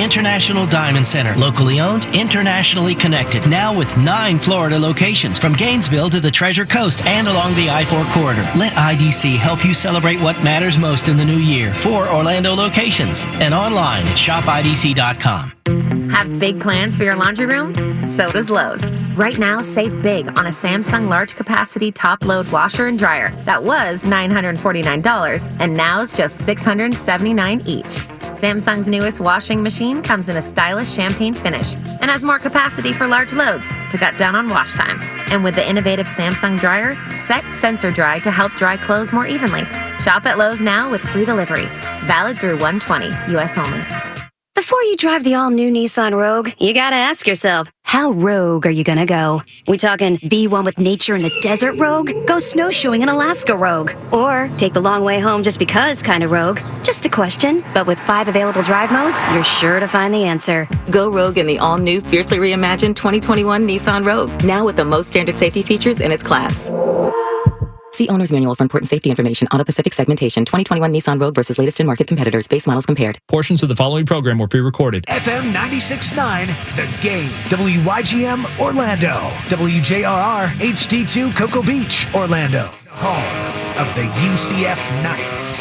International Diamond Center. Locally owned, internationally connected. Now with 9 Florida locations, from Gainesville to the Treasure Coast and along the I-4 corridor. Let IDC help you celebrate what matters most in the new year. 4 Orlando locations and online at shopidc.com. Have big plans for your laundry room? So does Lowe's. Right now, save big on a Samsung large capacity top load washer and dryer that was $949 and now is just $679 each. Samsung's newest washing machine comes in a stylish champagne finish and has more capacity for large loads to cut down on wash time. And with the innovative Samsung dryer, set sensor dry to help dry clothes more evenly. Shop at Lowe's now with free delivery. Valid through 1/20, U.S. only. Before you drive the all-new Nissan Rogue, you gotta ask yourself, how rogue are you gonna go? We talking be one with nature in the desert rogue? Go snowshoeing in Alaska rogue? Or take the long way home just because kind of rogue? Just a question, but with 5 available drive modes, you're sure to find the answer. Go rogue in the all-new, fiercely reimagined 2021 Nissan Rogue, now with the most standard safety features in its class. See Owner's Manual for important safety information. Auto Pacific segmentation. 2021 Nissan Rogue versus latest in market competitors. Base models compared. Portions of the following program were pre-recorded. FM 96.9, The Game. WYGM, Orlando. WJRR, HD2, Cocoa Beach, Orlando. Home of the UCF Knights.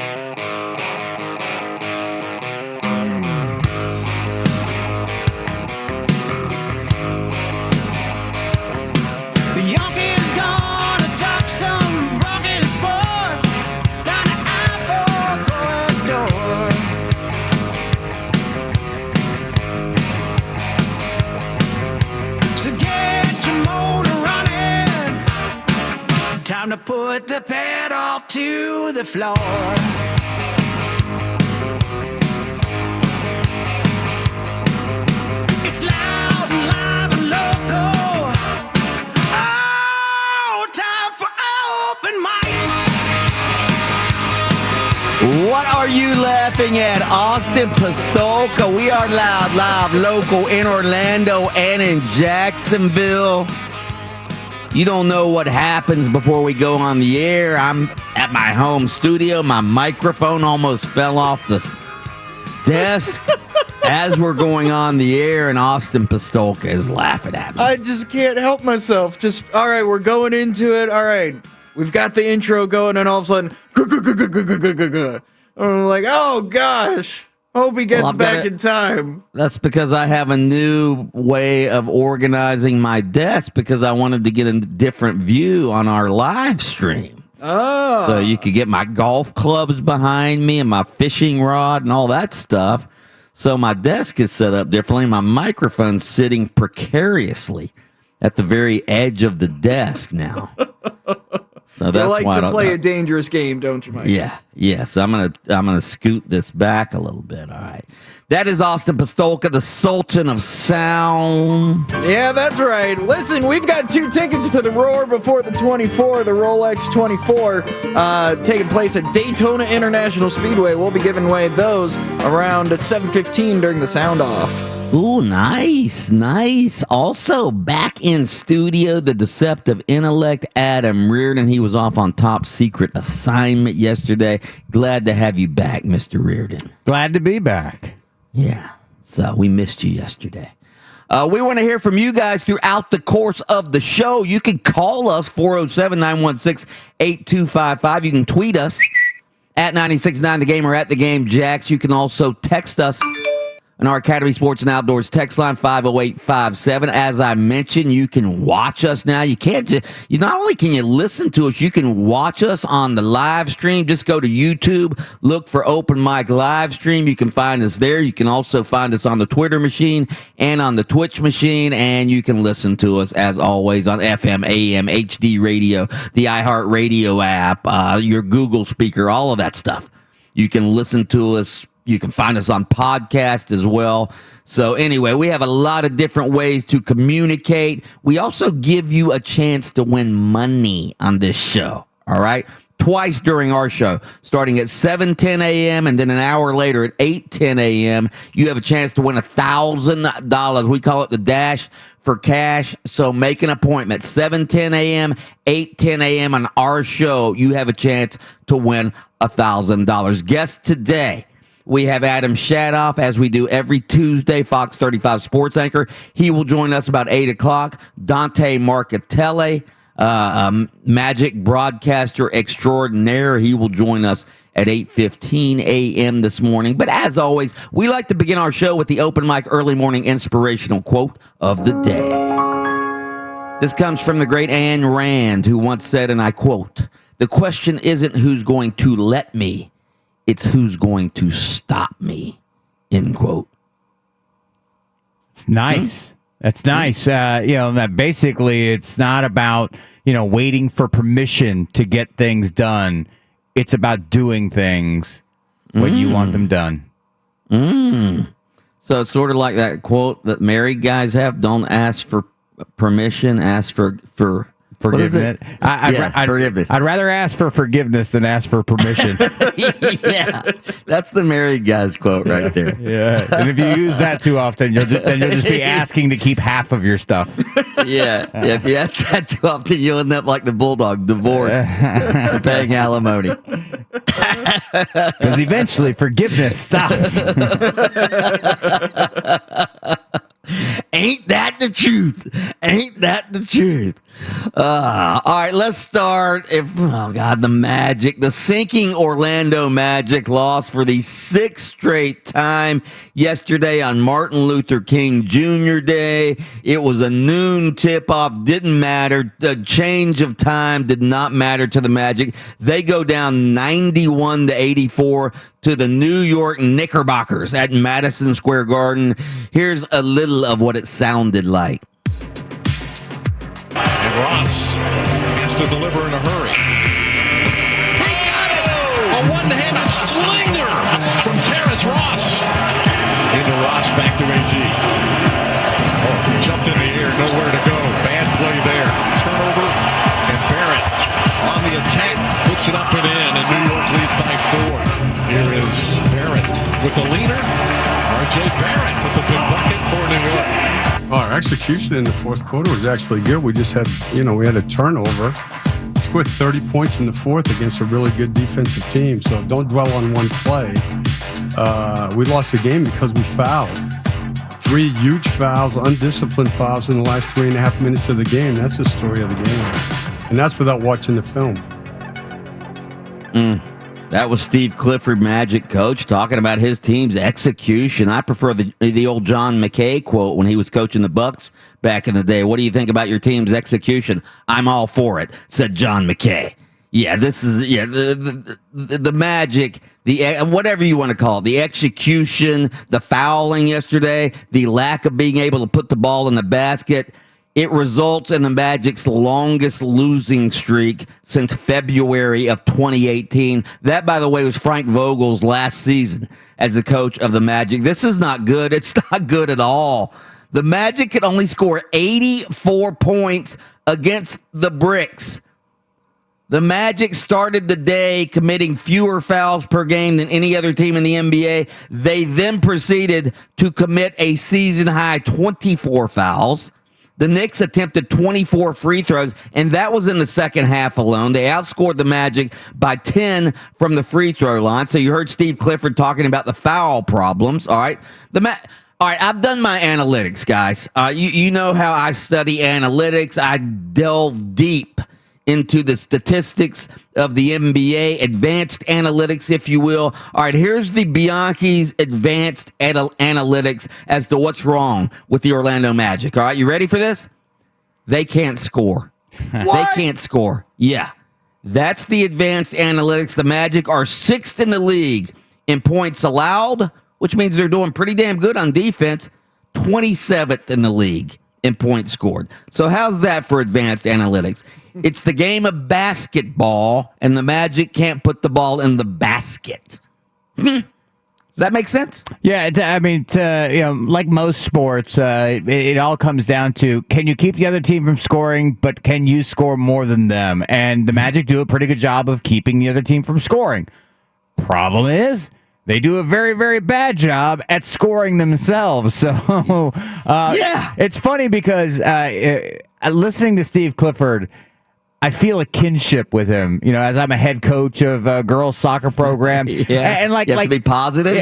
Time to put the pedal to the floor. It's loud and live and local. Oh, time for open mic. What are you laughing at, Austin Pistolka? We are loud, live, local in Orlando and in Jacksonville. You don't know what happens before we go on the air. I'm at my home studio. My microphone almost fell off the desk as we're going on the air, and Austin Pistolka is laughing at me. I just can't help myself. Just, all right, we're going into it. All right, we've got the intro going, and all of a sudden, I'm like, oh, gosh. Hope he gets back in time. That's because I have a new way of organizing my desk because I wanted to get a different view on our live stream. Oh. So you could get my golf clubs behind me and my fishing rod and all that stuff. So my desk is set up differently. My microphone's sitting precariously at the very edge of the desk now. So that's you like why to play a dangerous game, don't you, Mike? Yeah. So I'm gonna scoot this back a little bit. All right. That is Austin Pistolka, the Sultan of Sound. Yeah, that's right. Listen, we've got 2 tickets to the Roar Before the 24, the Rolex 24, taking place at Daytona International Speedway. We'll be giving away those around 7:15 during the sound off. Ooh, nice. Also, back in studio, the deceptive intellect, Adam Reardon. He was off on top secret assignment yesterday. Glad to have you back, Mr. Reardon. Glad to be back. Yeah, so we missed you yesterday. We want to hear from you guys throughout the course of the show. You can call us, 407-916-8255. You can tweet us at 96.9 The Game or at The Game Jax. You can also text us on our Academy Sports and Outdoors text line, 50857. As I mentioned, you can watch us now. You not only can you listen to us, you can watch us on the live stream. Just go to YouTube, look for Open Mic Live Stream. You can find us there. You can also find us on the Twitter machine and on the Twitch machine, and you can listen to us, as always, on FM, AM, HD radio, the iHeartRadio app, your Google speaker, all of that stuff. You can listen to us. You can find us on podcast as well. So anyway, we have a lot of different ways to communicate. We also give you a chance to win money on this show. All right. Twice during our show, starting at 7:10 a.m. and then an hour later at 8:10 a.m. You have a chance to win $1,000. We call it the Dash for Cash. So make an appointment, 7:10 a.m., 8:10 a.m. on our show. You have a chance to win $1,000. Guest today, we have Adam Shadoff, as we do every Tuesday, Fox 35 sports anchor. He will join us about 8 o'clock. Dante Marcatelli, Magic broadcaster extraordinaire. He will join us at 8:15 a.m. this morning. But as always, we like to begin our show with the open mic early morning inspirational quote of the day. This comes from the great Ayn Rand, who once said, and I quote, "The question isn't who's going to let me, it's who's going to stop me," end quote. It's nice. That's nice. That basically it's not about, waiting for permission to get things done. It's about doing things when you want them done. So it's sort of like that quote that married guys have: don't ask for permission, ask for forgiveness. Forgiveness. I'd rather ask for forgiveness than ask for permission. Yeah, that's the married guy's quote right there. Yeah, and if you use that too often, you'll just be asking to keep half of your stuff. Yeah. If you ask that too often, you'll end up like the bulldog, divorced, paying alimony. Because eventually, forgiveness stops. Ain't that the truth? Ain't that the truth? All right, let's start. The Magic. The sinking Orlando Magic lost for the 6th straight time yesterday on Martin Luther King Jr. Day. It was a noon tip-off. Didn't matter. The change of time did not matter to the Magic. They go down 91-84 to the New York Knickerbockers at Madison Square Garden. Here's a little of what it sounded like. And Ross has to deliver in a hurry. He got it! A one-handed slinger from Terrence Ross. Into Ross, back to AG. Oh, he jumped in the air, nowhere to go. Bad play there. Turnover, and Barrett on the attack, puts it up and in, and New York leads by 4. Here is Barrett with the leader. R.J. Barrett with a big bucket for New York. Our execution in the fourth quarter was actually good. We just had, we had a turnover. Scored 30 points in the fourth against a really good defensive team. So don't dwell on one play. We lost the game because we fouled. 3 huge fouls, undisciplined fouls in the last 3.5 minutes of the game. That's the story of the game. And that's without watching the film. That was Steve Clifford, Magic coach, talking about his team's execution. I prefer the old John McKay quote when he was coaching the Bucks back in the day. What do you think about your team's execution? I'm all for it, said John McKay. Yeah, this is the Magic, whatever you want to call it, the execution, the fouling yesterday, the lack of being able to put the ball in the basket. It results in the Magic's longest losing streak since February of 2018. That, by the way, was Frank Vogel's last season as the coach of the Magic. This is not good. It's not good at all. The Magic could only score 84 points against the Bricks. The Magic started the day committing fewer fouls per game than any other team in the NBA. They then proceeded to commit a season-high 24 fouls. The Knicks attempted 24 free throws, and that was in the second half alone. They outscored the Magic by 10 from the free throw line. So you heard Steve Clifford talking about the foul problems. All right. All right, I've done my analytics, guys. You know how I study analytics. I delve deep into the statistics of the NBA, advanced analytics, if you will. All right, here's the Bianchi's advanced analytics as to what's wrong with the Orlando Magic. All right, you ready for this? They can't score. They can't score. Yeah, that's the advanced analytics. The Magic are 6th in the league in points allowed, which means they're doing pretty damn good on defense, 27th in the league in points scored. So how's that for advanced analytics? It's the game of basketball, and the Magic can't put the ball in the basket. Does that make sense? Yeah, like most sports, it all comes down to, can you keep the other team from scoring, but can you score more than them? And the Magic do a pretty good job of keeping the other team from scoring. Problem is, they do a very, very bad job at scoring themselves. So, it's funny because listening to Steve Clifford, I feel a kinship with him, as I'm a head coach of a girls soccer program. Yeah. And you have to be positive.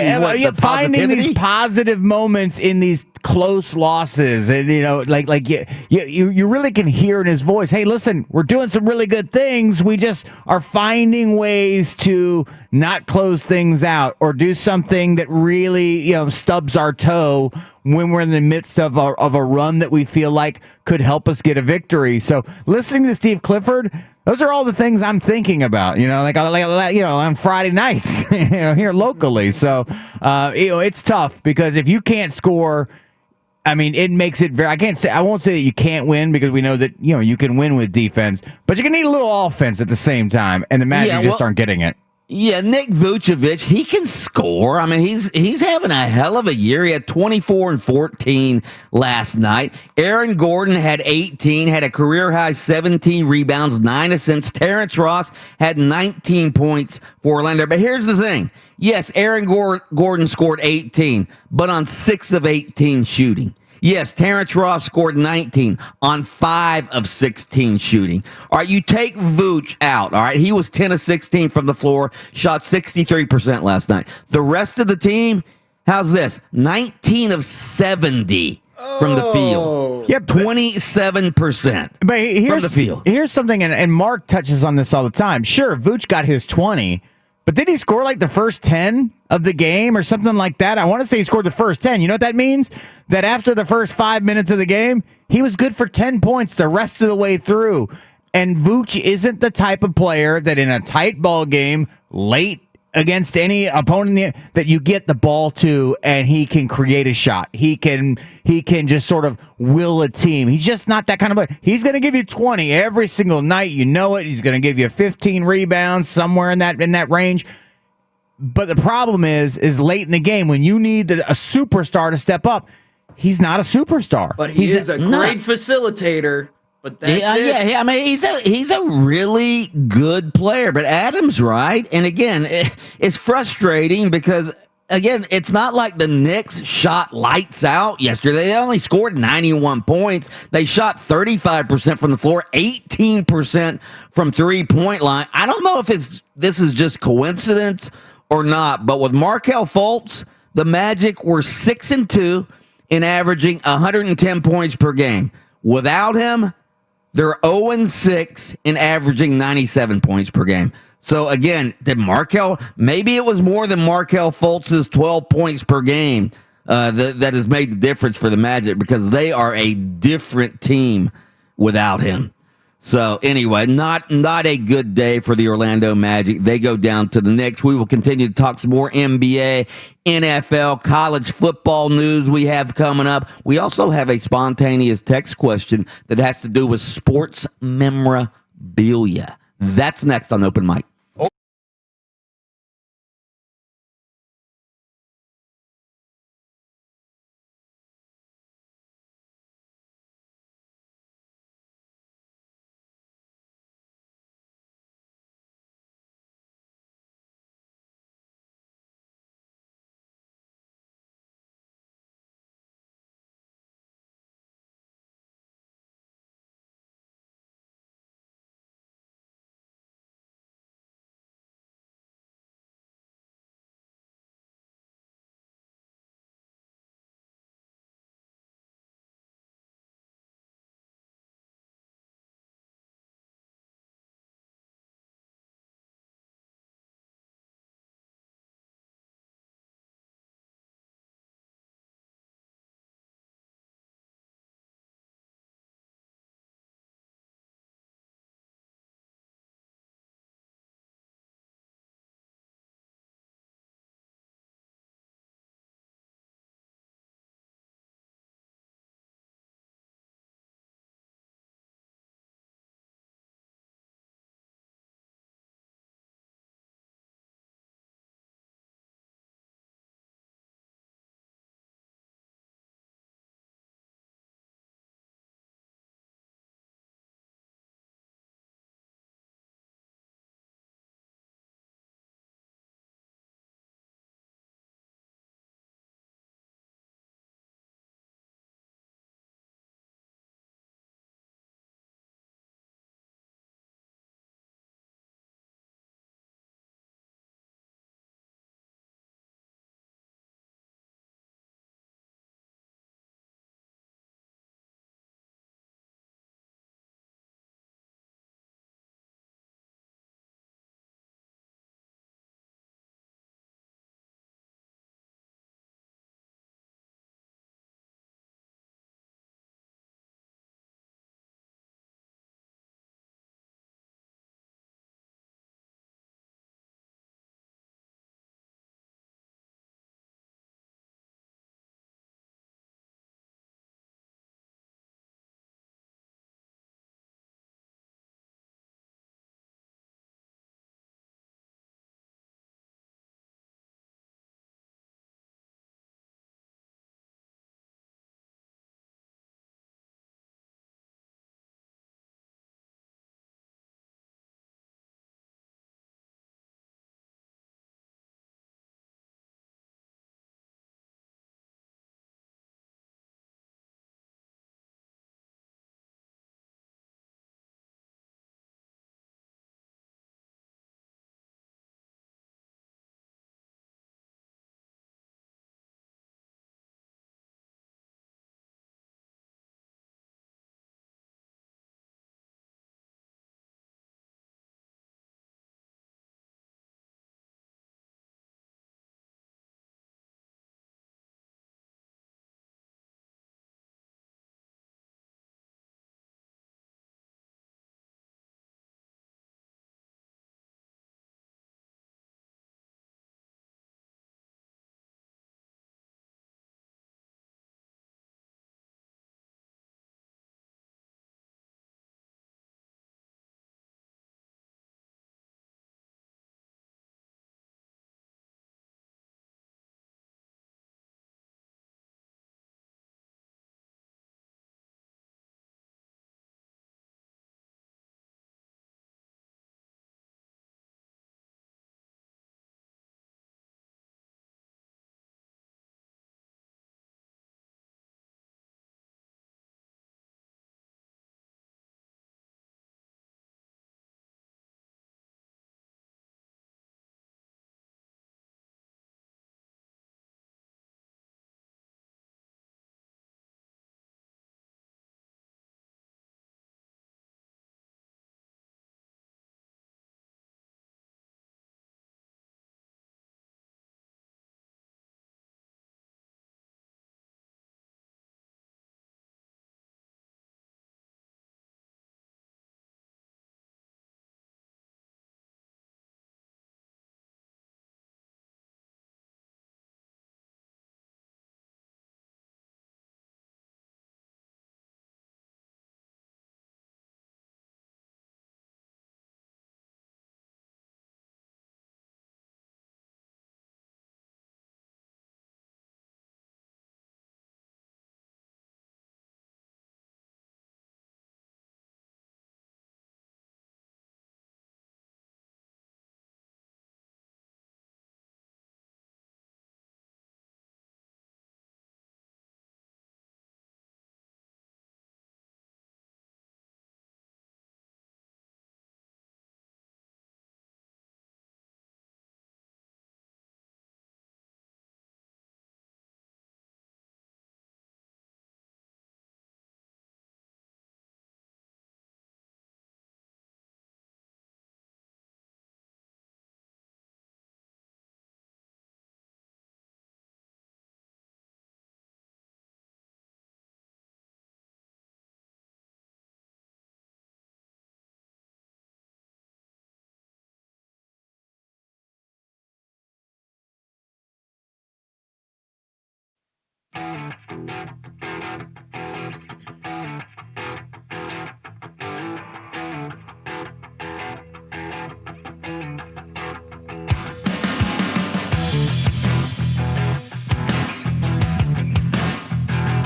Finding these positive moments in these close losses, and you really can hear in his voice, hey, listen, we're doing some really good things. We just are finding ways to not close things out or do something that really stubs our toe when we're in the midst of a run that we feel like could help us get a victory. So listening to Steve Clifford, those are all the things I'm thinking about, on Friday nights, here locally. So, it's tough because if you can't score, it makes it very. I won't say that you can't win because we know that you can win with defense, but you're gonna need a little offense at the same time, and the Magic just aren't getting it. Yeah, Nick Vucevic, he can score. He's having a hell of a year. He had 24 and 14 last night. Aaron Gordon had 18, had a career-high 17 rebounds, 9 assists. Terrence Ross had 19 points for Orlando. But here's the thing. Yes, Aaron Gordon scored 18, but on 6 of 18 shooting. Yes, Terrence Ross scored 19 on 5 of 16 shooting. All right, you take Vooch out. All right, he was 10 of 16 from the floor, shot 63% last night. The rest of the team, how's this? 19 of 70 from the field. Yeah, 27% from the field. Here's something, and Mark touches on this all the time. Sure, Vooch got his 20, but did he score like the first 10 of the game or something like that? I want to say he scored the first 10. You know what that means? That after the first 5 minutes of the game, he was good for 10 points the rest of the way through. And Vooch isn't the type of player that in a tight ball game, late against any opponent, that you get the ball to and he can create a shot. He can just sort of will a team. He's just not that kind of player. He's going to give you 20 every single night. You know it. He's going to give you 15 rebounds, somewhere in that range. But the problem is late in the game when you need a superstar to step up. He's not a superstar. But he is a great facilitator. But that's it. Yeah. He's a really good player. But Adam's right. And again, it's frustrating because, again, it's not like the Knicks shot lights out yesterday. They only scored 91 points. They shot 35% from the floor, 18% from three-point line. I don't know if this is just coincidence or not, but with Markelle Fultz, the Magic were 6-2 in averaging 110 points per game. Without him, they're 0-6 in averaging 97 points per game. So again, maybe it was more than Markelle Fultz's 12 points per game that has made the difference for the Magic because they are a different team without him. So anyway, not a good day for the Orlando Magic. They go down to the Knicks. We will continue to talk some more NBA, NFL, college football news we have coming up. We also have a spontaneous text question that has to do with sports memorabilia. That's next on Open Mic.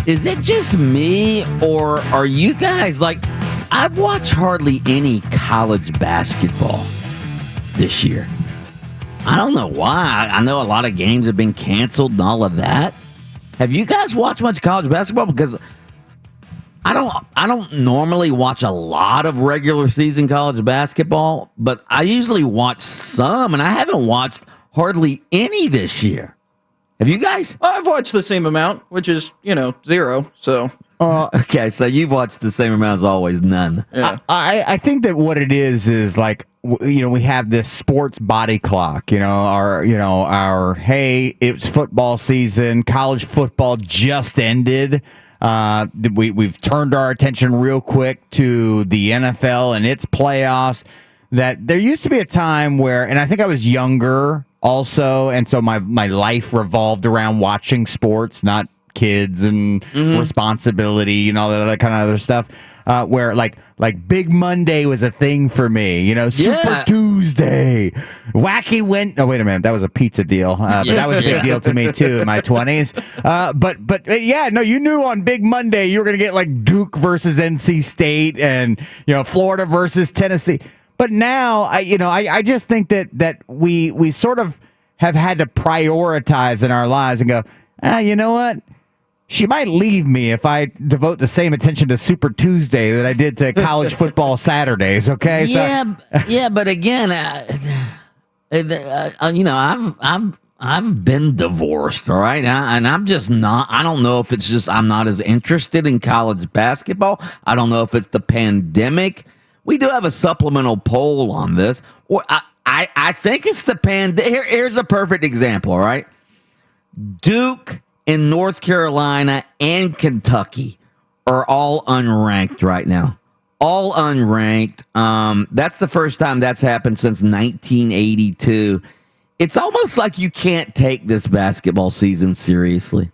Is it just me, or are you guys like, I've watched hardly any college basketball this year. I don't know why. I know a lot of games have been canceled and all of that. Have you guys watched much college basketball? Because I don't normally watch a lot of regular season college basketball, but I usually watch some, and I haven't watched hardly any this year. Have you guys? I've watched the same amount, which is, 0. So okay, so you've watched the same amount as always, none. yeah. I think that what it is like, we have this sports body clock, our hey, it's football season, college football just ended. We've turned our attention real quick to the NFL and its playoffs. That there used to be a time where, and I think I was younger also, and so my life revolved around watching sports, not kids and responsibility and all that other kind of other stuff. Where like Big Monday was a thing for me, Super Tuesday, Wacky Win. Oh, wait a minute, that was a pizza deal, but that was a big deal to me too in my 20s. But yeah, no, you knew on Big Monday you were gonna get like Duke versus NC State and Florida versus Tennessee. But now I just think that we sort of have had to prioritize in our lives and go, you know what? She might leave me if I devote the same attention to Super Tuesday that I did to college football Saturdays. Okay. Yeah, but again, I've been divorced. All right, and I'm just not. I don't know if it's just I'm not as interested in college basketball. I don't know if it's the pandemic. We do have a supplemental poll on this. Or I think it's the pandemic. Here's a perfect example. All right, Duke in North Carolina and Kentucky are all unranked right now. All unranked. That's the first time that's happened since 1982. It's almost like you can't take this basketball season seriously.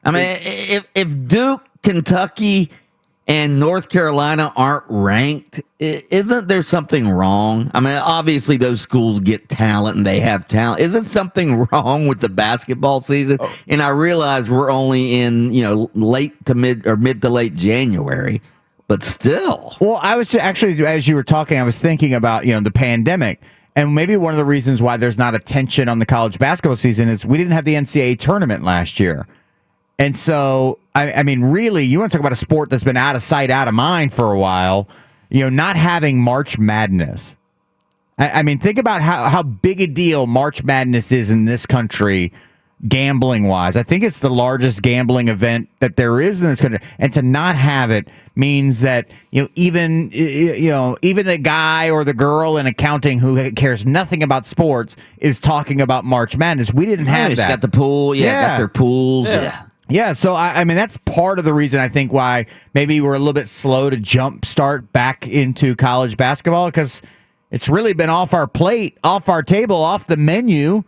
I mean, if Duke, Kentucky, and North Carolina aren't ranked, isn't there something wrong? I mean, obviously those schools get talent and they have talent. Isn't something wrong with the basketball season? Oh. And I realize we're only in, late to mid to late January, but still. Well, I was actually, as you were talking, I was thinking about, the pandemic. And maybe one of the reasons why there's not attention on the college basketball season is we didn't have the NCAA tournament last year. And so, I mean, really, you want to talk about a sport that's been out of sight, out of mind for a while, not having March Madness. I mean, think about how big a deal March Madness is in this country, gambling-wise. I think it's the largest gambling event that there is in this country. And to not have it means that, even the guy or the girl in accounting who cares nothing about sports is talking about March Madness. We didn't have that. Got the pool. Got their pools. Yeah, so I mean, that's part of the reason I think why maybe we're a little bit slow to jumpstart back into college basketball, because it's really been off our plate, off our table, off the menu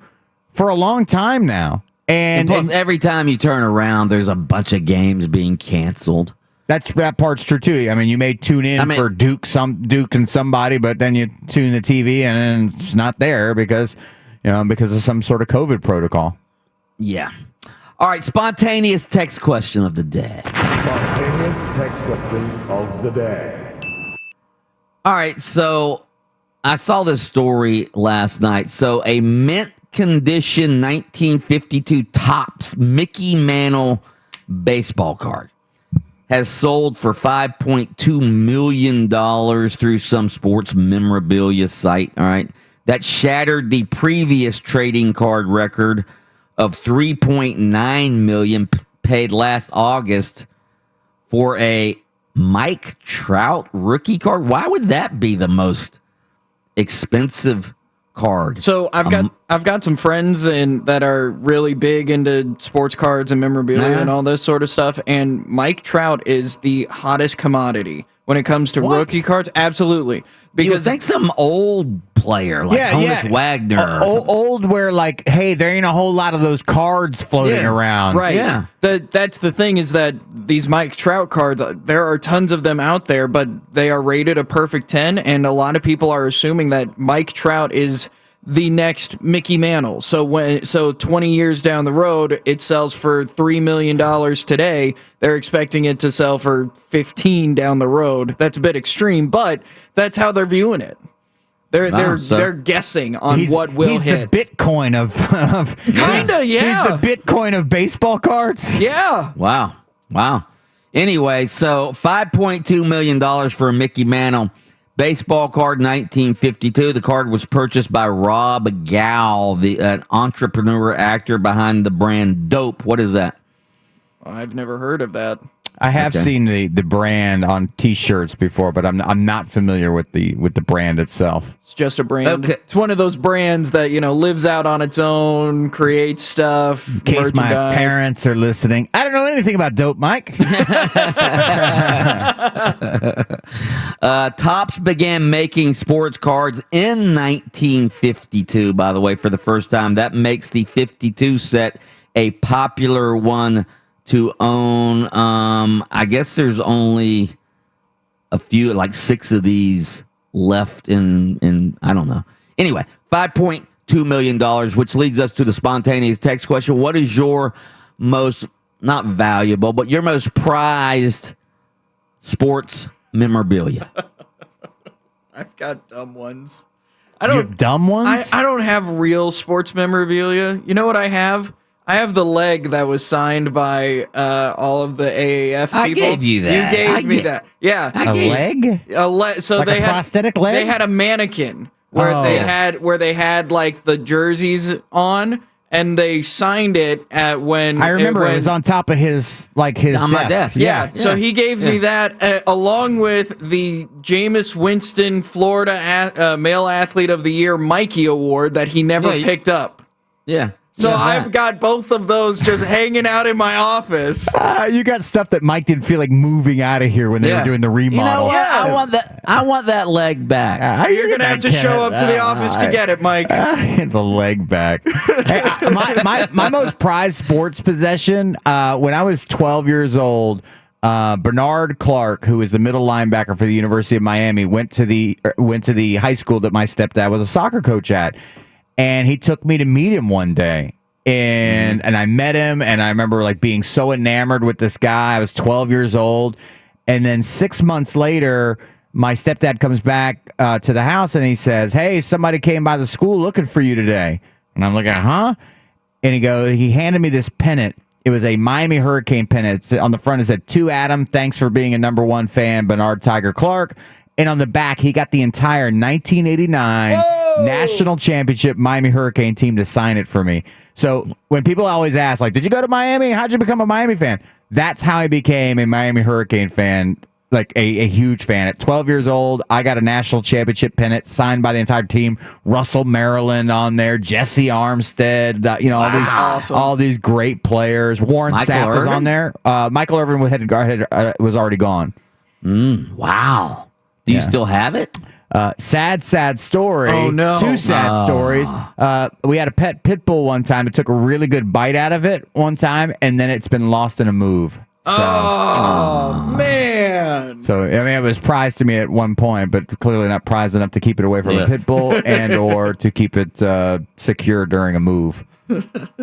for a long time now. And plus, every time you turn around, there's a bunch of games being canceled. That part's true too. I mean, you may tune in for Duke and somebody, but then you tune the TV and it's not there because of some sort of COVID protocol. Yeah. All right, spontaneous text question of the day. Spontaneous text question of the day. All right, so I saw this story last night. So a mint condition 1952 Topps Mickey Mantle baseball card has sold for $5.2 million through some sports memorabilia site. All right, that shattered the previous trading card record of $3.9 million paid last August for a Mike Trout rookie card. Why would that be the most expensive card? So I've got some friends that are really big into sports cards and memorabilia and all this sort of stuff. And Mike Trout is the hottest commodity when it comes to rookie cards. Absolutely. Because you would think some old player like Honus Wagner. Old where like, hey, there ain't a whole lot of those cards floating around. Right. Yeah. That's the thing is that these Mike Trout cards, there are tons of them out there, but they are rated a perfect 10. And a lot of people are assuming that Mike Trout is the next Mickey Mantle. So 20 years down the road, it sells for $3 million today. They're expecting it to sell for 15 down the road. That's a bit extreme, but that's how they're viewing it. They're guessing on what will hit. He's the Bitcoin of kinda, yeah. He's the Bitcoin of baseball cards. Yeah. Wow. Anyway, so $5.2 million for a Mickey Mantle baseball card, 1952. The card was purchased by Rob Gow, an entrepreneur actor behind the brand Dope. What is that? I've never heard of that. I have seen the brand on T-shirts before, but I'm not familiar with the brand itself. It's just a brand. Okay. It's one of those brands that lives out on its own, creates stuff. In case my parents are listening, I don't know anything about Dope, Mike. Topps began making sports cards in 1952, by the way, for the first time. That makes the 52 set a popular one to own. I guess there's only a few, like 6 of these left in I don't know. Anyway, $5.2 million, which leads us to the spontaneous text question. What is your most, not valuable, but your most prized sports memorabilia? I've got dumb ones. You have dumb ones? I don't have real sports memorabilia. You know what I have? I have the leg that was signed by all of the AAF people. I gave you that. You gave me that. Yeah. A leg? So like they a had prosthetic leg? They had a mannequin where they had like the jerseys on, and they signed it when I remember it was on top of his on desk. my desk. Yeah. So he gave me that along with the Jameis Winston Florida Male Athlete of the Year Mikey Award that he never picked up. Yeah. So I've got both of those just hanging out in my office. You got stuff that Mike didn't feel like moving out of here when they were doing the remodel. You know what? Yeah. I want that leg back. You're going to have to show up to the office to get it, Mike. The leg back. Hey, my most prized sports possession, when I was 12 years old, Bernard Clark, who is the middle linebacker for the University of Miami, went to the high school that my stepdad was a soccer coach at. And he took me to meet him one day. And I met him, and I remember like being so enamored with this guy. I was 12 years old. And then 6 months later, my stepdad comes back to the house, and he says, "Hey, somebody came by the school looking for you today." And I'm like, huh? And he handed me this pennant. It was a Miami Hurricane pennant. On the front, it said, "To Adam, thanks for being a #1 fan, Bernard Tiger Clark." And on the back, he got the entire 1989 National Championship Miami Hurricane team to sign it for me. So when people always ask, like, did you go to Miami? How'd you become a Miami fan? That's how I became a Miami Hurricane fan, like a huge fan. At 12 years old, I got a National Championship pennant signed by the entire team. Russell Maryland on there, Jesse Armstead, all these great players. Warren Sapp was on there. Michael Irvin was already gone. Wow. Do you still have it? Sad story. Oh, no. 2 sad stories. We had a pit bull one time. It took a really good bite out of it one time, and then it's been lost in a move. So, man. So, I mean, it was prized to me at one point, but clearly not prized enough to keep it away from a pit bull and or to keep it secure during a move.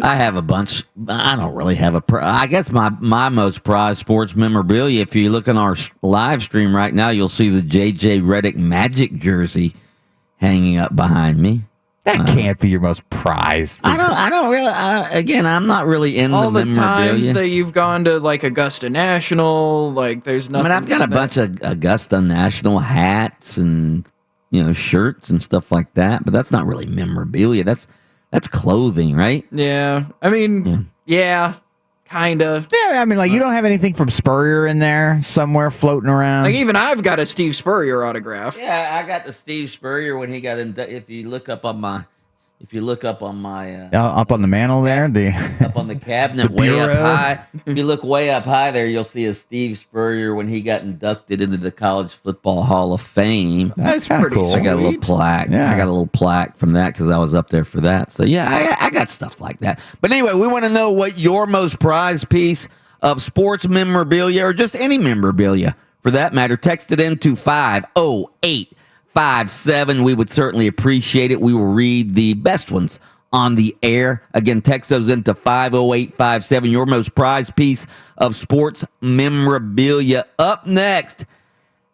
I have a bunch. I don't really have I guess my most prized sports memorabilia, if you look on our live stream right now, you'll see the J.J. Redick Magic jersey hanging up behind me. That can't be your most prized. I don't really, again, I'm not really in all the memorabilia. times that you've gone to like Augusta National, like there's nothing. I mean, I've got a bunch of Augusta National hats and, shirts and stuff like that, but that's not really memorabilia. That's clothing, right? Yeah. I mean, yeah, kind of. Yeah, I mean, like, you don't have anything from Spurrier in there somewhere floating around? Like, even I've got a Steve Spurrier autograph. Yeah, I got the Steve Spurrier when he got in. If you look up on my up on the mantle there, up on the cabinet way up high. If you look way up high there, you'll see a Steve Spurrier when he got inducted into the College Football Hall of Fame. That's pretty cool. I got a little plaque. Yeah. I got a little plaque from that because I was up there for that. So yeah, I got stuff like that. But anyway, we want to know what your most prized piece of sports memorabilia, or just any memorabilia for that matter. Text it into 508 888-508-57. We would certainly appreciate it. We will read the best ones on the air. Again, text those into 50857. Your most prized piece of sports memorabilia. Up next,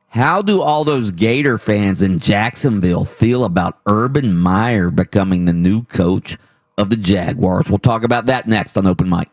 how do all those Gator fans in Jacksonville feel about Urban Meyer becoming the new coach of the Jaguars? We'll talk about that next on Open Mic.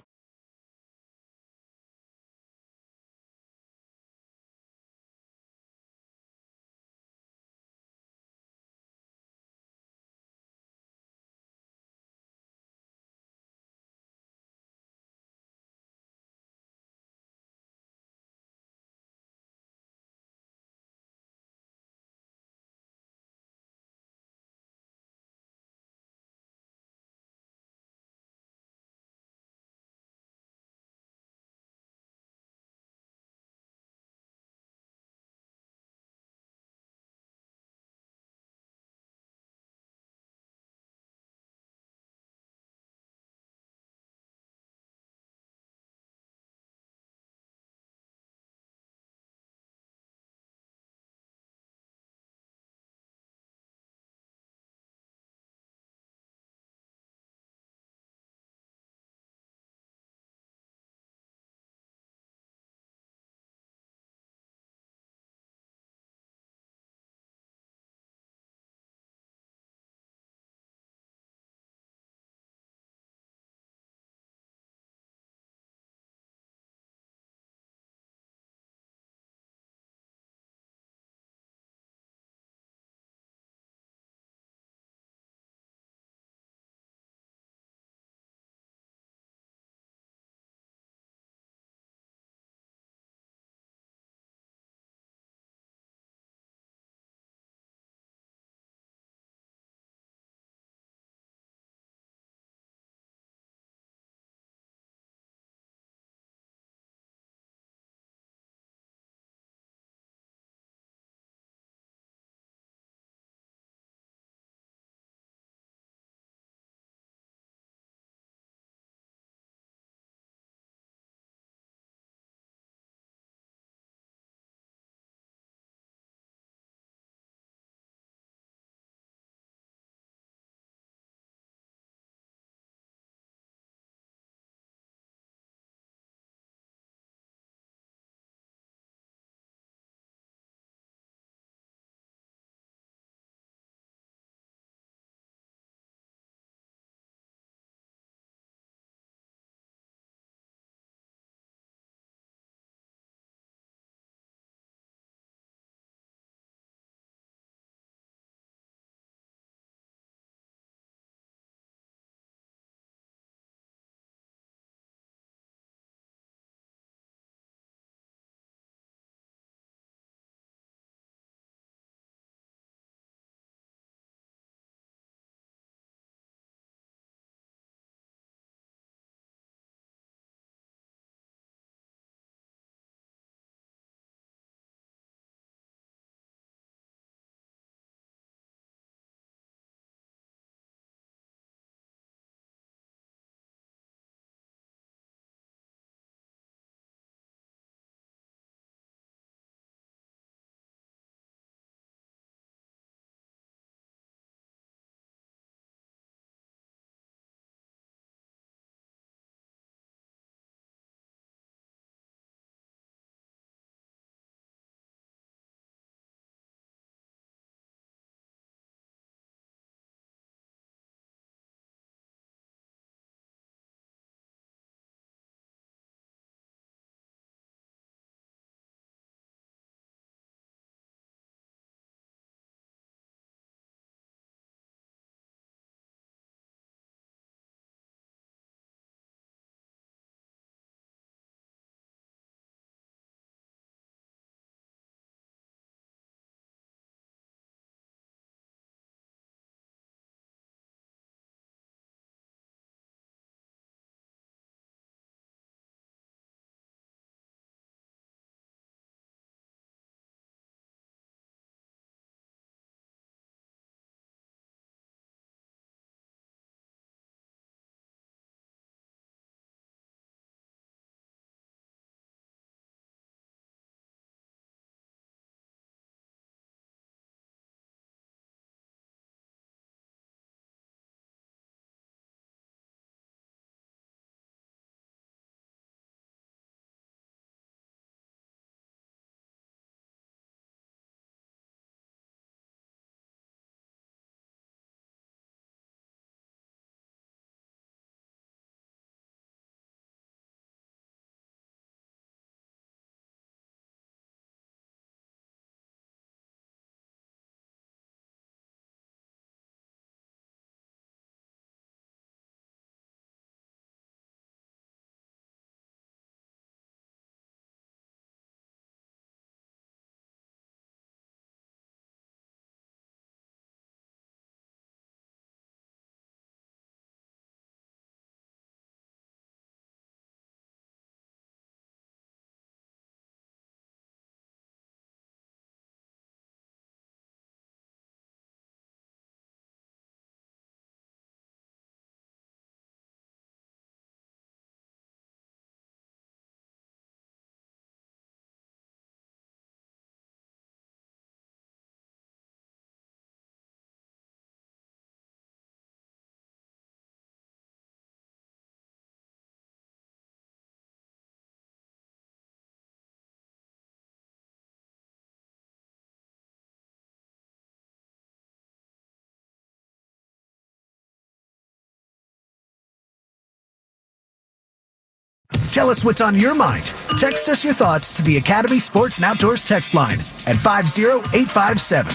Tell us what's on your mind. Text us your thoughts to the Academy Sports and Outdoors text line at 50857.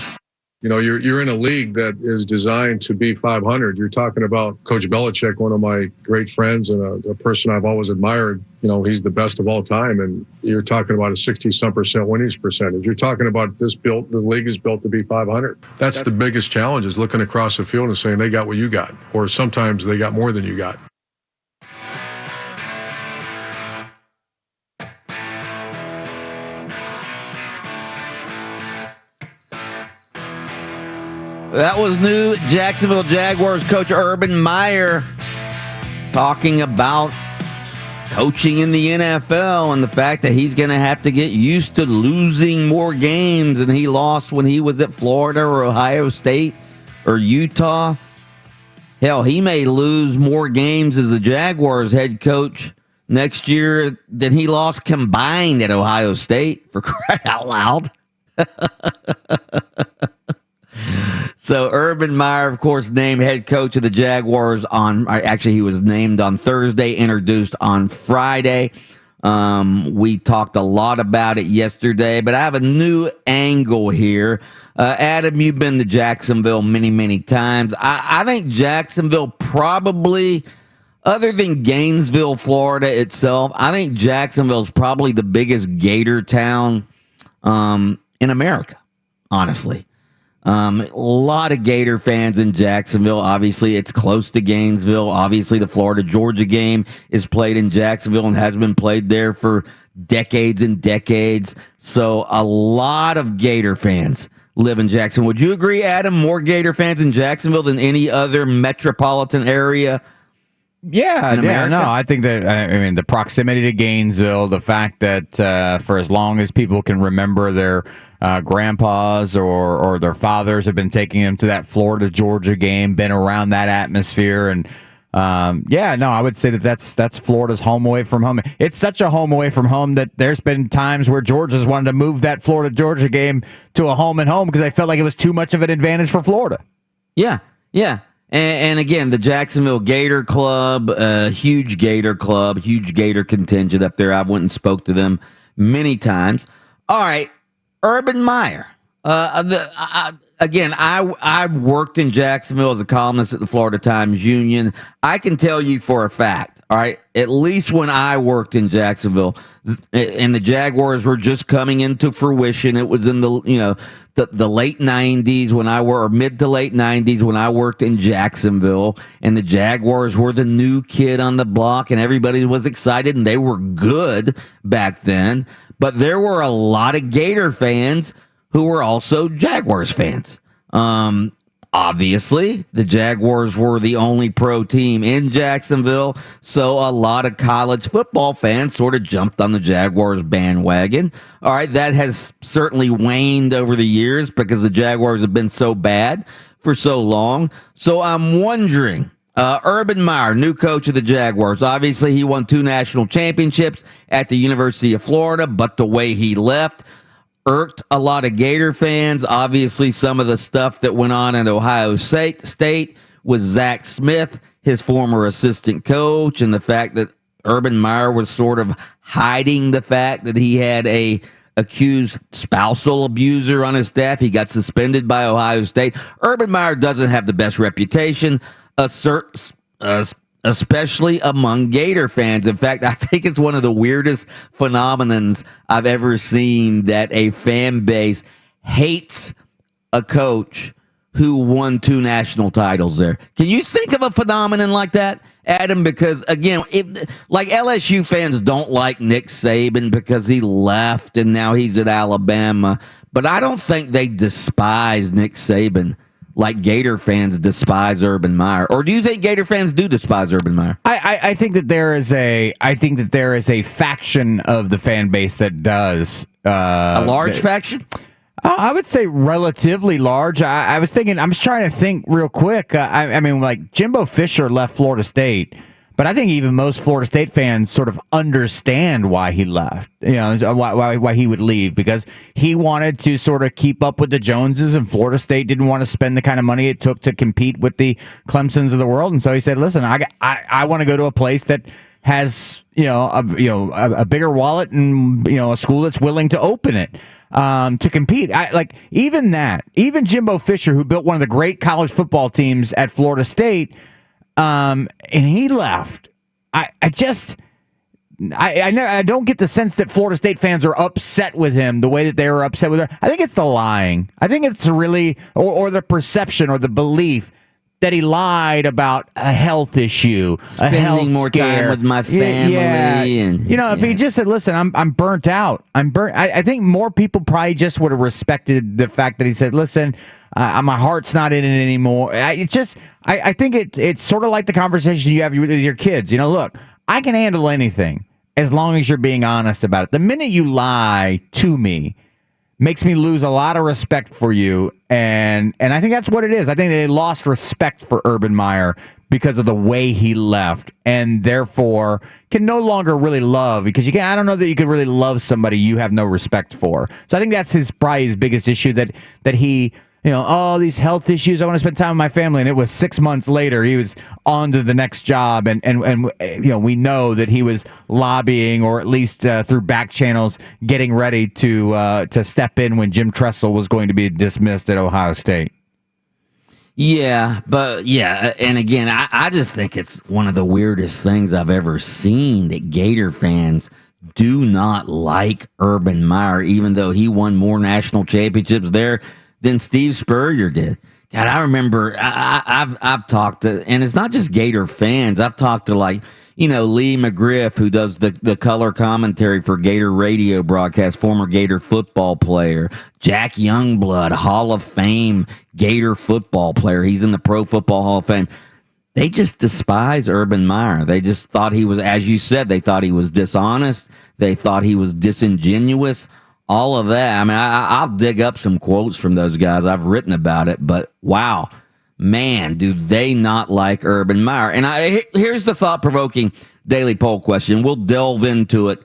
You know, you're in a league that is designed to be 500. You're talking about Coach Belichick, one of my great friends and a person I've always admired. You know, he's the best of all time, and you're talking about a 60-some% winning percentage. You're talking about the league is built to be 500. That's the biggest challenge, is looking across the field and saying they got what you got, or sometimes they got more than you got. That was new Jacksonville Jaguars coach Urban Meyer talking about coaching in the NFL and the fact that he's going to have to get used to losing more games than he lost when he was at Florida or Ohio State or Utah. Hell, he may lose more games as a Jaguars head coach next year than he lost combined at Ohio State, for crying out loud. So Urban Meyer, of course, named head coach of the Jaguars he was named on Thursday, introduced on Friday. We talked a lot about it yesterday, but I have a new angle here. Adam, you've been to Jacksonville many, many times. I think Jacksonville probably, other than Gainesville, Florida itself, I think Jacksonville is probably the biggest Gator town in America, honestly. A lot of Gator fans in Jacksonville. Obviously, it's close to Gainesville. Obviously, the Florida-Georgia game is played in Jacksonville and has been played there for decades and decades. So a lot of Gator fans live in Jacksonville. Would you agree, Adam, more Gator fans in Jacksonville than any other metropolitan area? Yeah, no, I think that, the proximity to Gainesville, the fact that for as long as people can remember their grandpas or their fathers have been taking them to that Florida-Georgia game, been around that atmosphere, and I would say that's Florida's home away from home. It's such a home away from home that there's been times where Georgia's wanted to move that Florida-Georgia game to a home and home because they felt like it was too much of an advantage for Florida. Yeah. And again, the Jacksonville Gator Club, huge Gator club, huge Gator contingent up there. I went and spoke to them many times. All right, Urban Meyer. I worked in Jacksonville as a columnist at the Florida Times-Union. I can tell you for a fact, all right, at least when I worked in Jacksonville, and the Jaguars were just coming into fruition. It was in the late 90s or mid to late 90s when I worked in Jacksonville, and the Jaguars were the new kid on the block, and everybody was excited, and they were good back then. But there were a lot of Gator fans who were also Jaguars fans. Obviously, the Jaguars were the only pro team in Jacksonville, so a lot of college football fans sort of jumped on the Jaguars bandwagon. All right, that has certainly waned over the years because the Jaguars have been so bad for so long. So I'm wondering, Urban Meyer, new coach of the Jaguars, obviously he won 2 national championships at the University of Florida, but the way he left irked a lot of Gator fans. Obviously, some of the stuff that went on at Ohio State with Zach Smith, his former assistant coach, and the fact that Urban Meyer was sort of hiding the fact that he had a accused spousal abuser on his staff. He got suspended by Ohio State. Urban Meyer doesn't have the best reputation, especially among Gator fans. In fact, I think it's one of the weirdest phenomenons I've ever seen that a fan base hates a coach who won 2 national titles there. Can you think of a phenomenon like that, Adam? Because, again, like LSU fans don't like Nick Saban because he left and now he's at Alabama. But I don't think they despise Nick Saban like Gator fans despise Urban Meyer. Or do you think Gator fans do despise Urban Meyer? I think that there is a faction of the fan base that does. A large faction? I would say relatively large. I was trying to think real quick. Like Jimbo Fisher left Florida State, but I think even most Florida State fans sort of understand why he left. Why he would leave, because he wanted to sort of keep up with the Joneses, and Florida State didn't want to spend the kind of money it took to compete with the Clemsons of the world. And so he said, "Listen, I want to go to a place that has a bigger wallet and a school that's willing to open it to compete. Even Jimbo Fisher, who built one of the great college football teams at Florida State, and he left. I don't get the sense that Florida State fans are upset with him the way that they were upset with her. I think it's the lying. I think it's really, or the perception or the belief that he lied about a health issue, Spending a health more scare. time with my family. If he just said, listen, I'm burnt out. I'm burnt. I think more people probably just would have respected the fact that he said, listen, my heart's not in it anymore. I think it's sort of like the conversation you have with your kids. Look, I can handle anything as long as you're being honest about it. The minute you lie to me makes me lose a lot of respect for you, and I think that's what it is. I think they lost respect for Urban Meyer because of the way he left, and therefore can no longer really love, because I don't know that you could really love somebody you have no respect for. So I think that's probably his biggest issue, that he, these health issues, I want to spend time with my family. And it was 6 months later, he was on to the next job. And we know that he was lobbying, or at least through back channels, getting ready to step in when Jim Tressel was going to be dismissed at Ohio State. Yeah, and again, I just think it's one of the weirdest things I've ever seen, that Gator fans do not like Urban Meyer, even though he won more national championships there than Steve Spurrier did. God, I remember I've talked to, and it's not just Gator fans. I've talked to Lee McGriff, who does the color commentary for Gator radio broadcast, former Gator football player. Jack Youngblood, Hall of Fame Gator football player. He's in the Pro Football Hall of Fame. They just despise Urban Meyer. They just thought he was, as you said, they thought he was dishonest. They thought he was disingenuous. All of that. I mean, I'll dig up some quotes from those guys. I've written about it, but wow, man, do they not like Urban Meyer? And here's the thought-provoking daily poll question. We'll delve into it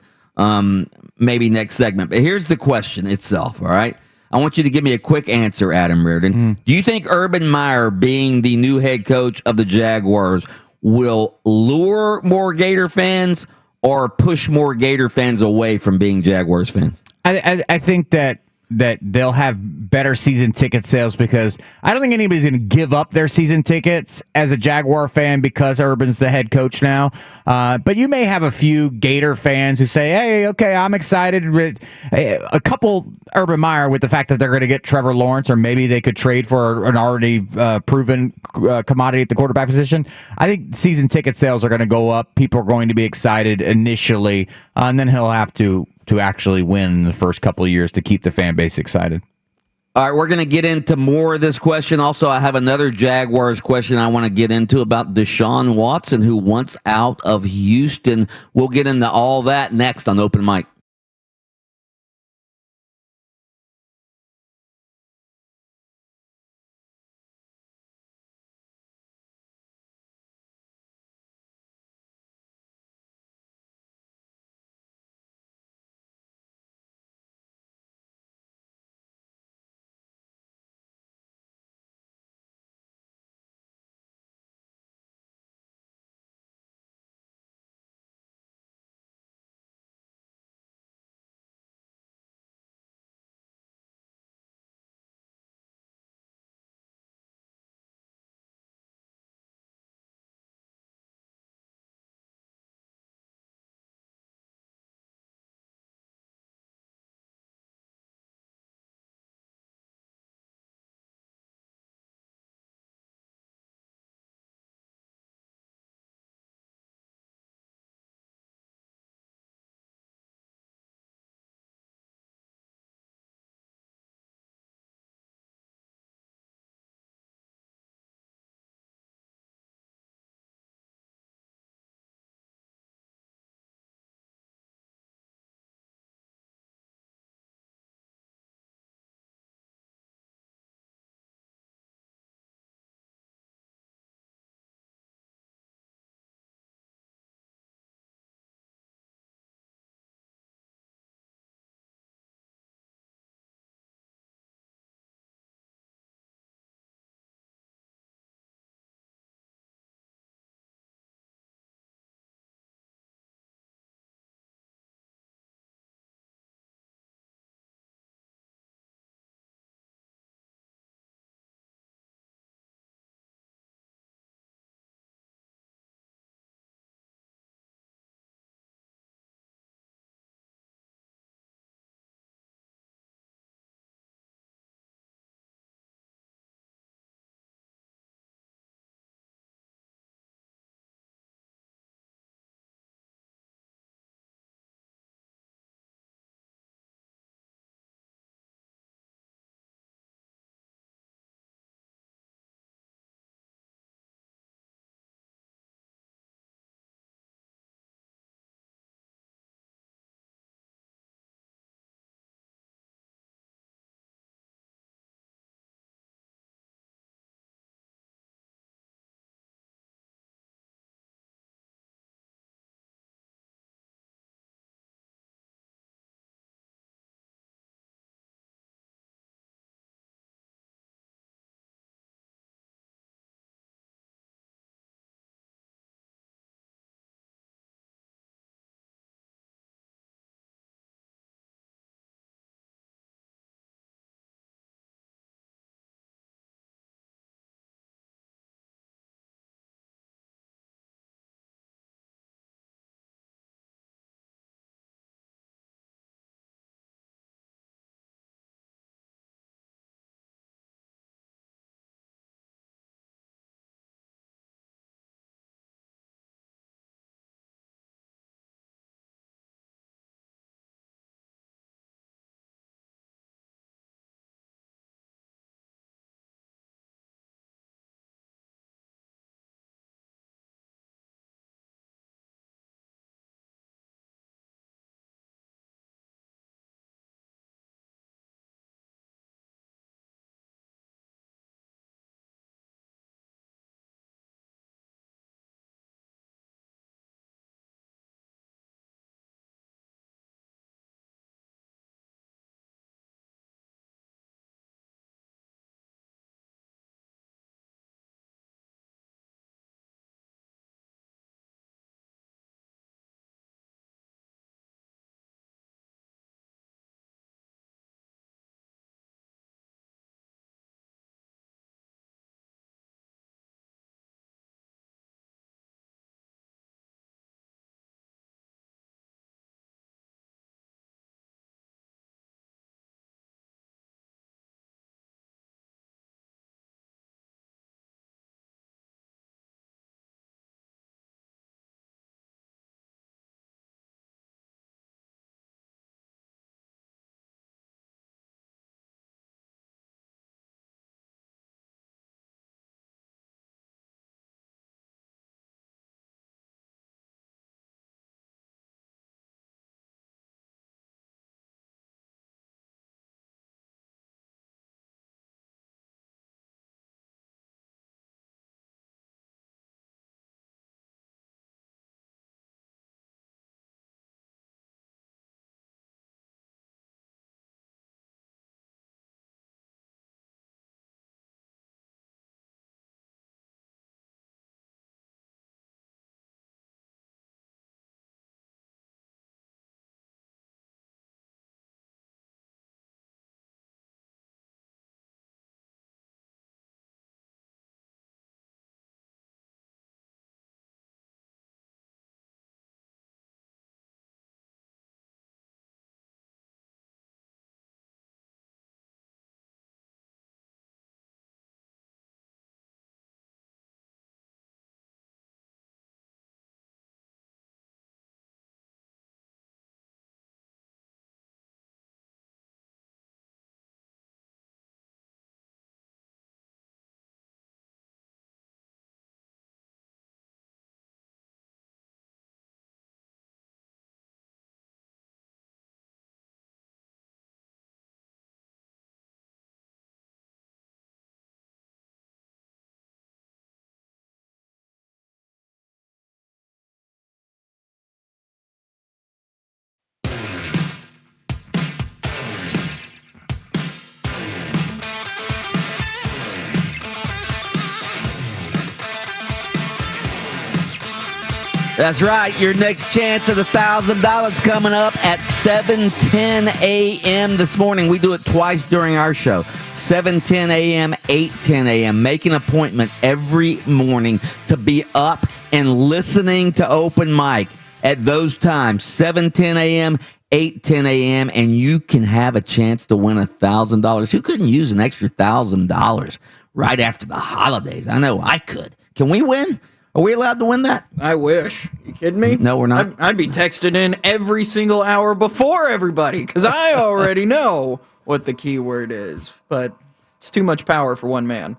maybe next segment. But here's the question itself, all right? I want you to give me a quick answer, Adam Reardon. Do you think Urban Meyer, being the new head coach of the Jaguars, will lure more Gator fans or push more Gator fans away from being Jaguars fans? I think that they'll have better season ticket sales, because I don't think anybody's going to give up their season tickets as a Jaguar fan because Urban's the head coach now. But you may have a few Gator fans who say, hey, okay, I'm excited with a couple Urban Meyer with the fact that they're going to get Trevor Lawrence, or maybe they could trade for an already proven commodity at the quarterback position. I think season ticket sales are going to go up. People are going to be excited initially, and then he'll have to actually win in the first couple of years to keep the fan base excited. All right, we're going to get into more of this question. Also, I have another Jaguars question I want to get into about Deshaun Watson, who wants out of Houston. We'll get into all that next on Open Mic. That's right. Your next chance at $1,000 coming up at 7:10 a.m. this morning. We do it twice during our show. 7:10 a.m., 8:10 a.m. Make an appointment every morning to be up and listening to open mic at those times. 7:10 a.m., 8:10 a.m., and you can have a chance to win $1,000. Who couldn't use an extra $1,000 right after the holidays? I know I could. Can we win? Are we allowed to win that? I wish. You kidding me? No, we're not. I'd be texted in every single hour before everybody because I already know what the keyword is. But it's too much power for one man.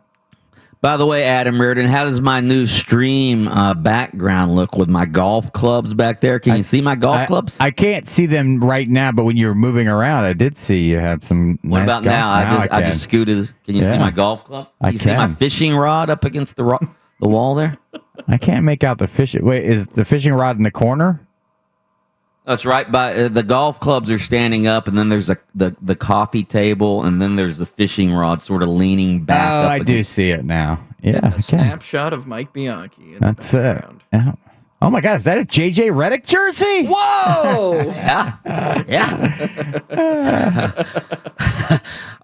By the way, Adam Reardon, how does my new stream background look with my golf clubs back there? Can you see my golf clubs? I can't see them right now, but when you were moving around, I did see you had some What nice about golf. now? I just scooted. Can you see my golf clubs? Can you see my fishing rod up against the wall there? I can't make out the fishing. Wait, is the fishing rod in the corner? That's right. By the golf clubs are standing up, and then there's the coffee table, and then there's the fishing rod sort of leaning back. Oh, I do see it now. Yeah, A snapshot of Mike Bianchi. That's it. Yeah. Oh my God, is that a JJ Redick jersey? Whoa! Yeah.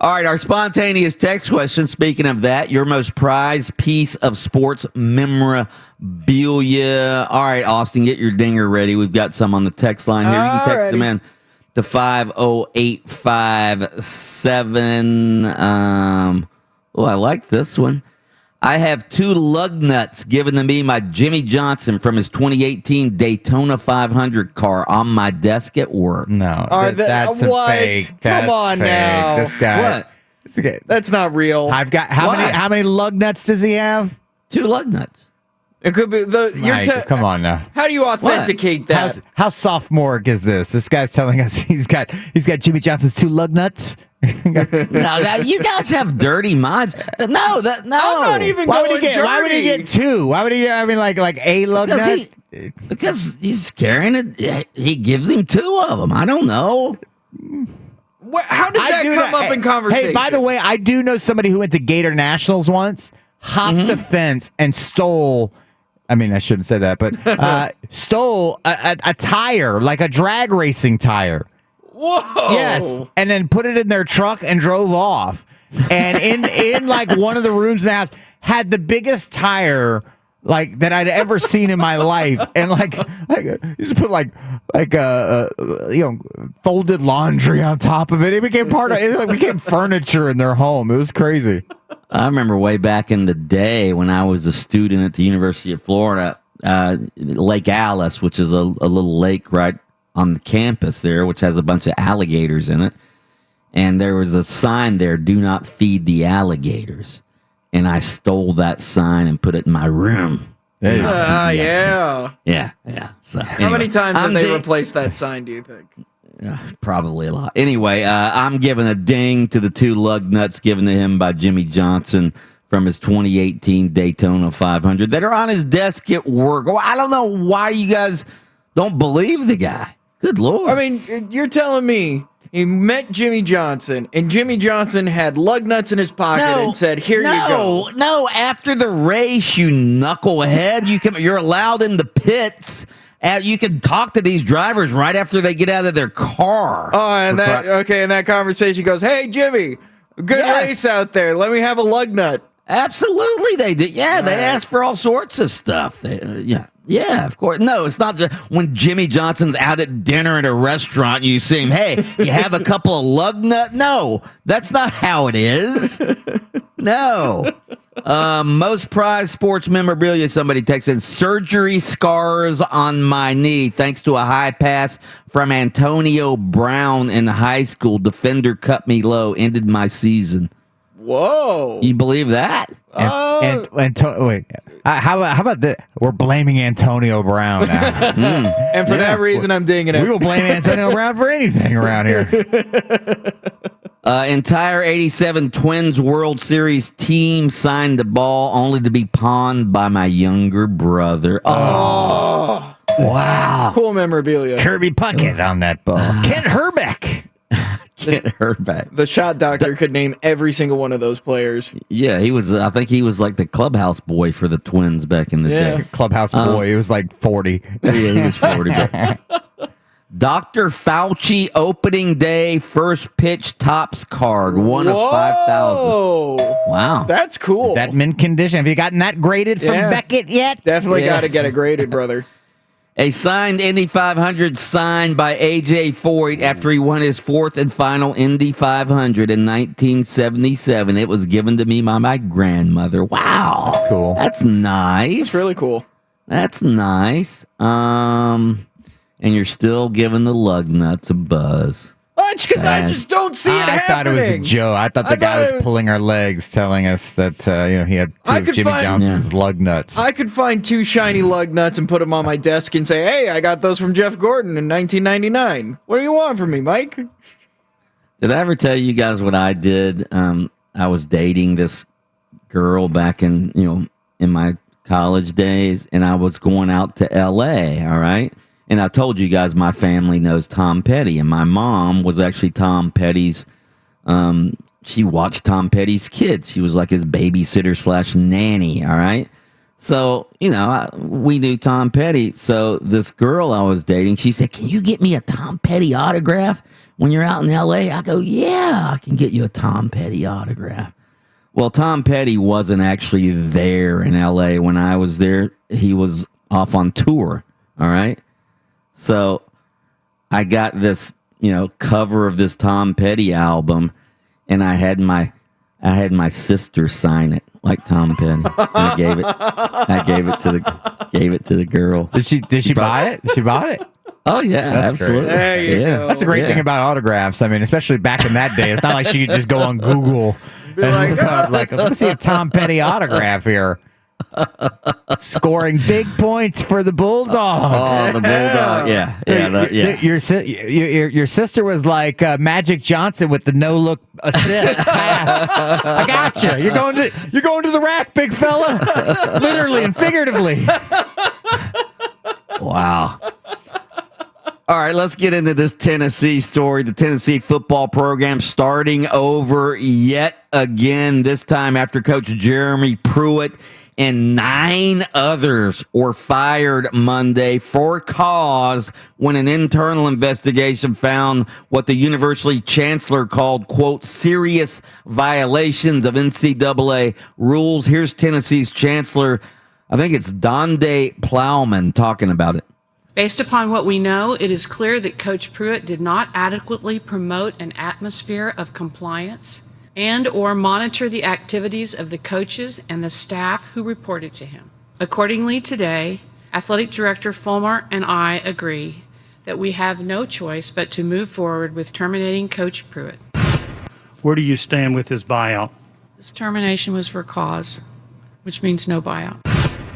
All right, our spontaneous text question. Speaking of that, your most prized piece of sports memorabilia. All right, Austin, get your dinger ready. We've got some on the text line here. You can text them in to 50857. I like this one. I have 2 lug nuts given to me by Jimmy Johnson from his 2018 Daytona 500 car on my desk at work. No, that's a fake. Come on fake. now. This guy. What? That's not real. I've got how many lug nuts does he have? 2 lug nuts. It could be Mike, come on now. How do you authenticate that? How sophomoric is this? This guy's telling us he's got Jimmy Johnson's 2 lug nuts. No, you guys have dirty minds. No. I'm not even going dirty. Why would he get 2? Why would he? I mean, like a lug nut. Because he's carrying it. He gives him 2 of them. I don't know. How did that come up in conversation? Hey, by the way, I do know somebody who went to Gator Nationals once, hopped the fence, and stole. I mean, I shouldn't say that, but stole a tire, like a drag racing tire. Whoa! Yes, and then put it in their truck and drove off. And in like one of the rooms in the house had the biggest tire like that I'd ever seen in my life, and like just put like folded laundry on top of it. It became it became furniture in their home. It was crazy. I remember way back in the day when I was a student at the University of Florida, Lake Alice, which is a little lake right on the campus there, which has a bunch of alligators in it. And there was a sign there, "Do not feed the alligators." And I stole that sign and put it in my room. Yeah. So How many times have they replaced that sign, do you think? Probably a lot. Anyway, I'm giving a ding to the 2 lug nuts given to him by Jimmy Johnson from his 2018 Daytona 500 that are on his desk at work. Well, I don't know why you guys don't believe the guy. Good Lord. I mean, you're telling me he met Jimmy Johnson, and Jimmy Johnson had lug nuts in his pocket and said, "Here you go." No, after the race, you knucklehead, you're allowed in the pits. You can talk to these drivers right after they get out of their car. Oh, and that conversation goes, "Hey, Jimmy, good race out there. Let me have a lug nut." Absolutely, they did. Yeah, they asked for all sorts of stuff. Yeah, of course. No, it's not just when Jimmy Johnson's out at dinner at a restaurant, you see him, "Hey, you have a couple of lug nuts?" No, that's not how it is. No. Most prized sports memorabilia, somebody texted, surgery scars on my knee thanks to a high pass from Antonio Brown in high school. Defender cut me low, ended my season. Whoa. You believe that? Wait, how about that? We're blaming Antonio Brown now. And for that reason, I'm dinging it. We will blame Antonio Brown for anything around here. Entire 87 Twins World Series team signed the ball only to be pawned by my younger brother. Oh. Wow. Cool memorabilia. Kirby Puckett on that ball. Kent Herbeck. get her back. The shot doctor could name every single one of those players. Yeah, he was. I think he was like the clubhouse boy for the Twins back in the day. Clubhouse boy. He was like 40. Yeah, he was 40. Dr. Fauci opening day first pitch tops card, one of 5,000. Wow, that's cool. Is that mint condition? Have you gotten that graded from Beckett yet? Definitely got to get it graded, brother. A signed Indy 500 signed by A.J. Foyt after he won his fourth and final Indy 500 in 1977. It was given to me by my grandmother. Wow. That's cool. That's nice. It's really cool. That's nice. And you're still giving the lug nuts a buzz. Because I just don't see it happening. I thought it was a joke. I thought the guy was pulling our legs, telling us that he had two of Jimmy Johnson's lug nuts. I could find 2 shiny lug nuts and put them on my desk and say, "Hey, I got those from Jeff Gordon in 1999. What do you want from me, Mike?" Did I ever tell you guys what I did? I was dating this girl back in my college days, and I was going out to L.A., all right? And I told you guys my family knows Tom Petty, and my mom was actually Tom Petty's, she watched Tom Petty's kids. She was like his babysitter / nanny, all right? So, we knew Tom Petty. So this girl I was dating, she said, "Can you get me a Tom Petty autograph when you're out in L.A.?" I go, "Yeah, I can get you a Tom Petty autograph." Well, Tom Petty wasn't actually there in L.A. when I was there. He was off on tour, all right? So I got this, cover of this Tom Petty album, and I had my sister sign it like Tom Petty. And I gave it to the girl. Did she buy it? She bought it. Oh yeah, that's absolutely. There you go. That's the great thing about autographs. I mean, especially back in that day, it's not like she could just go on Google and look up let me see a Tom Petty autograph here. Scoring big points for the Bulldog. Oh, the Bulldog. Yeah. Your sister was like Magic Johnson with the no-look assist pass. I gotcha. You're going to the rack, big fella. Literally and figuratively. Wow. All right, let's get into this Tennessee story. The Tennessee football program starting over yet again, this time after Coach Jeremy Pruitt and 9 others were fired Monday for cause when an internal investigation found what the university chancellor called, quote, serious violations of NCAA rules. Here's Tennessee's chancellor, I think it's Donde Plowman, talking about it. Based upon what we know, it is clear that Coach Pruitt did not adequately promote an atmosphere of compliance and or monitor the activities of the coaches and the staff who reported to him. Accordingly, today, Athletic Director Fulmer and I agree that we have no choice but to move forward with terminating Coach Pruitt. Where do you stand with his buyout? This termination was for cause, which means no buyout.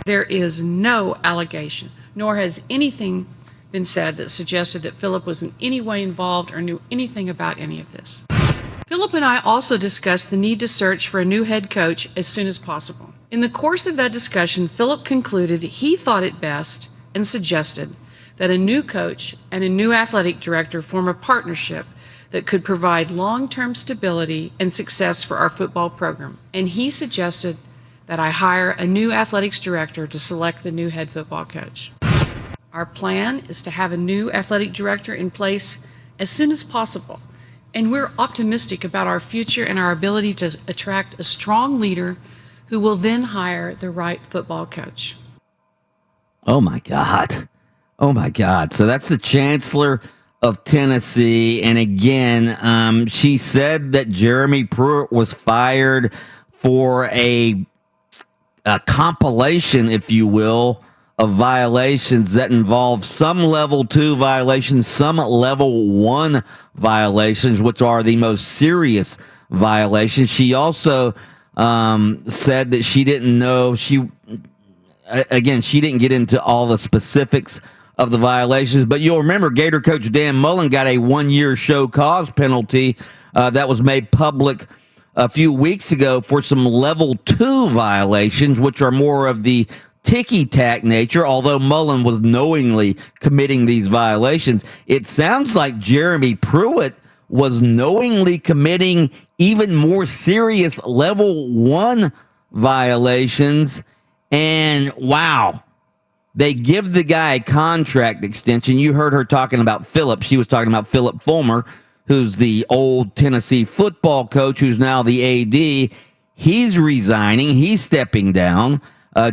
There is no allegation, nor has anything been said that suggested that Philip was in any way involved or knew anything about any of this. Philip and I also discussed the need to search for a new head coach as soon as possible. In the course of that discussion, Philip concluded he thought it best and suggested that a new coach and a new athletic director form a partnership that could provide long-term stability and success for our football program. And he suggested that I hire a new athletics director to select the new head football coach. Our plan is to have a new athletic director in place as soon as possible. And we're optimistic about our future and our ability to attract a strong leader who will then hire the right football coach. Oh, my God. Oh, my God. So that's the chancellor of Tennessee. And again, she said that Jeremy Pruitt was fired for a compilation, if you will, of violations that involve some level 2 violations, some level 1 violations, which are the most serious violations. She also said that she didn't know, she didn't get into all the specifics of the violations, but you'll remember Gator coach Dan Mullen got a 1-year show cause penalty that was made public a few weeks ago for some level 2 violations, which are more of the ticky-tack nature, although Mullen was knowingly committing these violations. It sounds like Jeremy Pruitt was knowingly committing even more serious level 1 violations. And wow, they give the guy a contract extension. You heard her talking about Phillip. She was talking about Phillip Fulmer, who's the old Tennessee football coach, who's now the AD. He's resigning. He's stepping down.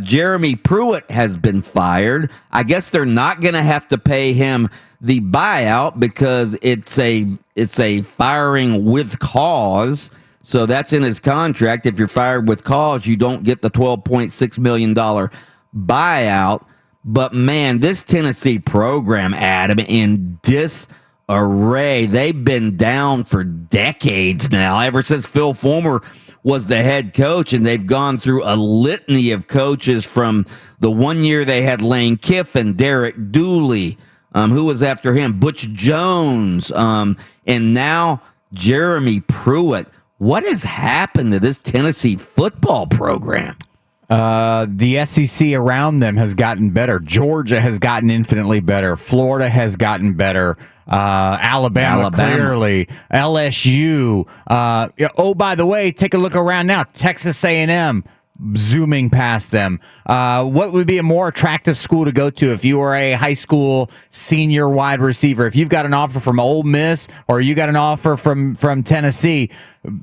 Jeremy Pruitt has been fired. I guess they're not going to have to pay him the buyout because it's a firing with cause. So that's in his contract. If you're fired with cause, you don't get the $12.6 million buyout. But, man, this Tennessee program, Adam, in disarray. They've been down for decades now, ever since Phil Fulmer was the head coach, and they've gone through a litany of coaches from the one year they had Lane Kiffin, Derek Dooley, who was after him, Butch Jones, and now Jeremy Pruitt. What has happened to this Tennessee football program? The SEC around them has gotten better. Georgia has gotten infinitely better. Florida has gotten better. Alabama, clearly. LSU. Oh, by the way, take a look around now. Texas A&M zooming past them. What would be a more attractive school to go to if you were a high school senior wide receiver? If you've got an offer from Ole Miss or you got an offer from Tennessee,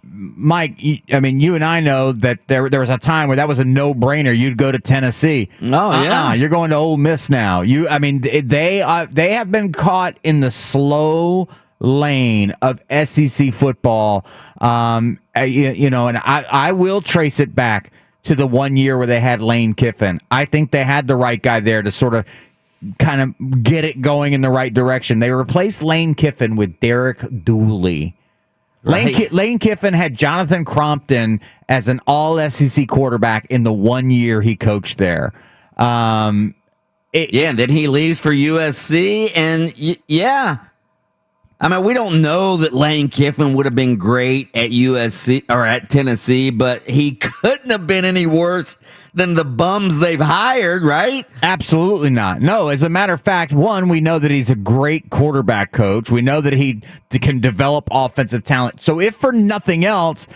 Mike, I mean, you and I know that there was a time where that was a no-brainer. You'd go to Tennessee. Oh, yeah. You're going to Ole Miss now. They have been caught in the slow lane of SEC football. And I will trace it back to the 1 year where they had Lane Kiffin. I think they had the right guy there to sort of kind of get it going in the right direction. They replaced Lane Kiffin with Derek Dooley. Right. Lane Kiffin had Jonathan Crompton as an all-SEC quarterback in the 1 year he coached there. And then he leaves for USC, and I mean, we don't know that Lane Kiffin would have been great at USC or at Tennessee, but he couldn't have been any worse than the bums they've hired, right? Absolutely not. No, as a matter of fact, one, we know that he's a great quarterback coach. We know that he can develop offensive talent. So if for nothing else,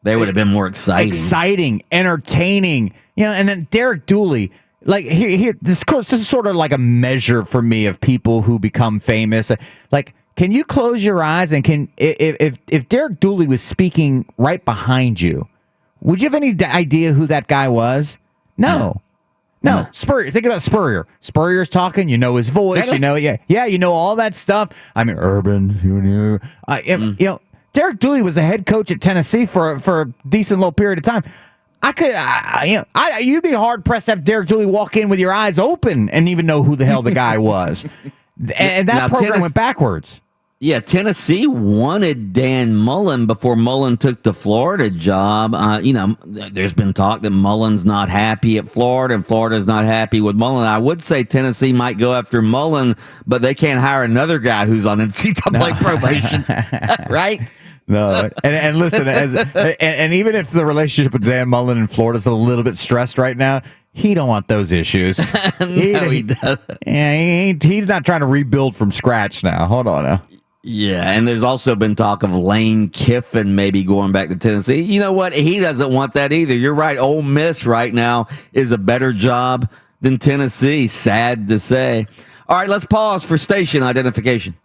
they would have been more exciting, entertaining. And then Derek Dooley. Like here, this is sort of like a measure for me of people who become famous. Like, can you close your eyes and if Derek Dooley was speaking right behind you, would you have any idea who that guy was? No. Spurrier. Think about Spurrier. Spurrier's talking. You know his voice. You know, you know all that stuff. I mean, Urban. Derek Dooley was the head coach at Tennessee for a decent little period of time. You'd be hard pressed to have Derek Dooley walk in with your eyes open and even know who the hell the guy was. And that program went backwards. Yeah, Tennessee wanted Dan Mullen before Mullen took the Florida job. There's been talk that Mullen's not happy at Florida and Florida's not happy with Mullen. I would say Tennessee might go after Mullen, but they can't hire another guy who's on NCAA probation, right? No, and listen, and even if the relationship with Dan Mullen in Florida is a little bit stressed right now, he don't want those issues. He doesn't. Yeah, he's not trying to rebuild from scratch now. Hold on now. Yeah, and there's also been talk of Lane Kiffin maybe going back to Tennessee. You know what? He doesn't want that either. You're right. Ole Miss right now is a better job than Tennessee. Sad to say. All right, let's pause for station identification.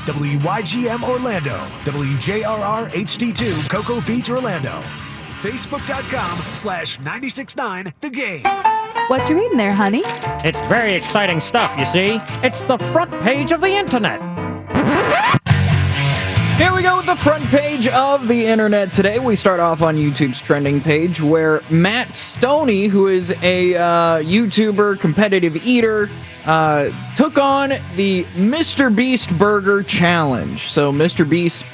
WYGM Orlando, WJRR HD2 Cocoa Beach, Orlando. Facebook.com/969 The Game. What you reading there, honey? It's very exciting stuff, you see. It's the front page of the internet. Here we go with the front page of the internet today. We start off on YouTube's trending page where Matt Stoney, who is a YouTuber, competitive eater, took on the Mr. Beast Burger Challenge. So Mr. Beast,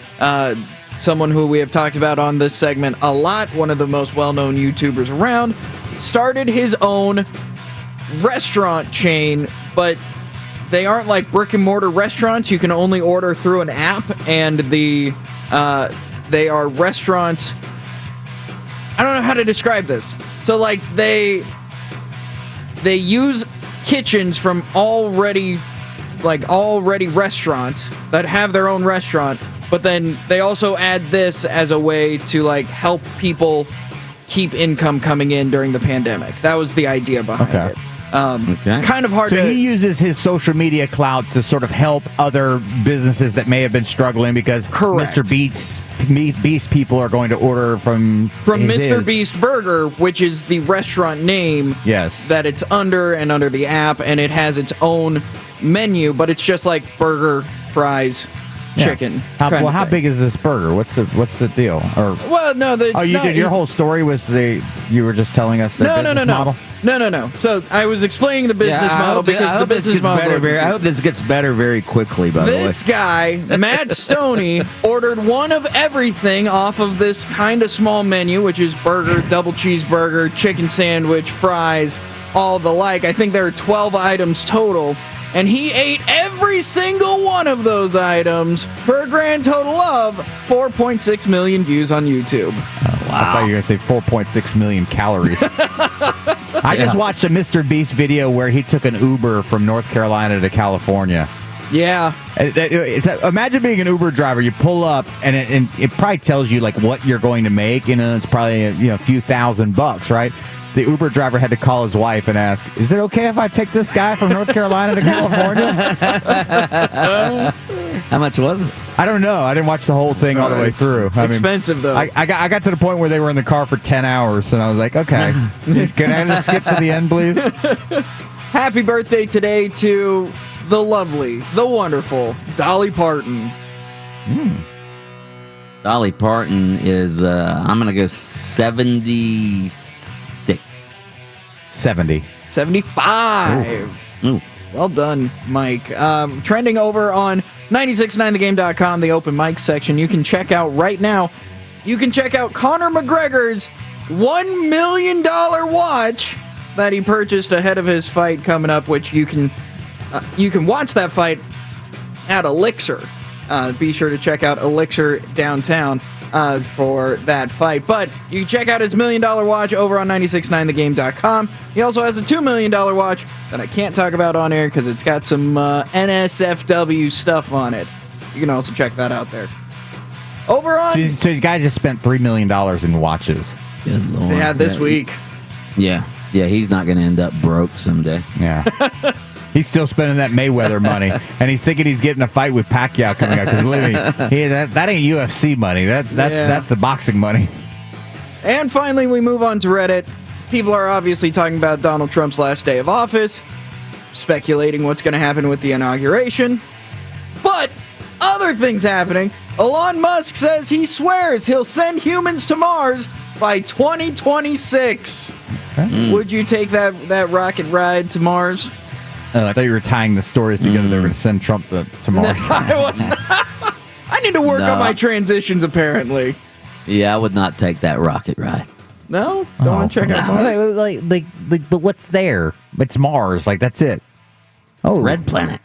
someone who we have talked about on this segment a lot, one of the most well-known YouTubers around, started his own restaurant chain, but they aren't like brick-and-mortar restaurants. You can only order through an app, and they are restaurants. I don't know how to describe this. So, like, they use kitchens from already restaurants that have their own restaurant, But then they also add this as a way to like help people keep income coming in during the pandemic. That was the idea behind it. Kind of hard so to... he uses his social media clout to sort of help other businesses that may have been struggling because Mr. Beast people are going to order from Mr. Beast Burger, which is the restaurant name that it's under and under the app, and it has its own menu, but it's just like burger, fries, chicken. How big is this burger? What's the deal? Or your whole story was you were just telling us the business model? No. So I was explaining the business model because the business model. I hope this gets better very quickly. By the way, this guy Matt Stoney ordered one of everything off of this kind of small menu, which is burger, double cheeseburger, chicken sandwich, fries, all the like. I think there are 12 items total. And he ate every single one of those items for a grand total of 4.6 million views on YouTube. Oh, wow. I thought you were going to say 4.6 million calories. I just watched a Mr. Beast video where he took an Uber from North Carolina to California. Yeah. Imagine being an Uber driver. You pull up, and it probably tells you like what you're going to make. It's probably a few $1,000s, right? The Uber driver had to call his wife and ask, "Is it okay if I take this guy from North Carolina to California?" How much was it? I don't know. I didn't watch the whole thing all the way through. Expensive, though. I got to the point where they were in the car for 10 hours, and I was like, okay. Can I just skip to the end, please? Happy birthday today to the lovely, the wonderful Dolly Parton. Dolly Parton is, I'm going to go 76. 70. 75. Ooh. Well done, Mike. Trending over on 969thegame.com, the open mic section. You can check out right now. You can check out Conor McGregor's $1 million watch that he purchased ahead of his fight coming up, which you can watch that fight at Elixir. Be sure to check out Elixir downtown for that fight. But you can check out his $1 million watch over on 969thegame.com. He also has a $2 million watch that I can't talk about on air because it's got some NSFW stuff on it. You can also check that out there. Over on... So you guys just spent $3 million in watches. Good Lord. Yeah, this week. Yeah, he's not going to end up broke someday. Yeah. He's still spending that Mayweather money, and he's thinking he's getting a fight with Pacquiao coming up. Because believe me, that ain't UFC money. That's the boxing money. And finally, we move on to Reddit. People are obviously talking about Donald Trump's last day of office, speculating what's going to happen with the inauguration. But other things happening. Elon Musk says he swears he'll send humans to Mars by 2026. Okay. Would you take that rocket ride to Mars? I thought you were tying the stories together. They were going to send Trump to Mars. I need to work on my transitions, apparently. Yeah, I would not take that rocket ride. No? Don't want to check out Mars? But what's there? It's Mars. Like, that's it. Oh, Red Planet.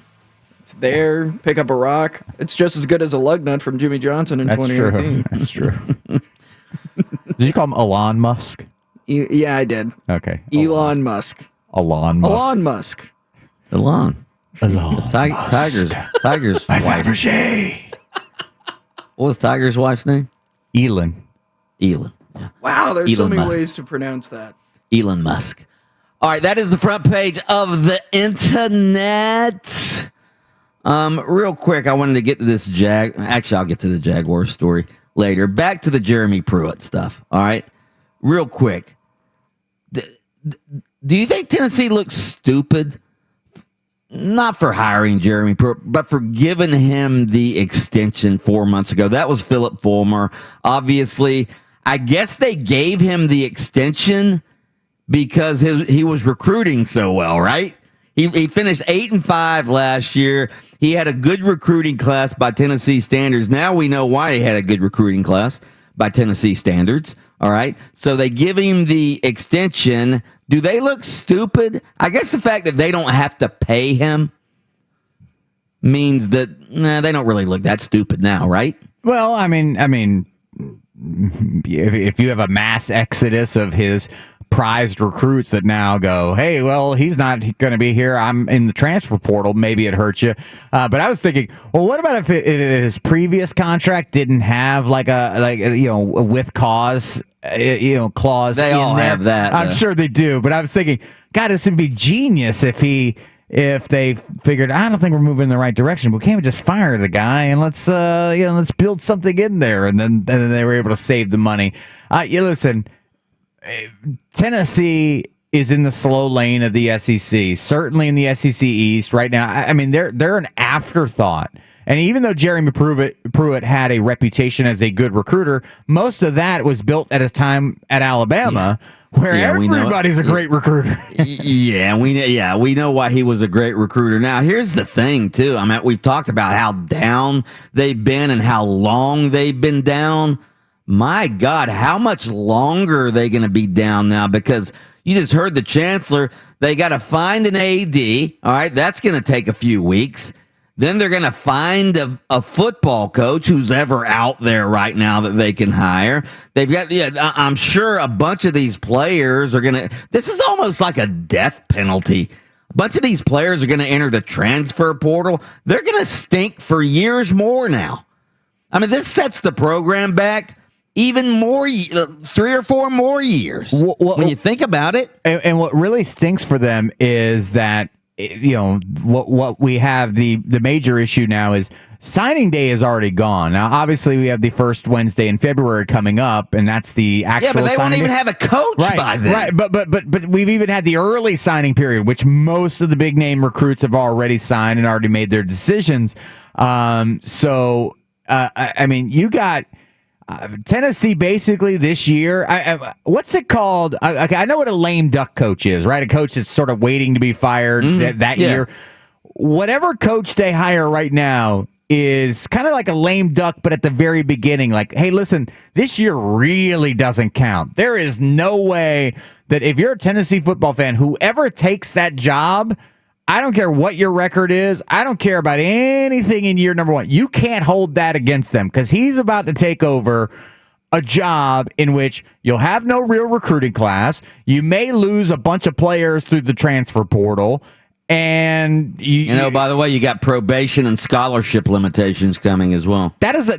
It's there. Pick up a rock. It's just as good as a lug nut from Jimmy Johnson in 2018. That's true. Did you call him Elon Musk? Yeah, I did. Okay. Elon Musk. Elon Musk. Elon Musk. Elon. Tiger's My wife. Fabergé. What was Tiger's wife's name? Elon. Yeah. Wow, there's so Elon many Musk. ways to pronounce that. Elon Musk. All right, that is the front page of the internet. Real quick, I wanted to get to this Actually, I'll get to the Jaguars story later. Back to the Jeremy Pruitt stuff. All right, real quick. Do you think Tennessee looks stupid? Not for hiring Jeremy Pruitt, but for giving him the extension 4 months ago. That was Philip Fulmer. Obviously, I guess they gave him the extension because he was recruiting so well, right? He finished 8-5 last year. He had a good recruiting class by Tennessee standards. Now we know why he had a good recruiting class by Tennessee standards. All right. So they give him the extension. Do they look stupid? I guess the fact that they don't have to pay him means that they don't really look that stupid now, right? Well, I mean, if you have a mass exodus of his prized recruits that now go, hey, well, he's not going to be here. I'm in the transfer portal. Maybe it hurts you. But I was thinking, well, what about if his previous contract didn't have a with cause clause? They in all there? have that. I'm sure they do. But I was thinking, God, this would be genius if they figured, I don't think we're moving in the right direction, but can't we just fire the guy and let's build something in there, and then they were able to save the money. Listen, Tennessee is in the slow lane of the SEC, certainly in the SEC East right now. I mean, they're an afterthought. And even though Jeremy Pruitt had a reputation as a good recruiter, most of that was built at his time at Alabama. Yeah. Where everybody's a great recruiter. we know why he was a great recruiter. Now, here's the thing, too. I mean, we've talked about how down they've been and how long they've been down. My God, how much longer are they going to be down now? Because you just heard the chancellor. They got to find an AD. All right, that's going to take a few weeks. Then they're going to find a football coach who's ever out there right now that they can hire. They've got, I'm sure a bunch of these players are going to, this is almost like a death penalty. A bunch of these players are going to enter the transfer portal. They're going to stink for years more now. I mean, this sets the program back even more, 3 or 4 more years when you think about it. And what really stinks for them is that, what we have, the major issue now is signing day is already gone. Now, obviously, we have the first Wednesday in February coming up, and that's the actual. Yeah, but they won't even have a coach by then. Right, but we've even had the early signing period, which most of the big name recruits have already signed and already made their decisions. I mean, you got Tennessee basically this year. What's it called? I know what a lame duck coach is, right? A coach that's sort of waiting to be fired that year. Whatever coach they hire right now is kind of like a lame duck, but at the very beginning, like, hey, listen, this year really doesn't count. There is no way that if you're a Tennessee football fan, whoever takes that job, I don't care what your record is. I don't care about anything in year number 1. You can't hold that against them because he's about to take over a job in which you'll have no real recruiting class. You may lose a bunch of players through the transfer portal. And by the way, you got probation and scholarship limitations coming as well. That is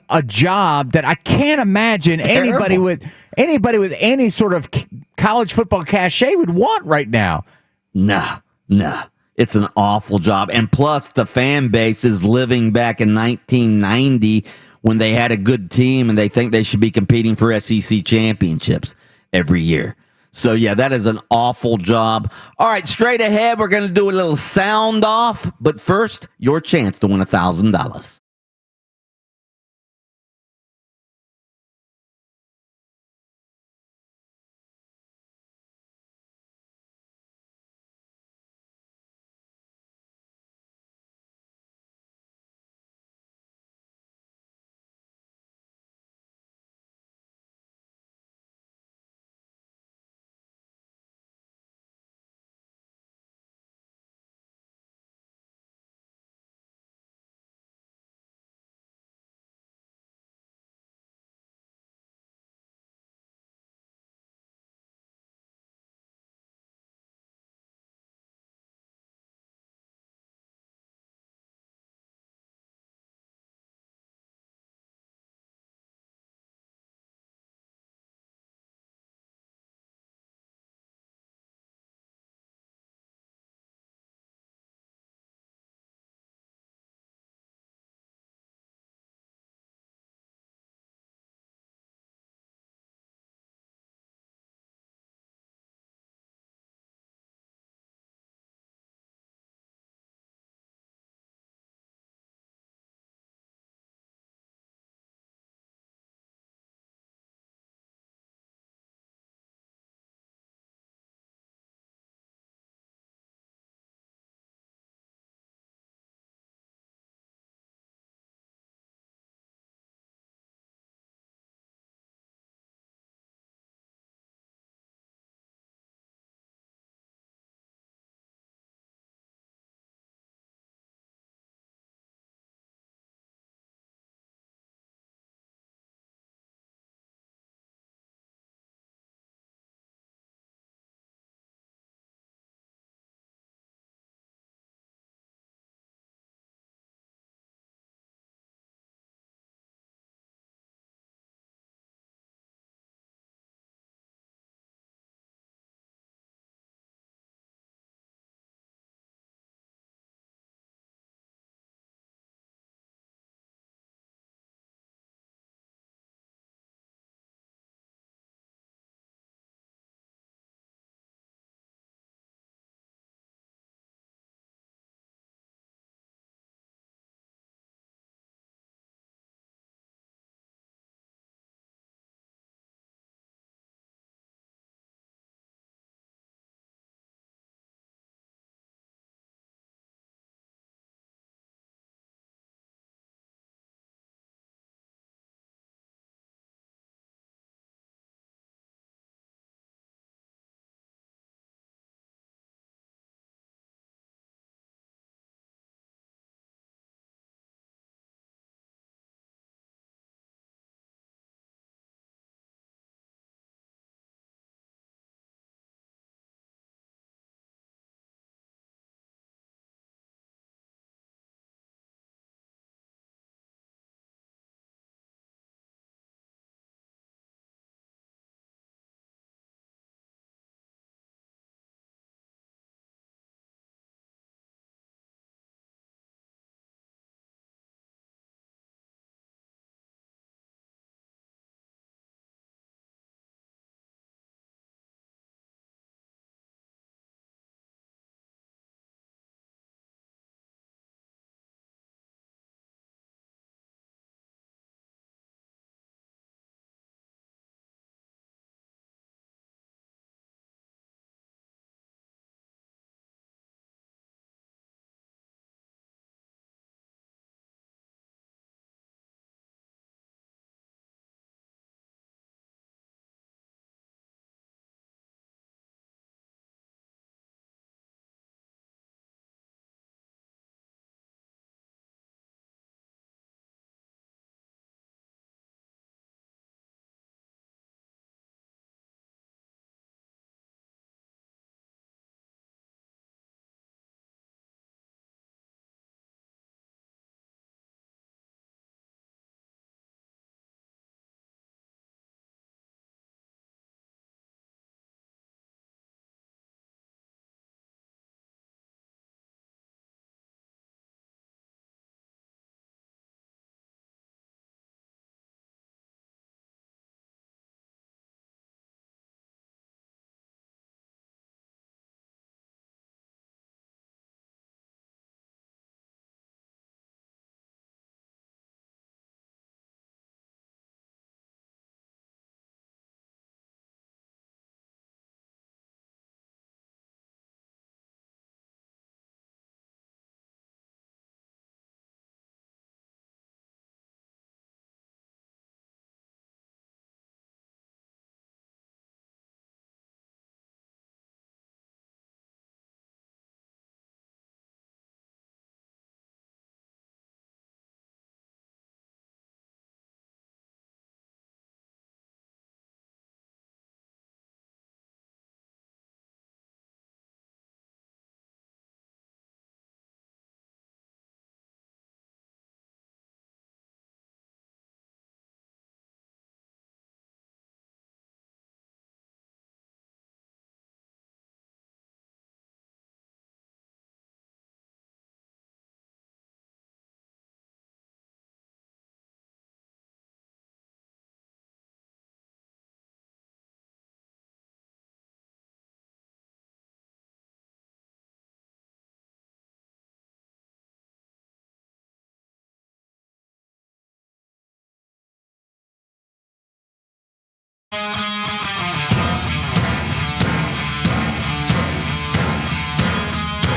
a job that I can't imagine anybody with any sort of college football cachet would want right now. No. It's an awful job. And plus, the fan base is living back in 1990 when they had a good team and they think they should be competing for SEC championships every year. So, yeah, that is an awful job. All right, straight ahead, we're going to do a little sound off. But first, your chance to win $1,000.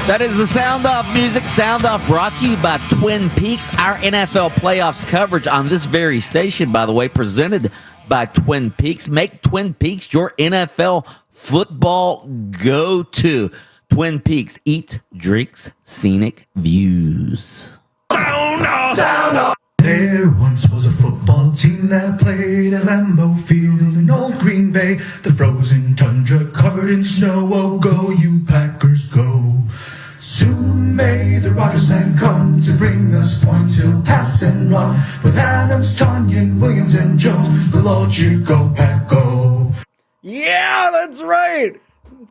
That is the Sound Off music. Sound Off brought to you by Twin Peaks. Our NFL playoffs coverage on this very station, by the way, presented by Twin Peaks. Make Twin Peaks your NFL football go-to. Twin Peaks, eat, drinks, scenic views. Sound off! Sound off! There once was a football team that played at Lambeau Field in old Green Bay. The frozen tundra covered in snow. Oh, go you Packers, go. Soon may the Rodgers man come to bring us points. He'll pass and run with Adams, Tonyan, Williams, and Jones. We'll all cheer, go Pack, go. Yeah, that's right.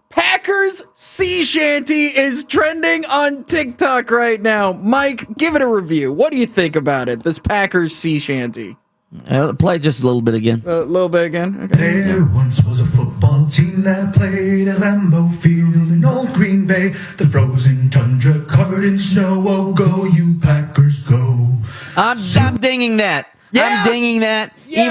Packers sea shanty is trending on TikTok right now. Mike, give it a review. What do you think about it, this Packers sea shanty? Play just a little bit again. A little bit again? Okay. There once was a football team that played at Lambeau Field in old Green Bay. The frozen tundra covered in snow. Oh, go you Packers, go. I'm dinging that. Yeah. I'm dinging that. Yes.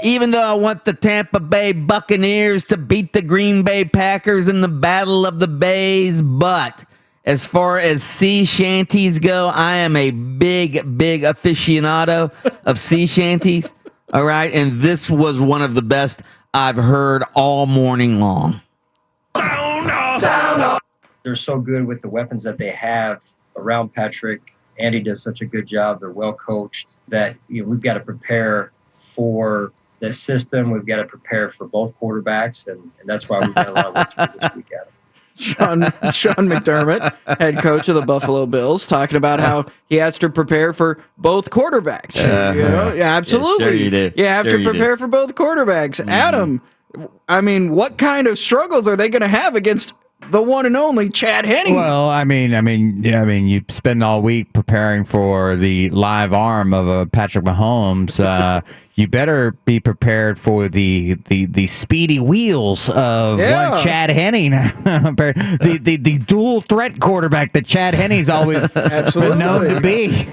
Even though I want the Tampa Bay Buccaneers to beat the Green Bay Packers in the Battle of the Bays, but as far as sea shanties go, I am a big aficionado of sea shanties. All right, and this was one of the best I've heard all morning long. Sound off! Sound off! They're so good with the weapons that they have around Patrick. Andy does such a good job. They're well coached that we've got to prepare for the system. We've got to prepare for both quarterbacks, and that's why we've got a lot of work to do this week, Adam. Sean McDermott, head coach of the Buffalo Bills, talking about how he has to prepare for both quarterbacks. Yeah, absolutely. Yeah, sure you do. You have to prepare for both quarterbacks. Mm-hmm. Adam, I mean, what kind of struggles are they going to have against the one and only Chad Henne? Well, I mean, you spend all week preparing for the live arm of a Patrick Mahomes. You better be prepared for the speedy wheels of one Chad Henne, the dual threat quarterback that Chad Henne's always been known to be.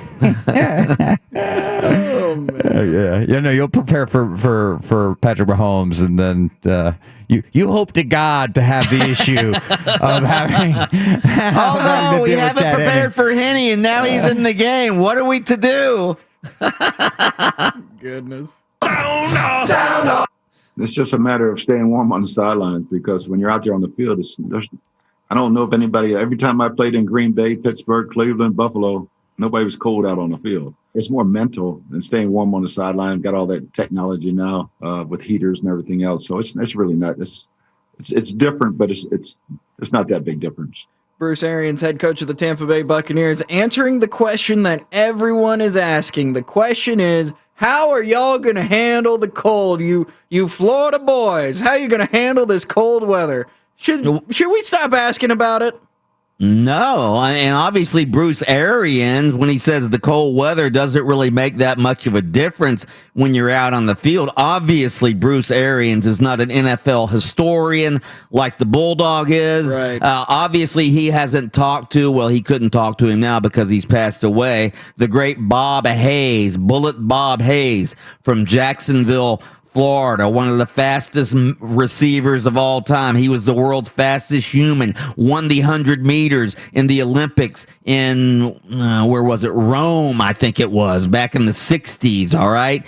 Oh, man. You'll prepare for Patrick Mahomes, and then you hope to God to have the issue of having. Oh no, we haven't prepared for Henne, and now he's in the game. What are we to do? Goodness. Sound off! Sound off! It's just a matter of staying warm on the sidelines, because when you're out there on the field, I don't know if anybody, every time I played in Green Bay, Pittsburgh, Cleveland, Buffalo, nobody was cold out on the field. It's more mental than staying warm on the sideline. Got all that technology now with heaters and everything else. So it's really not, it's different, but it's not that big difference. Bruce Arians, head coach of the Tampa Bay Buccaneers, answering the question that everyone is asking. The question is, how are y'all going to handle the cold? You Florida boys, how are you going to handle this cold weather? Should we stop asking about it? No, and obviously Bruce Arians, when he says the cold weather doesn't really make that much of a difference when you're out on the field. Obviously, Bruce Arians is not an NFL historian like the Bulldog is. Right. Obviously, he hasn't talked to, well, he couldn't talk to him now because he's passed away, the great Bob Hayes, Bullet Bob Hayes from Jacksonville, Florida, one of the fastest receivers of all time. He was the world's fastest human, won the 100 meters in the Olympics in, where was it? Rome, I think it was, back in the 60s, all right?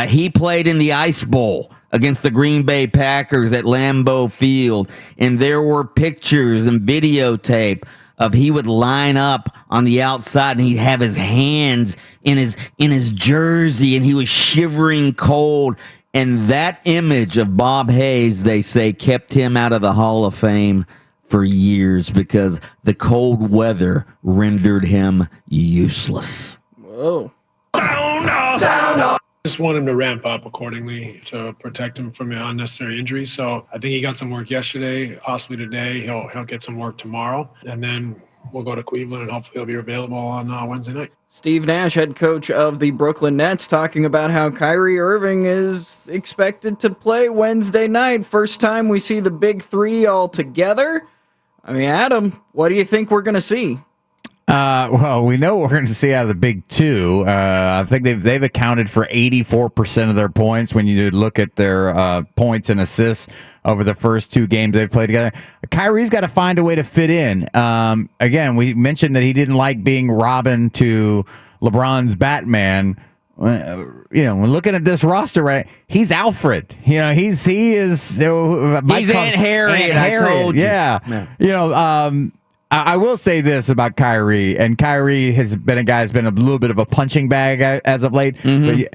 He played in the Ice Bowl against the Green Bay Packers at Lambeau Field, and there were pictures and videotape of he would line up on the outside and he'd have his hands in his jersey and he was shivering cold. And that image of Bob Hayes, they say, kept him out of the Hall of Fame for years because the cold weather rendered him useless. Whoa. Sound off! Sound off! Just want him to ramp up accordingly to protect him from unnecessary injuries. So I think he got some work yesterday, possibly today. He'll get some work tomorrow. And then we'll go to Cleveland and hopefully he'll be available on Wednesday night. Steve Nash, head coach of the Brooklyn Nets, talking about how Kyrie Irving is expected to play Wednesday night. First time we see the big three all together. I mean, Adam, what do you think we're going to see? Well, we know what we're going to see out of the Big Two. I think they've accounted for 84% of their points when you look at their points and assists over the first 2 games they've played together. Kyrie's got to find a way to fit in. Again, we mentioned that he didn't like being Robin to LeBron's Batman. When looking at this roster, right, he's Alfred. He is. He's Aunt Harriet. I told you. Yeah. I will say this about Kyrie, and Kyrie has been a guy who's been a little bit of a punching bag as of late. But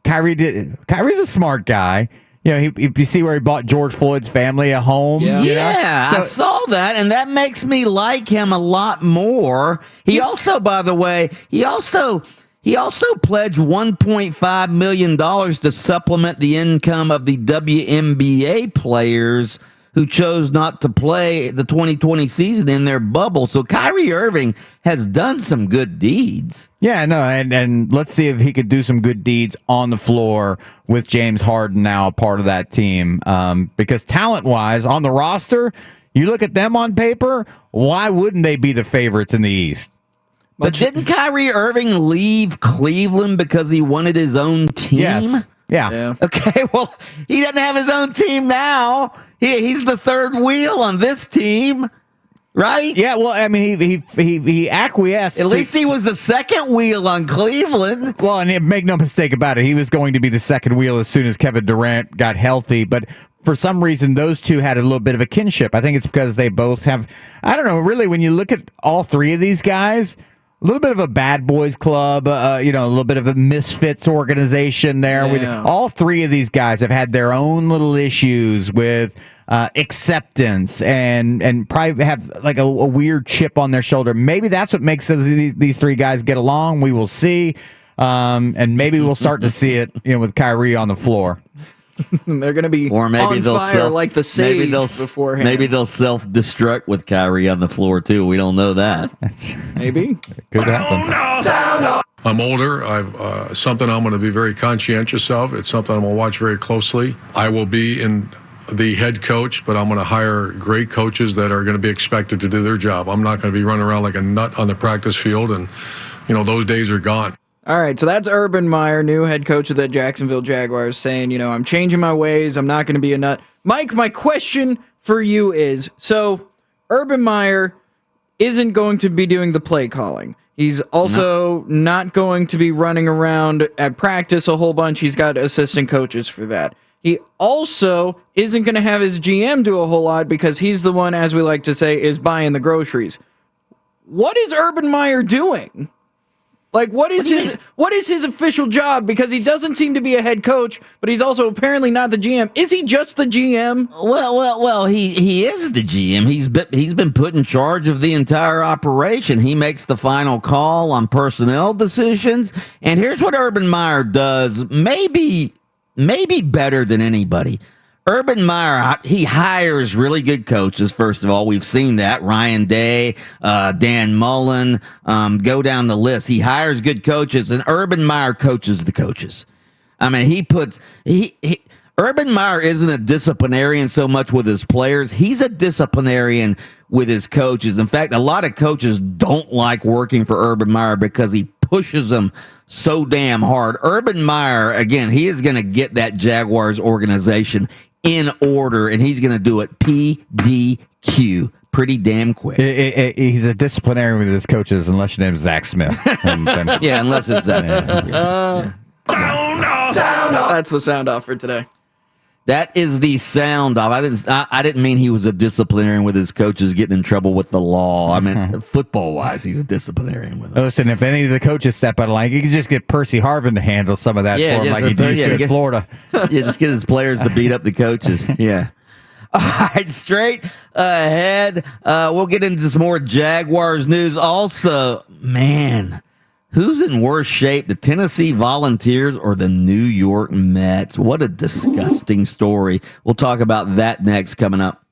Kyrie's a smart guy. You see where he bought George Floyd's family a home. Yeah, I saw that, and that makes me like him a lot more. He also, by the way, he also pledged $1.5 million to supplement the income of the WNBA players who chose not to play the 2020 season in their bubble. So Kyrie Irving has done some good deeds. Yeah, no, and let's see if he could do some good deeds on the floor with James Harden now a part of that team. Because talent-wise, on the roster, you look at them on paper, why wouldn't they be the favorites in the East? But didn't Kyrie Irving leave Cleveland because he wanted his own team? Yes. Yeah. Okay, well, he doesn't have his own team now. He's the third wheel on this team, right? Yeah, well, I mean, he acquiesced. At least he was the second wheel on Cleveland. Well, and make no mistake about it, he was going to be the second wheel as soon as Kevin Durant got healthy, but for some reason, those two had a little bit of a kinship. I think it's because they both have, I don't know, really, when you look at all 3 of these guys, a little bit of a bad boys club, a little bit of a misfits organization there. Yeah. All 3 of these guys have had their own little issues with acceptance and probably have like a weird chip on their shoulder. Maybe that's what makes these 3 guys get along. We will see. And maybe we'll start to see it with Kyrie on the floor. They're going to be or maybe on they'll fire like the sage beforehand. Maybe they'll self-destruct with Kyrie on the floor, too. We don't know that. Maybe. Could happen. I'm older. I've something I'm going to be very conscientious of. It's something I'm going to watch very closely. I will be in the head coach, but I'm going to hire great coaches that are going to be expected to do their job. I'm not going to be running around like a nut on the practice field, and those days are gone. All right, so that's Urban Meyer, new head coach of the Jacksonville Jaguars, saying, I'm changing my ways. I'm not going to be a nut. Mike, my question for you is, so Urban Meyer isn't going to be doing the play calling. He's also not going to be running around at practice a whole bunch. He's got assistant coaches for that. He also isn't going to have his GM do a whole lot because he's the one, as we like to say, is buying the groceries. What is Urban Meyer doing? Like, what is his official job? Because he doesn't seem to be a head coach, but he's also apparently not the GM. Is he just the GM? Well, he is the GM. He's been put in charge of the entire operation. He makes the final call on personnel decisions. And here's what Urban Meyer does, maybe better than anybody. Urban Meyer, he hires really good coaches, first of all. We've seen that. Ryan Day, Dan Mullen, go down the list. He hires good coaches, and Urban Meyer coaches the coaches. I mean, Urban Meyer isn't a disciplinarian so much with his players. He's a disciplinarian with his coaches. In fact, a lot of coaches don't like working for Urban Meyer because he pushes them so damn hard. Urban Meyer, again, he is going to get that Jaguars organization in order, and he's going to do it PDQ pretty damn quick. He's a disciplinarian with his coaches, unless your name's Zach Smith. Yeah, unless it's Zach Smith. Sound off. That's the sound off for today. That is the sound off. I didn't mean he was a disciplinarian with his coaches getting in trouble with the law. I mean, football-wise, he's a disciplinarian with them. Listen, if any of the coaches step out of line, you can just get Percy Harvin to handle some of that for him like he did in Florida. Yeah, just get his players to beat up the coaches. Yeah. All right, straight ahead, we'll get into some more Jaguars news. Also, man, who's in worse shape, the Tennessee Volunteers or the New York Mets? What a disgusting story. We'll talk about that next, coming up.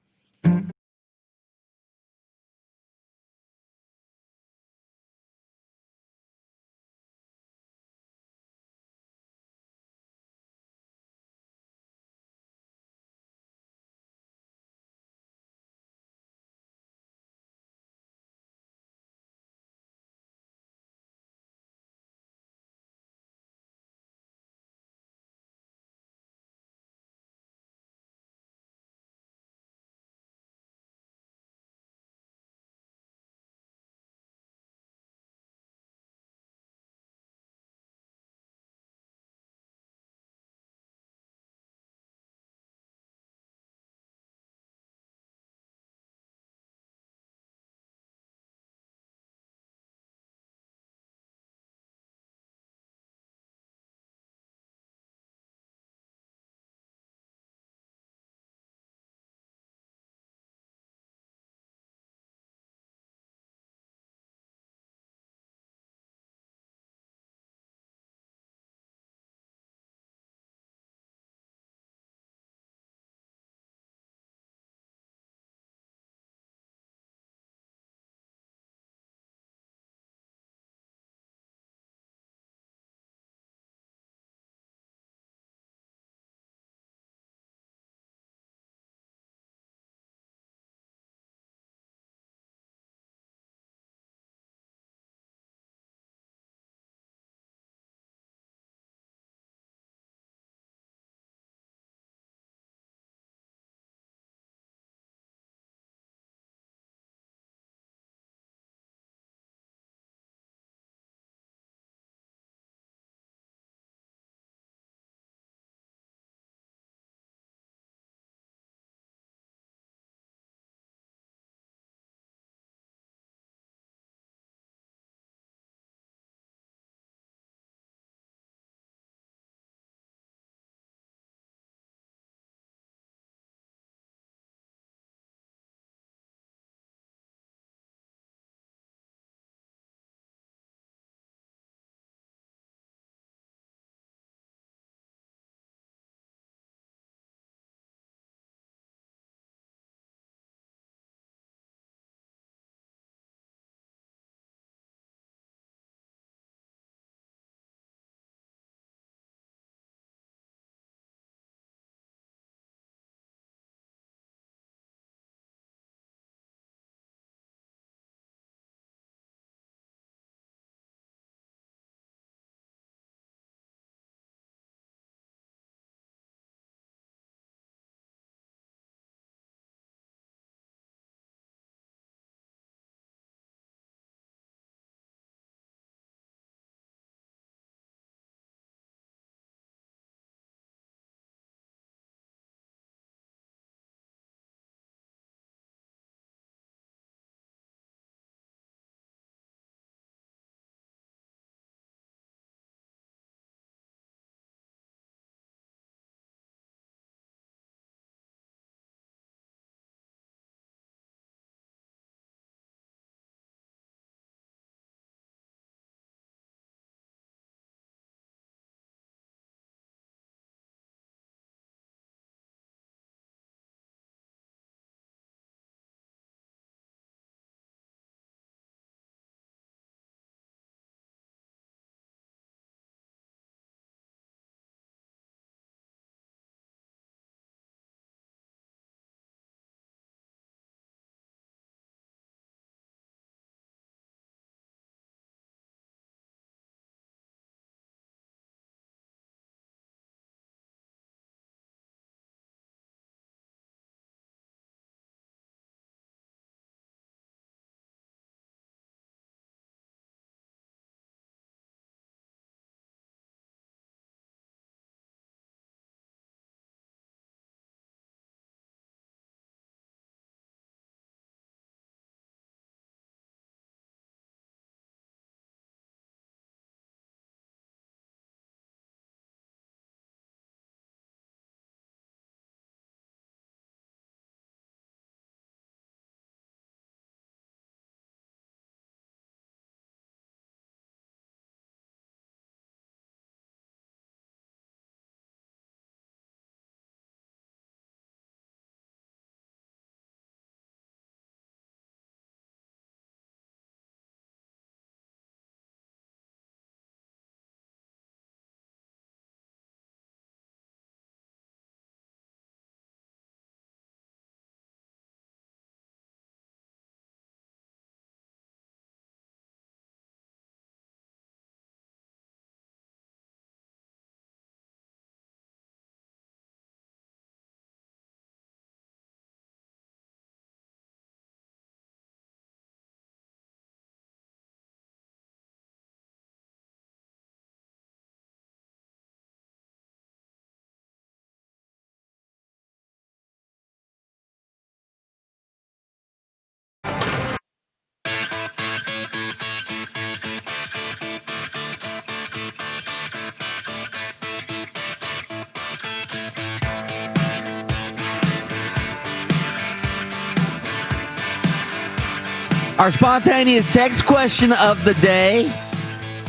Our spontaneous text question of the day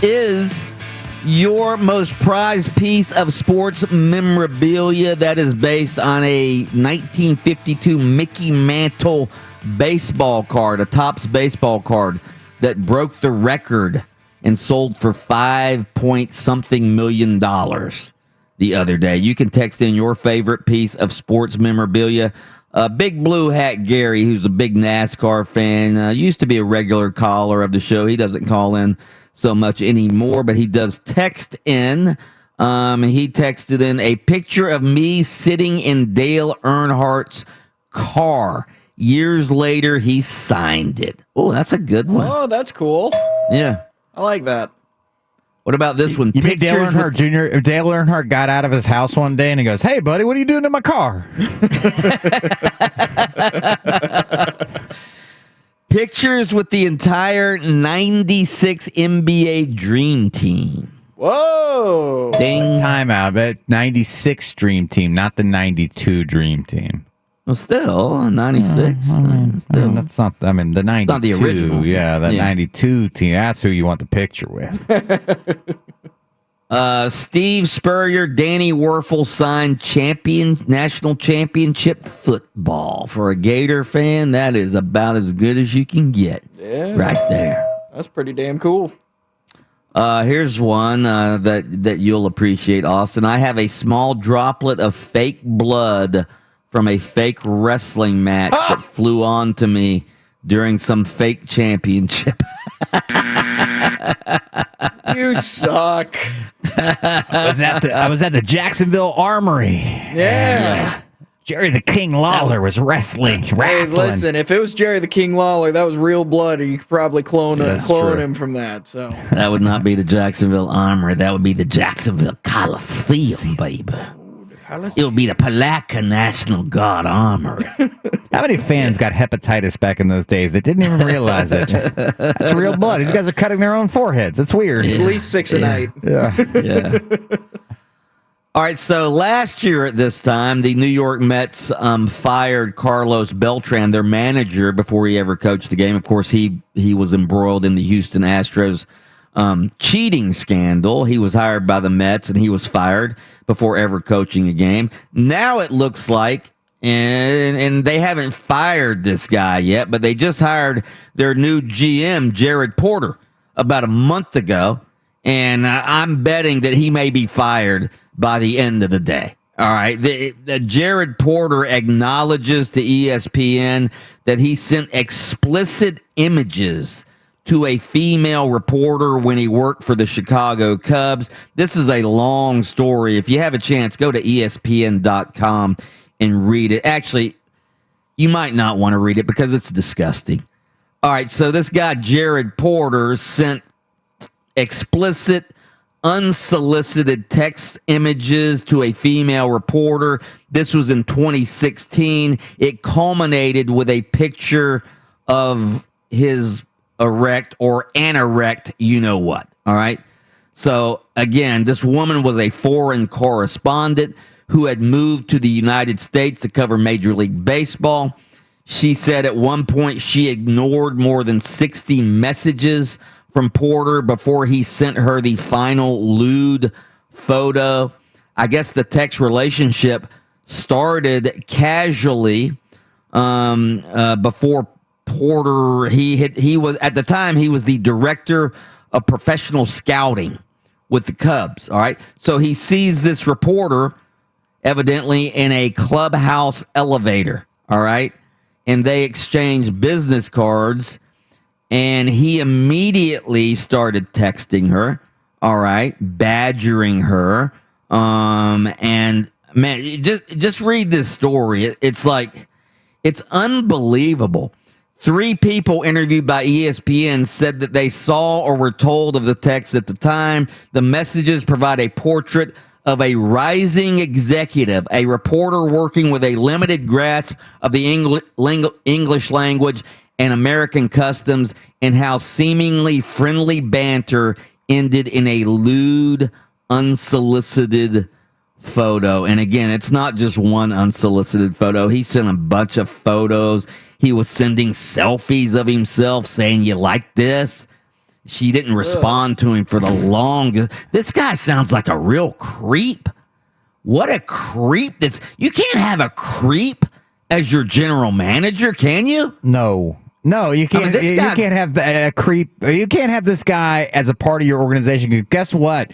is your most prized piece of sports memorabilia that is based on a 1952 Mickey Mantle baseball card, a Topps baseball card that broke the record and sold for $5-point-something million the other day. You can text in your favorite piece of sports memorabilia. Big Blue Hat Gary, who's a big NASCAR fan, used to be a regular caller of the show. He doesn't call in so much anymore, but he does text in. He texted in a picture of me sitting in Dale Earnhardt's car. Years later, he signed it. Oh, that's a good one. Oh, that's cool. Yeah. I like that. What about this one? You mean Dale Earnhardt Jr.? Dale Earnhardt got out of his house one day and he goes, "Hey, buddy, what are you doing in my car?" Pictures with the entire 96 NBA Dream Team. Whoa. Ding. Timeout. But 96 Dream Team, not the 92 Dream Team. Well, still 96. Still. That's not. I mean, the 92. Not the original. Yeah, the 92 team. That's who you want the picture with. Steve Spurrier, Danny Werfel signed national championship football. For a Gator fan, that is about as good as you can get. Yeah. Right there. That's pretty damn cool. Here's one that you'll appreciate, Austin. I have a small droplet of fake blood from a fake wrestling match that flew on to me during some fake championship. You suck. I was at the Jacksonville Armory. Yeah. Jerry the King Lawler was wrestling. Hey, listen, if it was Jerry the King Lawler, that was real blood, and you could probably clone him from that. So that would not be the Jacksonville Armory. That would be the Jacksonville Coliseum, baby. It would be the Palatka National Guard Armory. How many fans got hepatitis back in those days? They didn't even realize it. That's real blood. These guys are cutting their own foreheads. It's weird. At least 6 a night. Yeah. All right, so last year at this time, the New York Mets fired Carlos Beltran, their manager, before he ever coached the game. Of course, he was embroiled in the Houston Astros cheating scandal. He was hired by the Mets, and he was fired before ever coaching a game. Now it looks like, and they haven't fired this guy yet, but they just hired their new GM, Jared Porter, about a month ago, and I'm betting that he may be fired by the end of the day. All right, the Jared Porter acknowledges to ESPN that he sent explicit images to a female reporter when he worked for the Chicago Cubs. This is a long story. If you have a chance, go to ESPN.com and read it. Actually, you might not want to read it because it's disgusting. All right, so this guy, Jared Porter, sent explicit, unsolicited text images to a female reporter. This was in 2016. It culminated with a picture of his erect or anorect, you know what. All right. So again, this woman was a foreign correspondent who had moved to the United States to cover Major League Baseball. She said at one point she ignored more than 60 messages from Porter before he sent her the final lewd photo. I guess the text relationship started casually before Porter, he was at the time he was the director of professional scouting with the Cubs. All right, so he sees this reporter evidently in a clubhouse elevator. All right, and they exchange business cards, and he immediately started texting her. All right, badgering her. And man, just read this story. It's like it's unbelievable. 3 people interviewed by ESPN said that they saw or were told of the text at the time. The messages provide a portrait of a rising executive, a reporter working with a limited grasp of the English language and American customs, and how seemingly friendly banter ended in a lewd, unsolicited photo. And again, it's not just one unsolicited photo. He sent a bunch of photos. He was sending selfies of himself saying, "You like this?" She didn't respond to him for the longest. This guy sounds like a real creep. What a creep. You can't have a creep as your general manager, can you? No, you can't. You can't have a creep. You can't have this guy as a part of your organization. Guess what?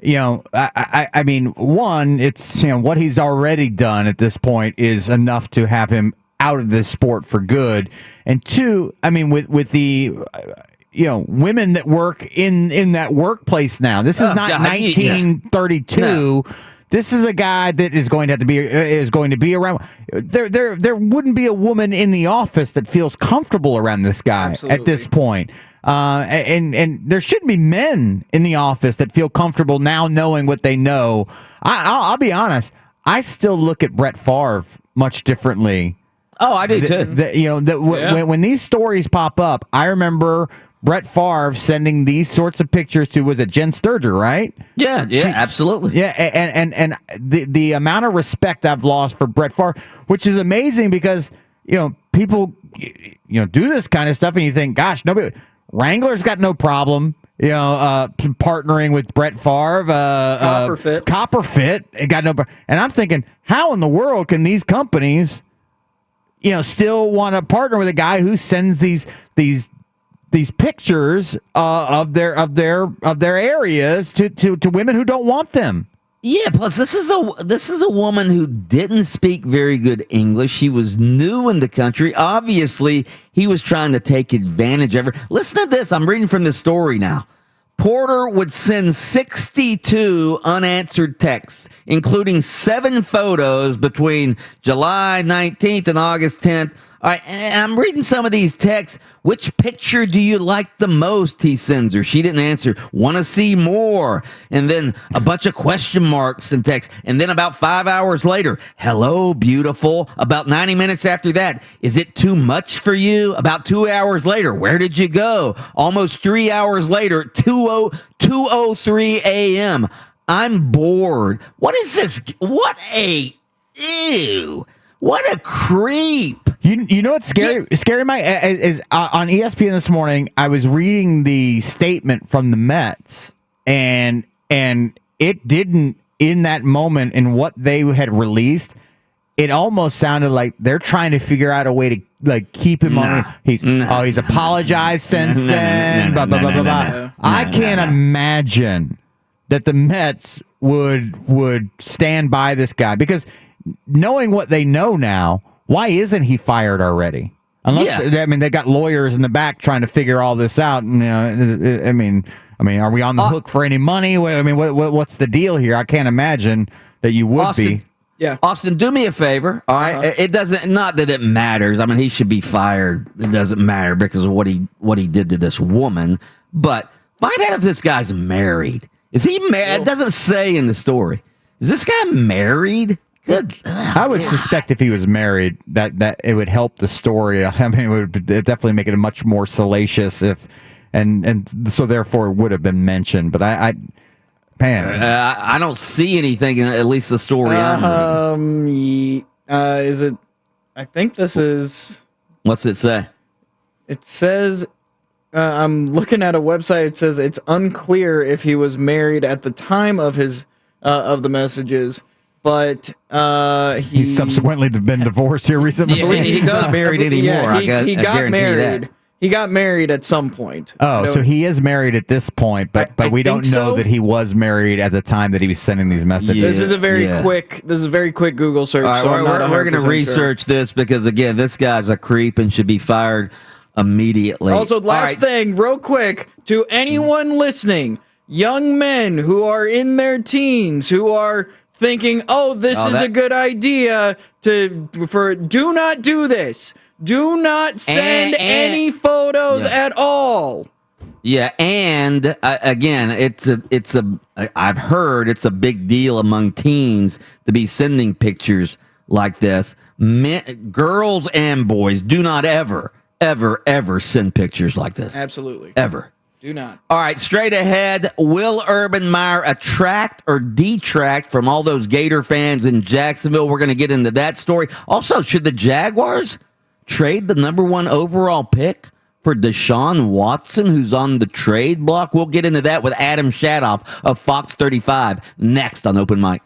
I mean, one, it's what he's already done at this point is enough to have him out of this sport for good. And two, I mean, with the women that work in that workplace now. This is not 1932. Yeah. This is a guy that is going to be around. There wouldn't be a woman in the office that feels comfortable around this guy at this point. And there shouldn't be men in the office that feel comfortable now knowing what they know. I'll be honest. I still look at Brett Favre much differently. Oh, I do too. When these stories pop up, I remember Brett Favre sending these sorts of pictures to, was it Jen Sturger, right? Yeah, absolutely. Yeah, and the amount of respect I've lost for Brett Favre, which is amazing because, people, do this kind of stuff and you think, gosh, Wrangler's got no problem, partnering with Brett Favre. Copperfit, it got no, and I'm thinking, how in the world can these companies, still want to partner with a guy who sends these pictures of their areas to women who don't want them? Yeah, plus this is a woman who didn't speak very good English. She was new in the country. Obviously, he was trying to take advantage of her. Listen to this. I'm reading from the story now. Porter would send 62 unanswered texts, including 7 photos between July 19th and August 10th. All right, and I'm reading some of these texts. Which picture do you like the most? He sends her. She didn't answer. Want to see more? And then a bunch of question marks and text. And then about 5 hours later, hello, beautiful. About 90 minutes after that, is it too much for you? About 2 hours later, where did you go? Almost 3 hours later, 2:03 a.m. I'm bored. What is this? Ew. What a creep. You know what's scary? Yeah. Scary, Mike, is on ESPN this morning, I was reading the statement from the Mets, and it didn't, in that moment, in what they had released, it almost sounded like they're trying to figure out a way to keep him on. He's apologized since then. Blah blah blah blah blah. I can't imagine that the Mets would stand by this guy, because knowing what they know now, why isn't he fired already? Unless they got lawyers in the back trying to figure all this out. And, I mean, are we on the hook for any money? What's the deal here? I can't imagine that you would be. Yeah, Austin, do me a favor. All right, it doesn't. Not that it matters. I mean, he should be fired. It doesn't matter because of what he did to this woman. But find out if this guy's married. Is he married? It doesn't say in the story. Is this guy married? Good. I would suspect if he was married, that it would help the story. I mean, it would definitely make it much more salacious and so therefore it would have been mentioned. But I don't see anything in at least the story. Is it? I think this is. What's it say? It says. I'm looking at a website. It says it's unclear if he was married at the time of his of the messages. But he's subsequently been divorced here recently. Yeah, he doesn't married anymore. Yeah, he got married. That. He got married at some point. Oh, so he is married at this point, but we don't know that he was married at the time that he was sending these messages. This is a very quick. This is a very quick Google search. All right, so we're going to research this because again, this guy's a creep and should be fired immediately. Also, last thing, real quick, to anyone listening, young men who are in their teens who are thinking, this is a good idea do not do this. Do not send any photos at all. Yeah, and again, I've heard it's a big deal among teens to be sending pictures like this. Girls and boys, do not ever send pictures like this. Absolutely. Ever. Do not. All right, straight ahead. Will Urban Meyer attract or detract from all those Gator fans in Jacksonville? We're going to get into that story. Also, should the Jaguars trade the number 1 overall pick for Deshaun Watson, who's on the trade block? We'll get into that with Adam Shadoff of Fox 35 next on Open Mic.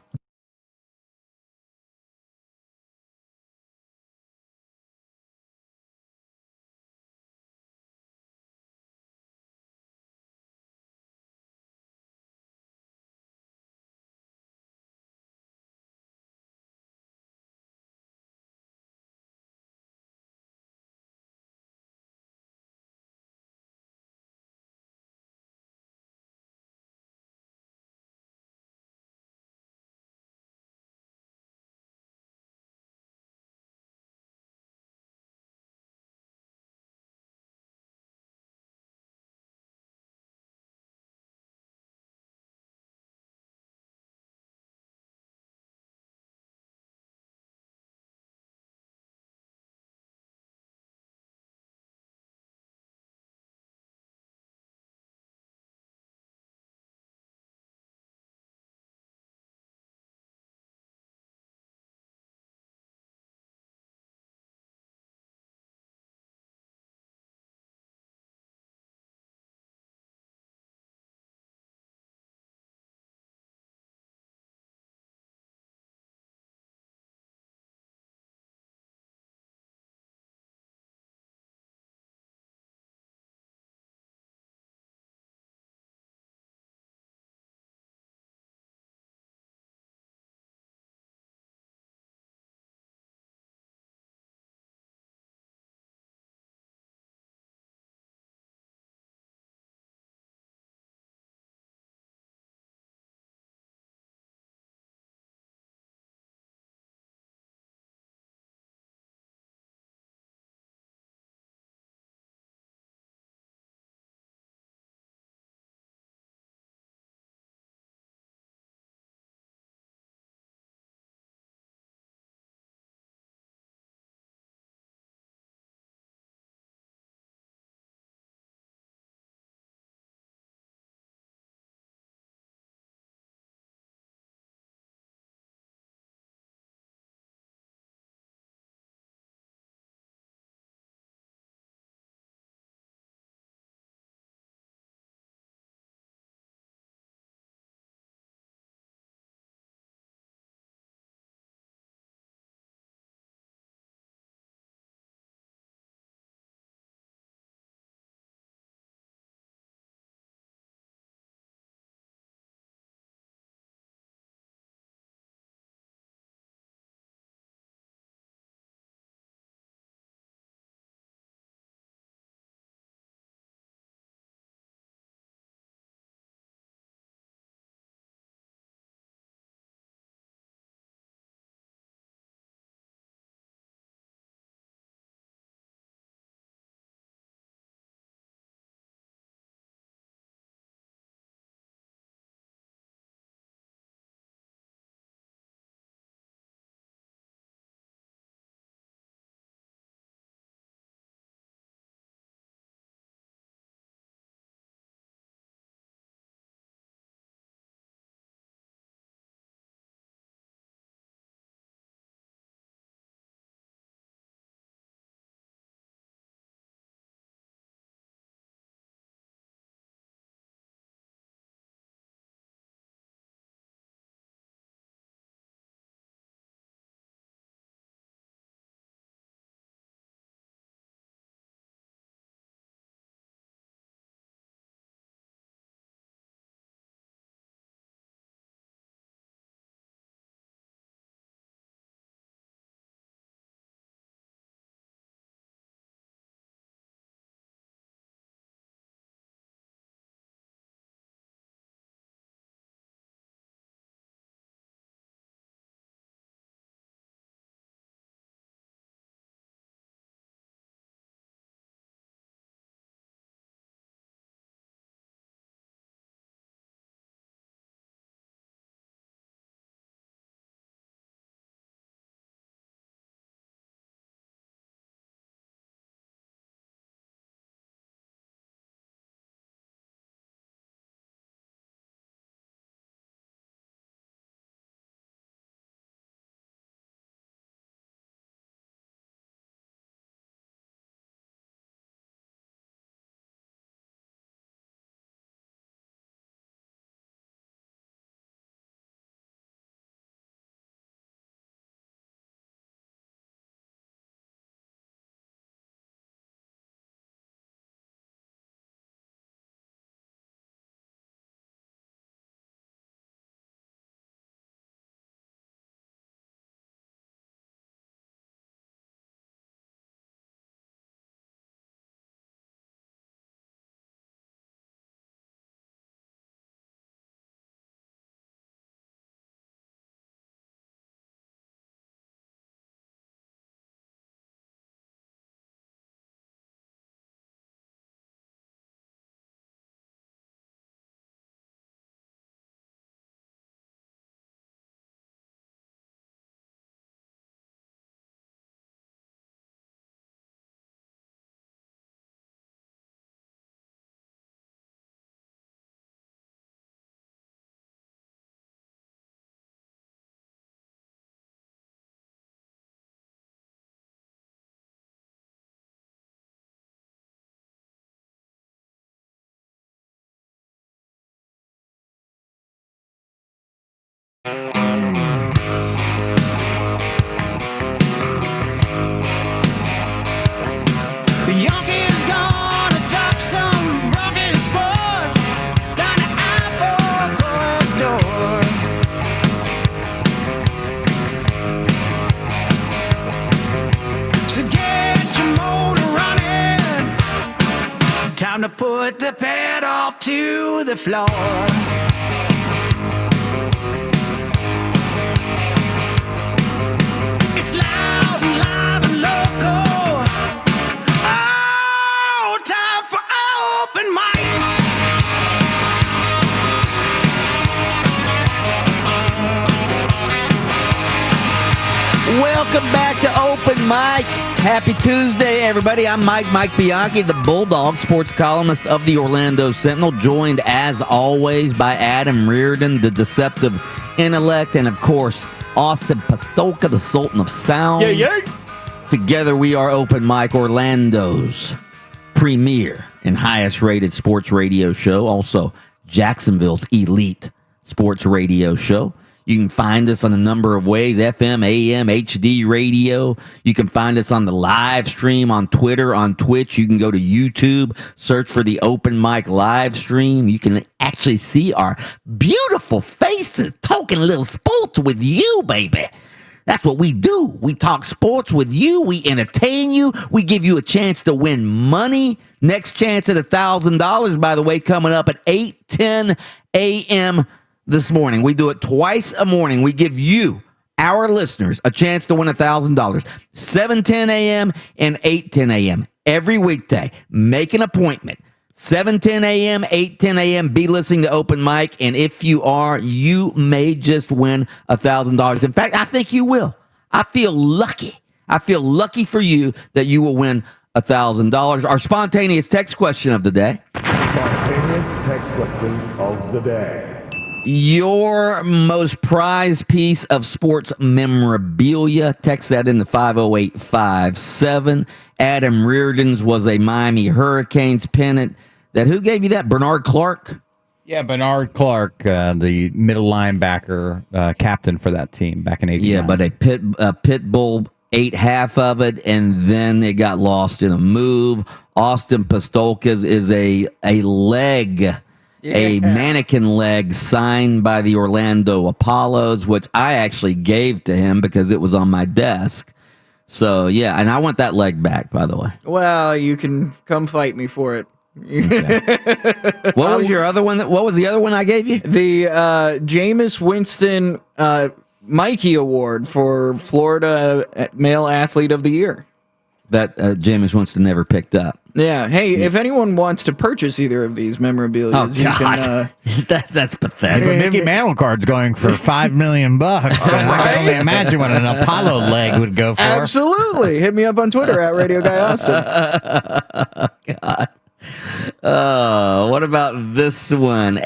Put the pedal to the floor. It's loud and live and local. Oh, time for open mic. Welcome back to Open Mic. Happy Tuesday, everybody. I'm Mike Bianchi, the Bulldog sports columnist of the Orlando Sentinel, joined as always by Adam Reardon, the deceptive intellect, and of course, Austin Pastolka, the Sultan of Sound. Yeah. Together we are Open Mic, Orlando's premier and highest rated sports radio show, also Jacksonville's elite sports radio show. You can find us on a number of ways, FM, AM, HD radio. You can find us on the live stream on Twitter, on Twitch. You can go to YouTube, search for the Open Mic live stream. You can actually see our beautiful faces talking little sports with you, baby. That's what we do. We talk sports with you. We entertain you. We give you a chance to win money. Next chance at $1,000, by the way, coming up at 8:10 a.m. this morning. We do it twice a morning. We give you, our listeners, a chance to win $1,000. 7:10 a.m. and 8:10 a.m. every weekday. Make an appointment. 7:10 a.m., 8:10 a.m. Be listening to Open Mic, and if you are, you may just win $1,000. In fact, I think you will. I feel lucky. I feel lucky for you that you will win $1,000. Our spontaneous text question of the day. Spontaneous text question of the day. Your most prized piece of sports memorabilia. Text that in the 50857. Adam Reardon's was a Miami Hurricanes pennant. Who gave you that? Bernard Clark? Yeah, Bernard Clark, the middle linebacker, captain for that team back in '89. Yeah, but a pit bull ate half of it, and then it got lost in a move. Austin Pastolka's is a leg. Yeah. A mannequin leg signed by the Orlando Apollos, which I actually gave to him because it was on my desk. So, yeah, and I want that leg back, by the way. Well, you can come fight me for it. Okay. What was your other one? What was the other one I gave you? The Jameis Winston Mikey Award for Florida Male Athlete of the Year. That Jameis Winston never picked up. Yeah. Hey, if anyone wants to purchase either of these memorabilia, you can. That's pathetic. The Mickey Mantle card's going for $5 million. I can only imagine what an Apollo leg would go for. Absolutely. Hit me up on Twitter at Radio Guy Austin. God. What about this one?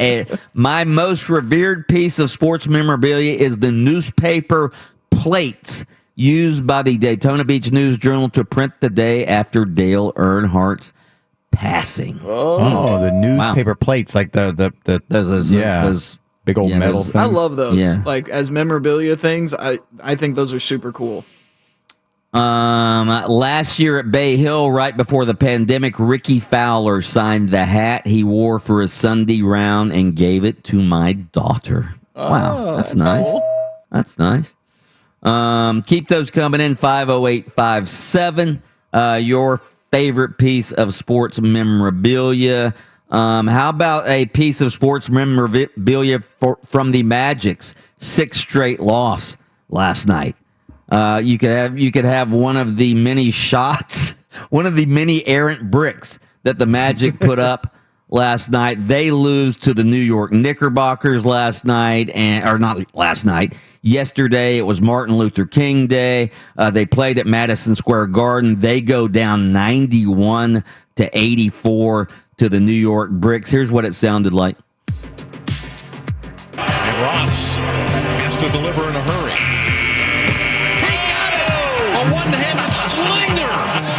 My most revered piece of sports memorabilia is the newspaper plates used by the Daytona Beach News Journal to print the day after Dale Earnhardt's passing. Oh, the newspaper plates, like those big old metal things. I love those. Yeah. Like as memorabilia things, I think those are super cool. Last year at Bay Hill, right before the pandemic, Ricky Fowler signed the hat he wore for his Sunday round and gave it to my daughter. Wow, that's nice. Cool. That's nice. Keep those coming in, 50857. Your favorite piece of sports memorabilia. How about a piece of sports memorabilia from the Magic's 6th straight loss last night? You could have one of the many shots, one of the many errant bricks that the Magic put up last night. They lose to the New York Knickerbockers last night, yesterday. It was Martin Luther King Day. They played at Madison Square Garden. They go down 91-84 to the New York Bricks. Here's what it sounded like. And Ross has to deliver in a hurry. He got it! A one-handed slinger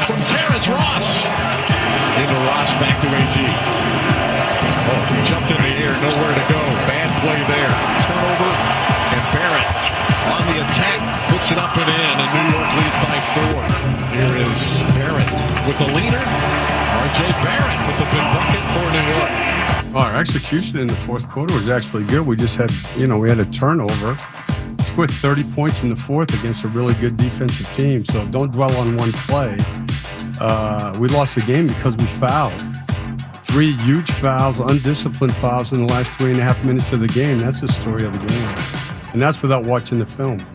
from Terrence Ross. Into Ross, back to AG. Oh, he jumped in the air, nowhere to go. Bad play there. Turnover, and Barrett on the attack, puts it up and in, and New York leads by 4. Here is Barrett with the leader. R.J. Barrett with a big bucket for New York. Our execution in the fourth quarter was actually good. We just had, we had a turnover. Scored 30 points in the fourth against a really good defensive team. So don't dwell on one play. We lost the game because we fouled 3 huge fouls, undisciplined fouls in the last 3.5 minutes of the game. That's the story of the game. And that's without watching the film.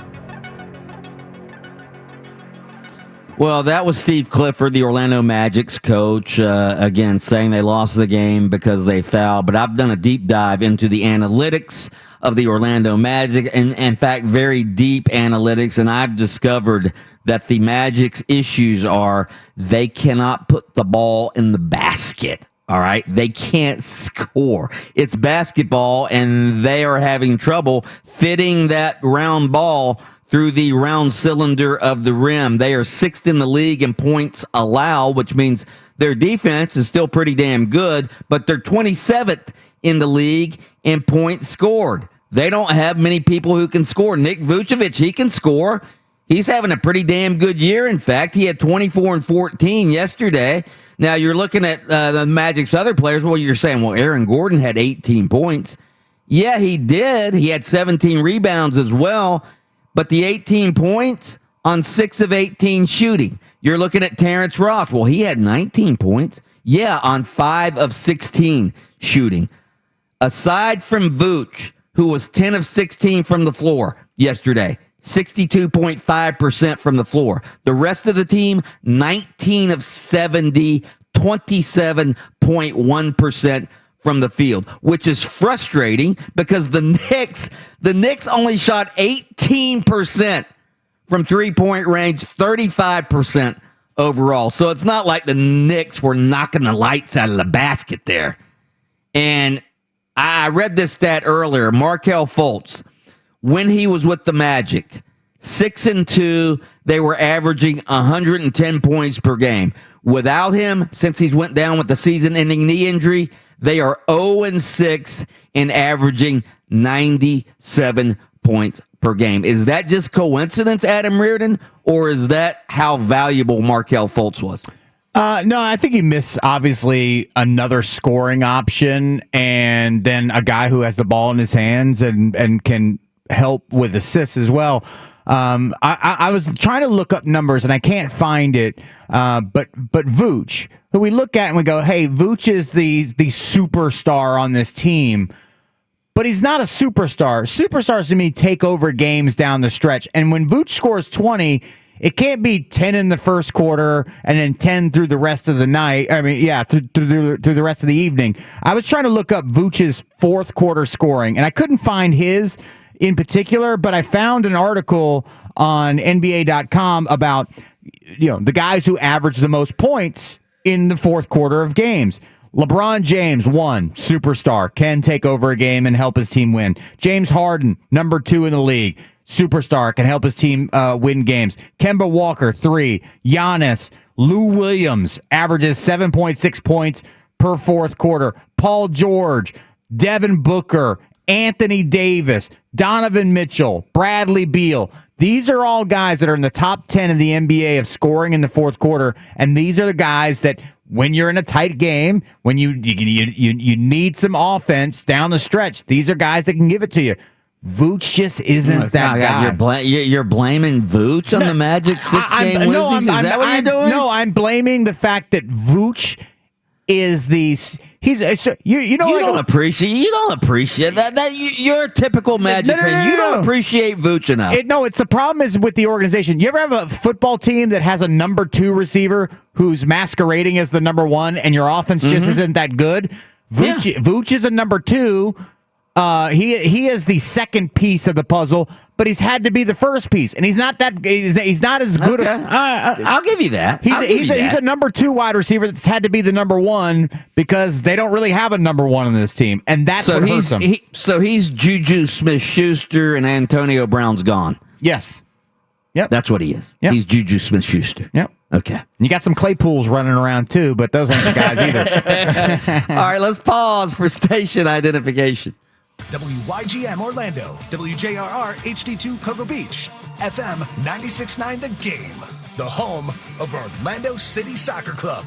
Well, that was Steve Clifford, the Orlando Magic's coach, again, saying they lost the game because they fouled. But I've done a deep dive into the analytics of the Orlando Magic, and in fact, very deep analytics, and I've discovered that the Magic's issues are they cannot put the ball in the basket. All right, they can't score. It's basketball, and they are having trouble fitting that round ball through the round cylinder of the rim. They are 6th in the league in points allowed, which means their defense is still pretty damn good, but they're 27th in the league in points scored. They don't have many people who can score. Nick Vucevic, he can score. He's having a pretty damn good year. In fact, he had 24 and 14 yesterday. Now, you're looking at the Magic's other players. Well, you're saying, well, Aaron Gordon had 18 points. Yeah, he did. He had 17 rebounds as well. But the 18 points on 6 of 18 shooting. You're looking at Terrence Ross. Well, he had 19 points. Yeah, on 5 of 16 shooting. Aside from Vooch, who was 10 of 16 from the floor yesterday, 62.5% from the floor. The rest of the team, 19 of 70, 27.1% from the field, which is frustrating because the Knicks only shot 18% from three-point range, 35% overall. So it's not like the Knicks were knocking the lights out of the basket there. And I read this stat earlier. Markelle Fultz, when he was with the Magic, 6-2, they were averaging 110 points per game. Without him, since he's went down with the season-ending knee injury, they are 0-6 and averaging 97 points per game. Is that just coincidence, Adam Reardon, or is that how valuable Markelle Fultz was? No, I think you miss, obviously, another scoring option and then a guy who has the ball in his hands and can help with assists as well. I was trying to look up numbers and I can't find it. But Vooch, who we look at and we go, hey, Vooch is the superstar on this team, but he's not a superstar. Superstars to me take over games down the stretch. And when Vooch scores 20, it can't be 10 in the first quarter and then 10 through the rest of the night. I mean, yeah, through the rest of the evening. I was trying to look up Vooch's fourth quarter scoring, and I couldn't find his in particular, but I found an article on NBA.com about the guys who average the most points in the fourth quarter of games. LeBron James, 1, superstar, can take over a game and help his team win. James Harden, number 2 in the league, superstar, can help his team win games. Kemba Walker, 3. Giannis, Lou Williams, averages 7.6 points per fourth quarter. Paul George, Devin Booker, Anthony Davis, Donovan Mitchell, Bradley Beal. These are all guys that are in the top 10 in the NBA of scoring in the fourth quarter, and these are the guys that when you're in a tight game, when you need some offense down the stretch, these are guys that can give it to you. Vooch just isn't that guy. You're blaming Vooch on the Magic 6-game losing? Is that what you're doing? No, I'm blaming the fact that Vooch is the... You don't appreciate that. You're a typical Magic fan. You don't appreciate Vooch enough. It's the problem is with the organization. You ever have a football team that has a number 2 receiver who's masquerading as the number 1, and your offense just isn't that good? Vooch is a number 2. He is the second piece of the puzzle, but he's had to be the first piece, and he's not as good. Okay. I'll give you that. He's a number 2 wide receiver that's had to be the number 1 because they don't really have a number 1 on this team, and that's what hurts him. So he's Juju Smith-Schuster, and Antonio Brown's gone. Yes. Yep. That's what he is. Yep. He's Juju Smith-Schuster. Yep. Okay. And you got some Claypools running around too, but those ain't the guys either. All right, let's pause for station identification. WYGM Orlando, WJRR HD2 Cocoa Beach, FM 96.9 The Game, the home of Orlando City Soccer Club.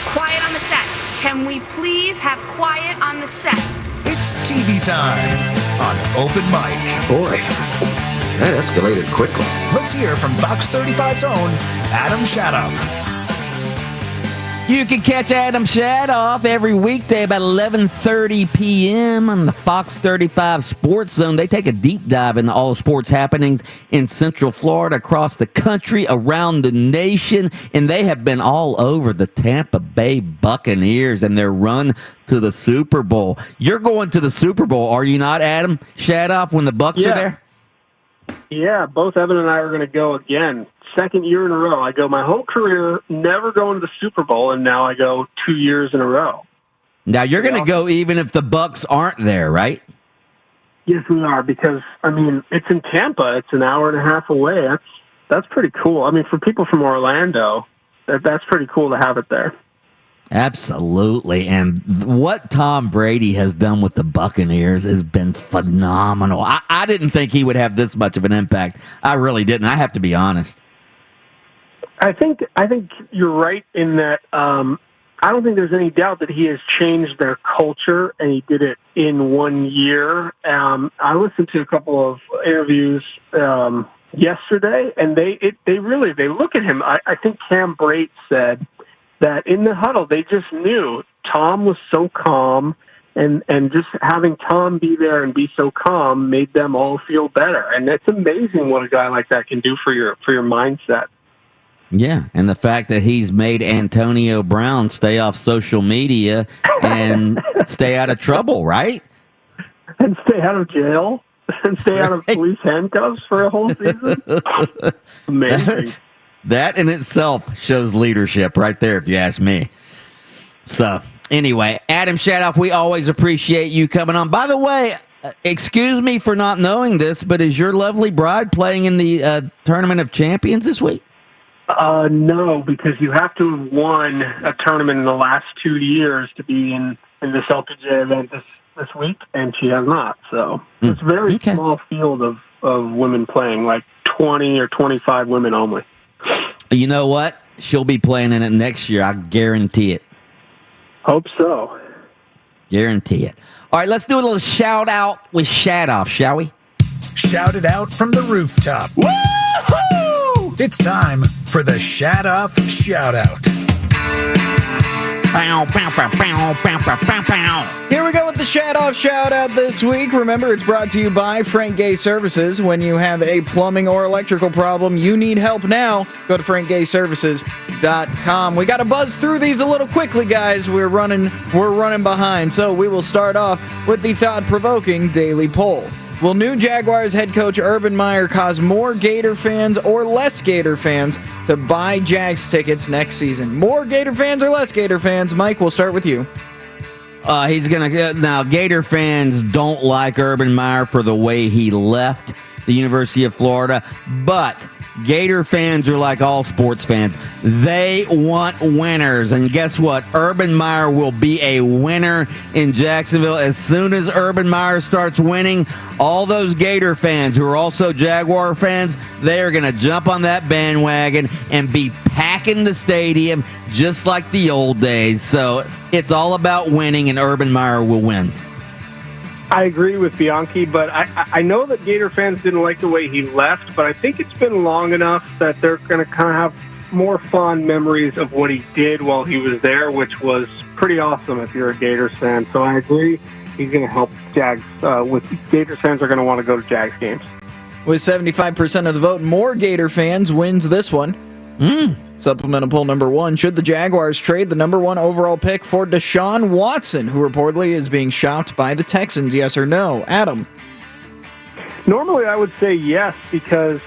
Quiet on the set. Can we please have quiet on the set? It's TV time on Open Mic. Boy, that escalated quickly. Let's hear from Fox 35's own Adam Shadoff. You can catch Adam Shadoff every weekday about 11:30 p.m. on the Fox 35 Sports Zone. They take a deep dive into all sports happenings in Central Florida, across the country, around the nation, and they have been all over the Tampa Bay Buccaneers and their run to the Super Bowl. You're going to the Super Bowl, are you not, Adam Shadoff, when the Bucs are there? Yeah, both Evan and I are going to go again. Second year in a row. I go my whole career never going to the Super Bowl, and now I go 2 years in a row. Now, you're going to go even if the Bucs aren't there, right? Yes, we are, because, I mean, it's in Tampa. It's an hour and a half away. That's pretty cool. I mean, for people from Orlando, that's pretty cool to have it there. Absolutely. And what Tom Brady has done with the Buccaneers has been phenomenal. I didn't think he would have this much of an impact. I really didn't. I have to be honest. I think you're right in that I don't think there's any doubt that he has changed their culture, and he did it in 1 year. I listened to a couple of interviews yesterday, and they really look at him. I think Cam Brate said that in the huddle they just knew Tom was so calm, and just having Tom be there and be so calm made them all feel better. And it's amazing what a guy like that can do for your mindset. Yeah, and the fact that he's made Antonio Brown stay off social media and stay out of trouble, right? And stay out of jail and stay out of police handcuffs for a whole season. Amazing. That in itself shows leadership right there, if you ask me. So, anyway, Adam Shadoff, we always appreciate you coming on. By the way, excuse me for not knowing this, but is your lovely bride playing in the Tournament of Champions this week? No, because you have to have won a tournament in the last 2 years to be in this LPGA event this week, and she has not. So it's a very small field of women playing, like 20 or 25 women only. You know what? She'll be playing in it next year. I guarantee it. Hope so. Guarantee it. All right, let's do a little shout out with Shadoff, shall we? Shout it out from the rooftop. Woo-hoo! It's time for the Shadoff Shout Out. Here we go with the Shadoff Shout Out this week. Remember, it's brought to you by Frank Gay Services. When you have a plumbing or electrical problem, you need help now. Go to frankgayservices.com. We got to buzz through these a little quickly, guys. We're running behind. So we will start off with the thought-provoking daily poll. Will new Jaguars head coach Urban Meyer cause more Gator fans or less Gator fans to buy Jags tickets next season? More Gator fans or less Gator fans? Mike, we'll start with you. He's going to... Now, Gator fans don't like Urban Meyer for the way he left the University of Florida, but Gator fans are like all sports fans. They want winners. And guess what? Urban Meyer will be a winner in Jacksonville. As soon as Urban Meyer starts winning, all those Gator fans who are also Jaguar fans, they are going to jump on that bandwagon and be packing the stadium just like the old days. So it's all about winning, and Urban Meyer will win. I agree with Bianchi, but I know that Gator fans didn't like the way he left, but I think it's been long enough that they're going to kind of have more fond memories of what he did while he was there, which was pretty awesome if you're a Gators fan. So I agree he's going to help Jags. Gators fans are going to want to go to Jags games. With 75% of the vote, more Gator fans wins this one. Supplemental poll number 1. Should the Jaguars trade the number 1 overall pick for Deshaun Watson, who reportedly is being shopped by the Texans? Yes or no? Adam? Normally I would say yes, because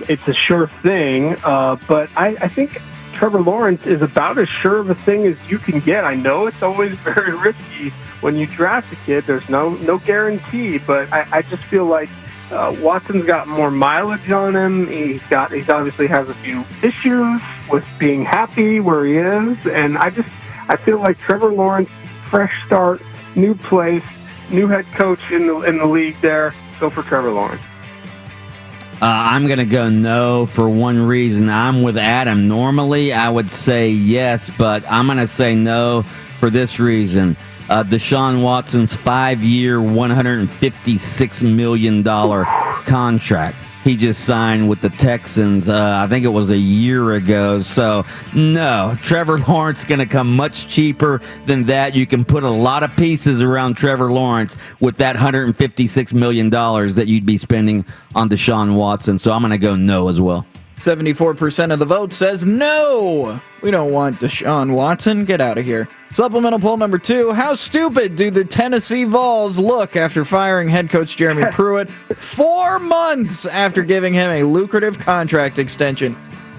it's a sure thing. But I think Trevor Lawrence is about as sure of a thing as you can get. I know it's always very risky when you draft a kid. There's no guarantee, but I just feel like Watson's got more mileage on him. He obviously has a few issues with being happy where he is, and I feel like Trevor Lawrence, fresh start, new place, new head coach in the league. There, go for Trevor Lawrence. I'm going to go no for one reason. I'm with Adam. Normally, I would say yes, but I'm going to say no for this reason. Deshaun Watson's 5-year, $156 million contract. he just signed with the Texans. I think it was a year ago. So, no, Trevor Lawrence is going to come much cheaper than that. You can put a lot of pieces around Trevor Lawrence with that $156 million that you'd be spending on Deshaun Watson. So I'm going to go no as well. 74% of the vote says no. We don't want Deshaun Watson. Get out of here. Supplemental poll number 2. How stupid do the Tennessee Vols look after firing head coach Jeremy Pruitt 4 months after giving him a lucrative contract extension?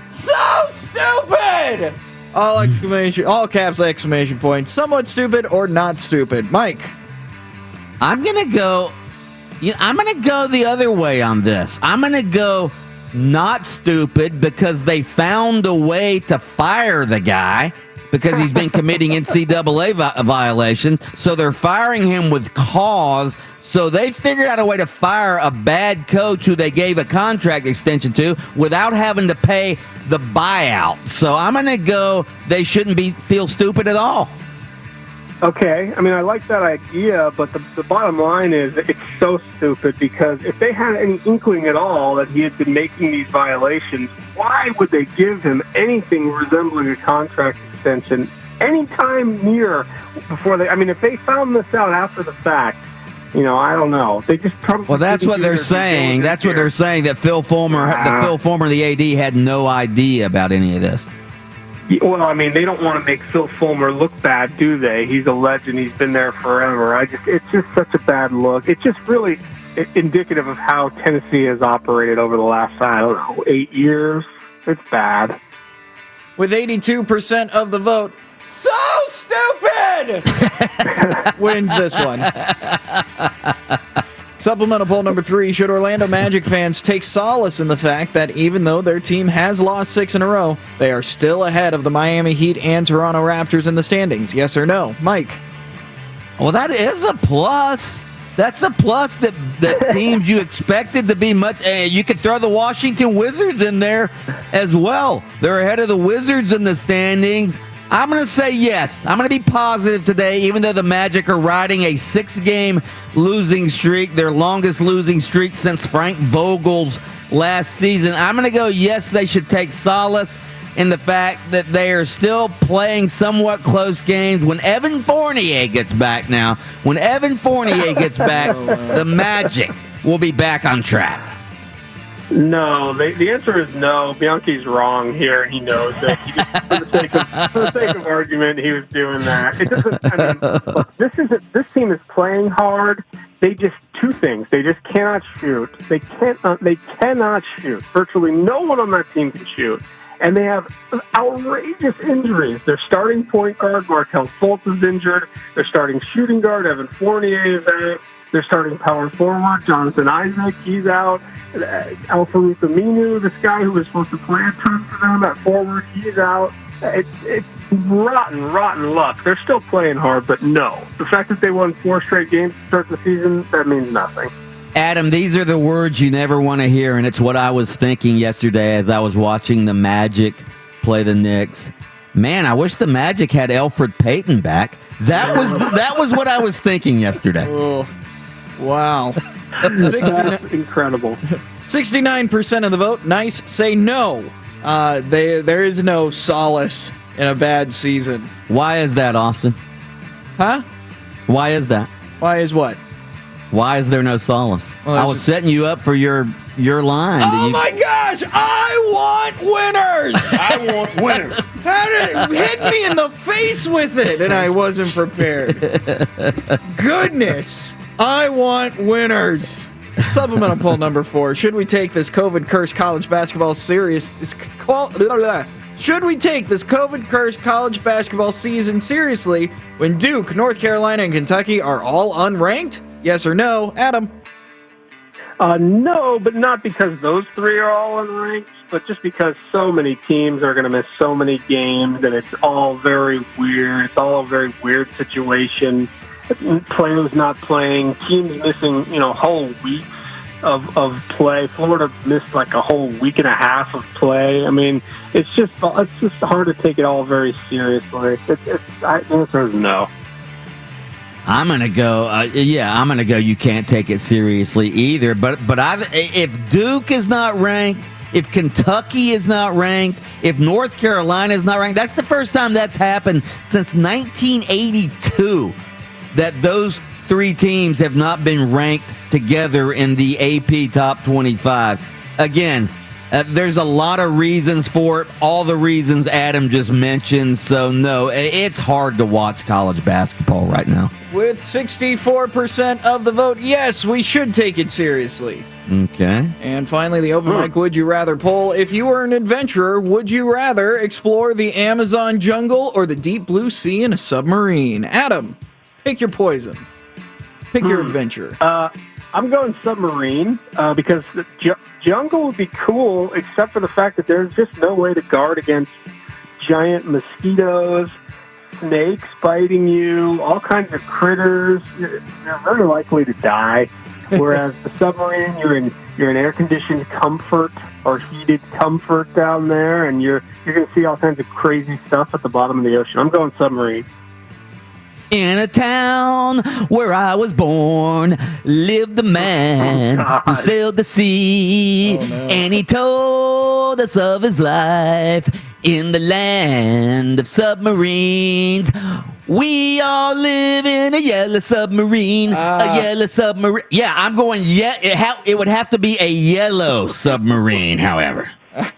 So stupid! All caps exclamation point. Somewhat stupid or not stupid. Mike. I'm going to go the other way on this. I'm going to go not stupid because they found a way to fire the guy because he's been committing NCAA violations. So they're firing him with cause. So they figured out a way to fire a bad coach who they gave a contract extension to without having to pay the buyout. So I'm going to go they shouldn't feel stupid at all. Okay, I mean, I like that idea, but the bottom line is it's so stupid because if they had any inkling at all that he had been making these violations, why would they give him anything resembling a contract extension anytime near before they... I mean, if they found this out after the fact, I don't know. They just probably... Well, that's what they're saying. That's what they're saying, that Phil Fulmer, the AD, had no idea about any of this. Well, I mean, they don't want to make Phil Fulmer look bad, do they? He's a legend. He's been there forever. It's just such a bad look. It's just really indicative of how Tennessee has operated over the last, 8 years. It's bad. With 82% of the vote, so stupid! Wins this one. Supplemental poll number 3. Should Orlando Magic fans take solace in the fact that even though their team has lost 6 in a row, they are still ahead of the Miami Heat and Toronto Raptors in the standings? Yes or no? Mike? Well, that is a plus. That's a plus that teams you expected to be much... you could throw the Washington Wizards in there as well. They're ahead of the Wizards in the standings. I'm going to say yes. I'm going to be positive today, even though the Magic are riding a 6-game losing streak, their longest losing streak since Frank Vogel's last season. I'm going to go yes, they should take solace in the fact that they are still playing somewhat close games. When Evan Fournier gets back now, the Magic will be back on track. No, the answer is no. Bianchi's wrong here, and he knows it. He just, for the sake of argument, he was doing that. It doesn't. I mean, look, this team is playing hard. They just two things. They just cannot shoot. They cannot shoot. Virtually no one on that team can shoot, and they have outrageous injuries. Their starting point guard Markelle Fultz is injured. Their starting shooting guard Evan Fournier is out. Their starting power forward, Jonathan Isaac, he's out. Al-Farouq Aminu, this guy who was supposed to play a ton for them at forward, he's out. It's rotten luck. They're still playing hard, but no. The fact that they won 4 straight games to start the season, that means nothing. Adam, these are the words you never want to hear, and it's what I was thinking yesterday as I was watching the Magic play the Knicks. Man, I wish the Magic had Elfrid Payton back. That was what I was thinking yesterday. Oh. Wow. That's incredible. 69% of the vote, nice, say no. There is no solace in a bad season. Why is that, Austin? Huh? Why is that? Why is what? Why is there no solace? Well, I was setting you up for your line. Oh my gosh! I want winners! I want winners. Hit me in the face with it, and I wasn't prepared. Goodness! I want winners. Supplemental poll number 4. Should we take this COVID-cursed college basketball Should we take this COVID-cursed college basketball season seriously when Duke, North Carolina, and Kentucky are all unranked? Yes or no? Adam? No, but not because those 3 are all unranked, but just because so many teams are going to miss so many games, and it's all very weird. It's all a very weird situation. Players not playing, teams missing, whole weeks of play. Florida missed like a whole week and a half of play. I mean, it's just hard to take it all very seriously. The answer is no. I'm gonna go. I'm gonna go. You can't take it seriously either. But if Duke is not ranked, if Kentucky is not ranked, if North Carolina is not ranked, that's the first time that's happened since 1982 that those three teams have not been ranked together in the AP Top 25. Again. There's a lot of reasons for it, all the reasons Adam just mentioned. So, no, it's hard to watch college basketball right now. With 64% of the vote, yes, we should take it seriously. Okay. And finally, the open mic Would You Rather poll. If you were an adventurer, would you rather explore the Amazon jungle or the deep blue sea in a submarine? Adam, pick your poison. Pick your adventure. I'm going submarine because the jungle would be cool, except for the fact that there's just no way to guard against giant mosquitoes, snakes biting you, all kinds of critters. You're very likely to die. Whereas the submarine, you're in air-conditioned comfort or heated comfort down there, and you're going to see all kinds of crazy stuff at the bottom of the ocean. I'm going submarine. In a town where I was born, lived a man who sailed the sea, and he told us of his life in the land of submarines. We all live in a yellow submarine, a yellow submarine. Yeah, I'm going, it would have to be a yellow submarine, however.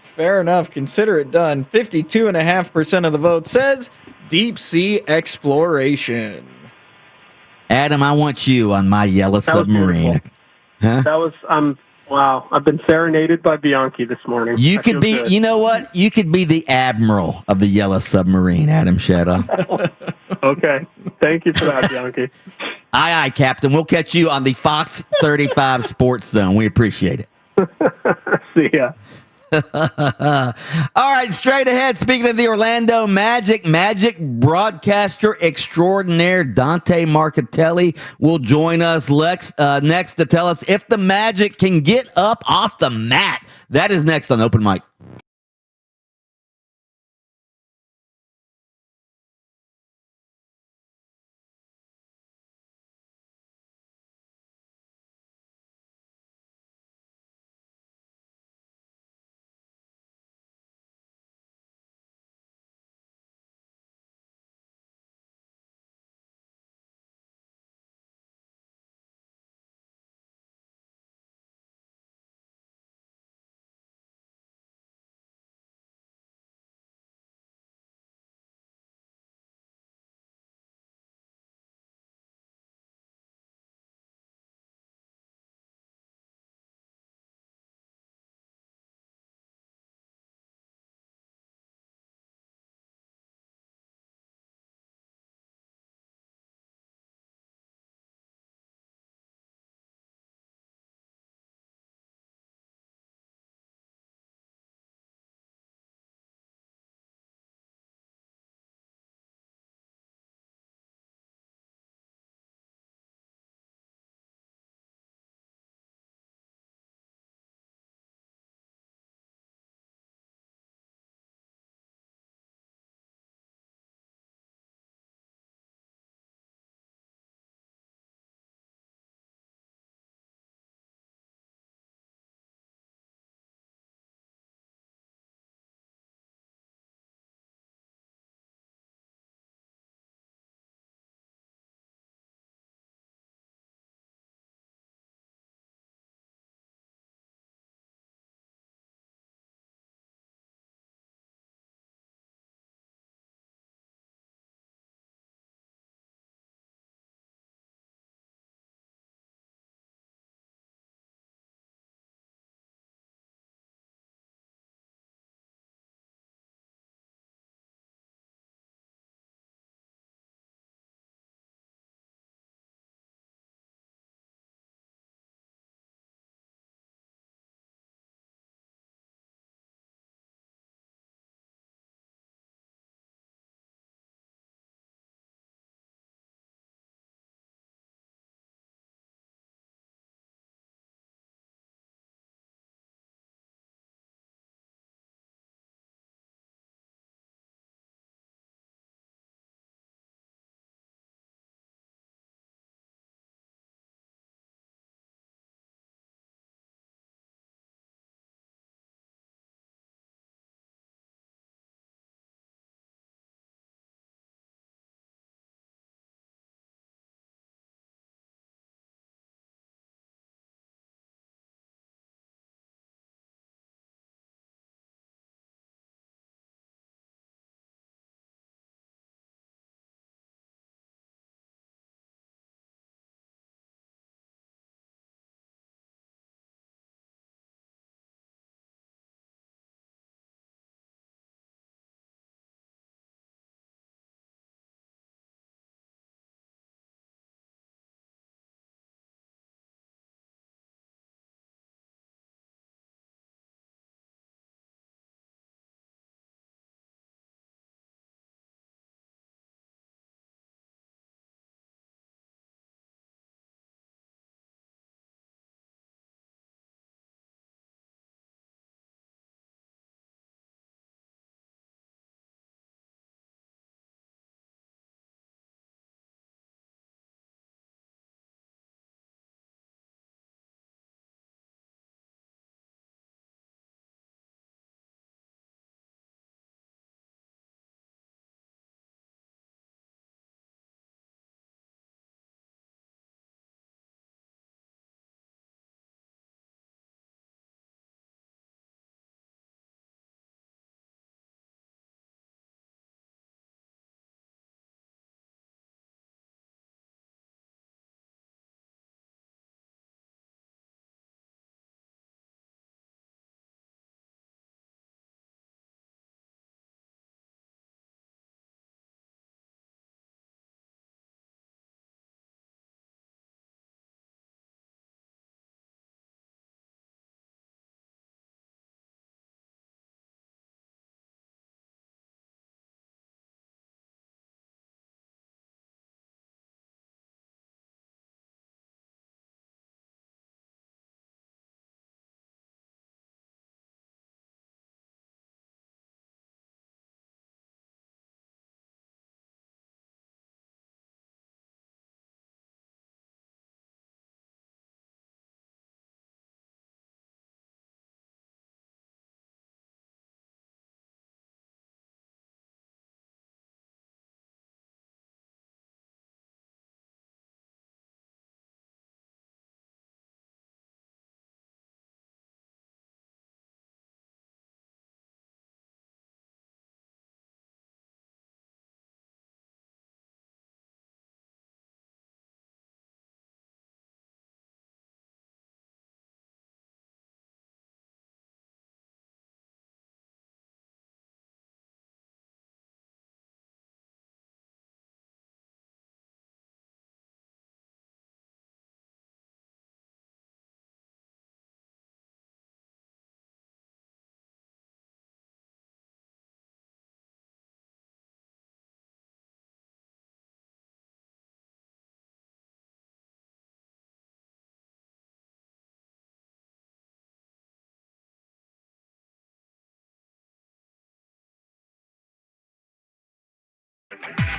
Fair enough. Consider it done. 52.5% of the vote says deep sea exploration. Adam, I want you on my yellow submarine. Huh? That was wow. I've been serenaded by Bianchi this morning. You could be, good. You know what? You could be the admiral of the yellow submarine, Adam Shadow. Okay. Thank you for that, Bianchi. Aye, Captain. We'll catch you on the Fox 35 Sports Zone. We appreciate it. See ya. All right, straight ahead. Speaking of the Orlando Magic broadcaster extraordinaire Dante Marchitelli will join us next to tell us if the Magic can get up off the mat. That is next on Open Mic.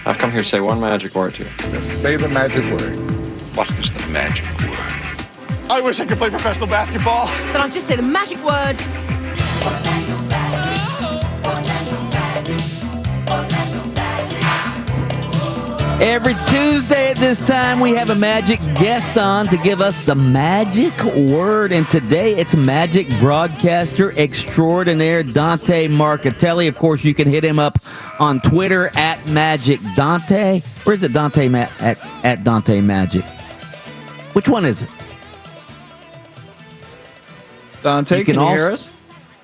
I've come here to say one magic word to you. Say the magic word. What is the magic word? I wish I could play professional basketball. Then I'll just say the magic words. Every Tuesday at this time, we have a magic guest on to give us the magic word. And today, it's magic broadcaster extraordinaire Dante Marcatelli. Of course, you can hit him up on Twitter at Magic Dante. Or is it Dante at Dante Magic? Which one is it? Dante, can you hear us?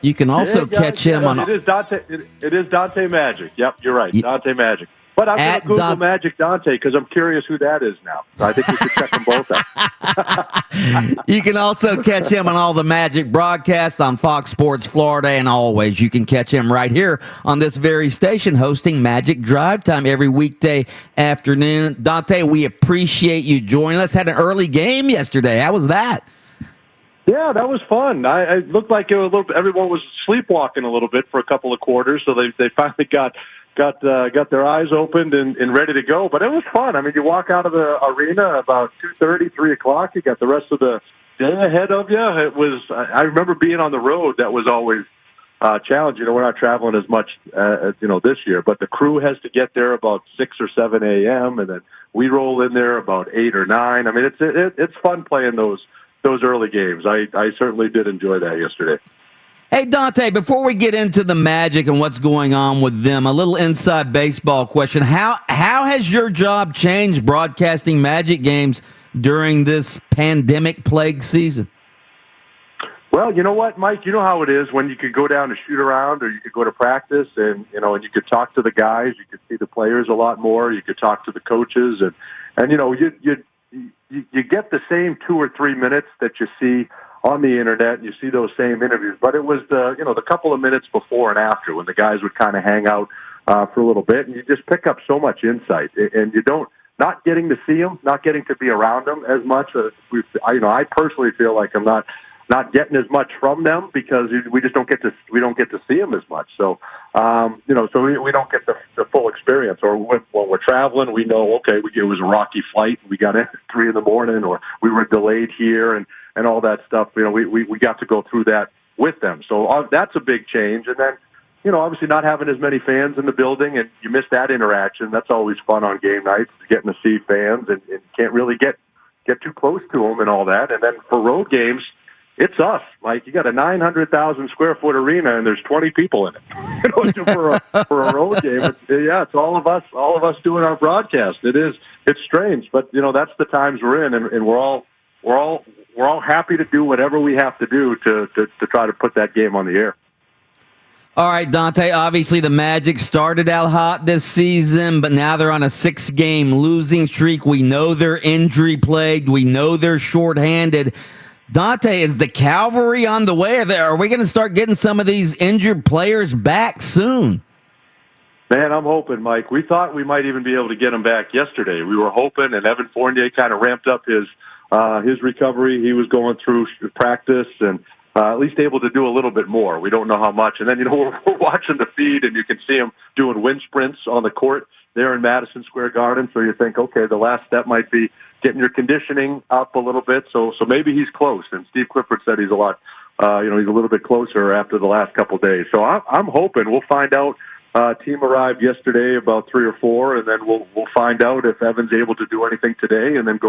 You can also catch him on... It is Dante. It is Dante Magic. Yep, you're right. Dante Magic. But I'm going to Google Magic Dante because I'm curious who that is now. So I think we should check them both out. You can also catch him on all the Magic broadcasts on Fox Sports Florida, and always you can catch him right here on this very station hosting Magic Drive Time every weekday afternoon. Dante, we appreciate you joining us. Had an early game yesterday. How was that? Yeah, that was fun. It looked like everyone was sleepwalking a little bit for a couple of quarters, so they finally got their eyes opened and ready to go. But it was fun. I mean, you walk out of the arena about 2:30, 3 o'clock. You got the rest of the day ahead of you. It was. I remember being on the road. That was always challenging. We're not traveling as much, this year. But the crew has to get there about 6 or 7 a.m. and then we roll in there about 8 or 9. I mean, it's fun playing those early games. I certainly did enjoy that yesterday. Hey, Dante, before we get into the Magic and what's going on with them, a little inside baseball question. How has your job changed broadcasting Magic games during this pandemic-plagued season? Well, you know what, Mike? You know how it is when you could go down to shoot around or you could go to practice and you could talk to the guys. You could see the players a lot more. You could talk to the coaches. And you get the same 2 or 3 minutes that you see on the internet, and you see those same interviews, but it was the couple of minutes before and after when the guys would kind of hang out for a little bit, and you just pick up so much insight, and not getting to see them, not getting to be around them as much. I personally feel like I'm not getting as much from them because we don't get to see them as much. So so we don't get the full experience. Or when we're traveling, we know it was a rocky flight. We got in at 3 a.m, or we were delayed here and all that stuff. We got to go through that with them. So that's a big change. And then, obviously not having as many fans in the building, and you miss that interaction. That's always fun on game nights, getting to see fans and can't really get too close to them and all that. And then for road games, it's us. Like, you got a 900,000 square foot arena and there's 20 people in it. For a road game, it's all of us doing our broadcast. It's strange, but that's the times we're in, and we're all happy to do whatever we have to do to try to put that game on the air. All right, Dante, obviously the Magic started out hot this season, but now they're on a 6-game losing streak. We know they're injury-plagued. We know they're shorthanded. Dante, is the cavalry on the way? Are we going to start getting some of these injured players back soon? Man, I'm hoping, Mike. We thought we might even be able to get them back yesterday. We were hoping, and Evan Fournier kind of ramped up his recovery. He was going through practice and at least able to do a little bit more. We don't know how much. And then, we're watching the feed, and you can see him doing wind sprints on the court there in Madison Square Garden. So you think, okay, the last step might be getting your conditioning up a little bit. So maybe he's close. And Steve Clifford said he's a lot, he's a little bit closer after the last couple of days. So I'm hoping we'll find out. Team arrived yesterday about 3 or 4, and then we'll find out if Evan's able to do anything today, and then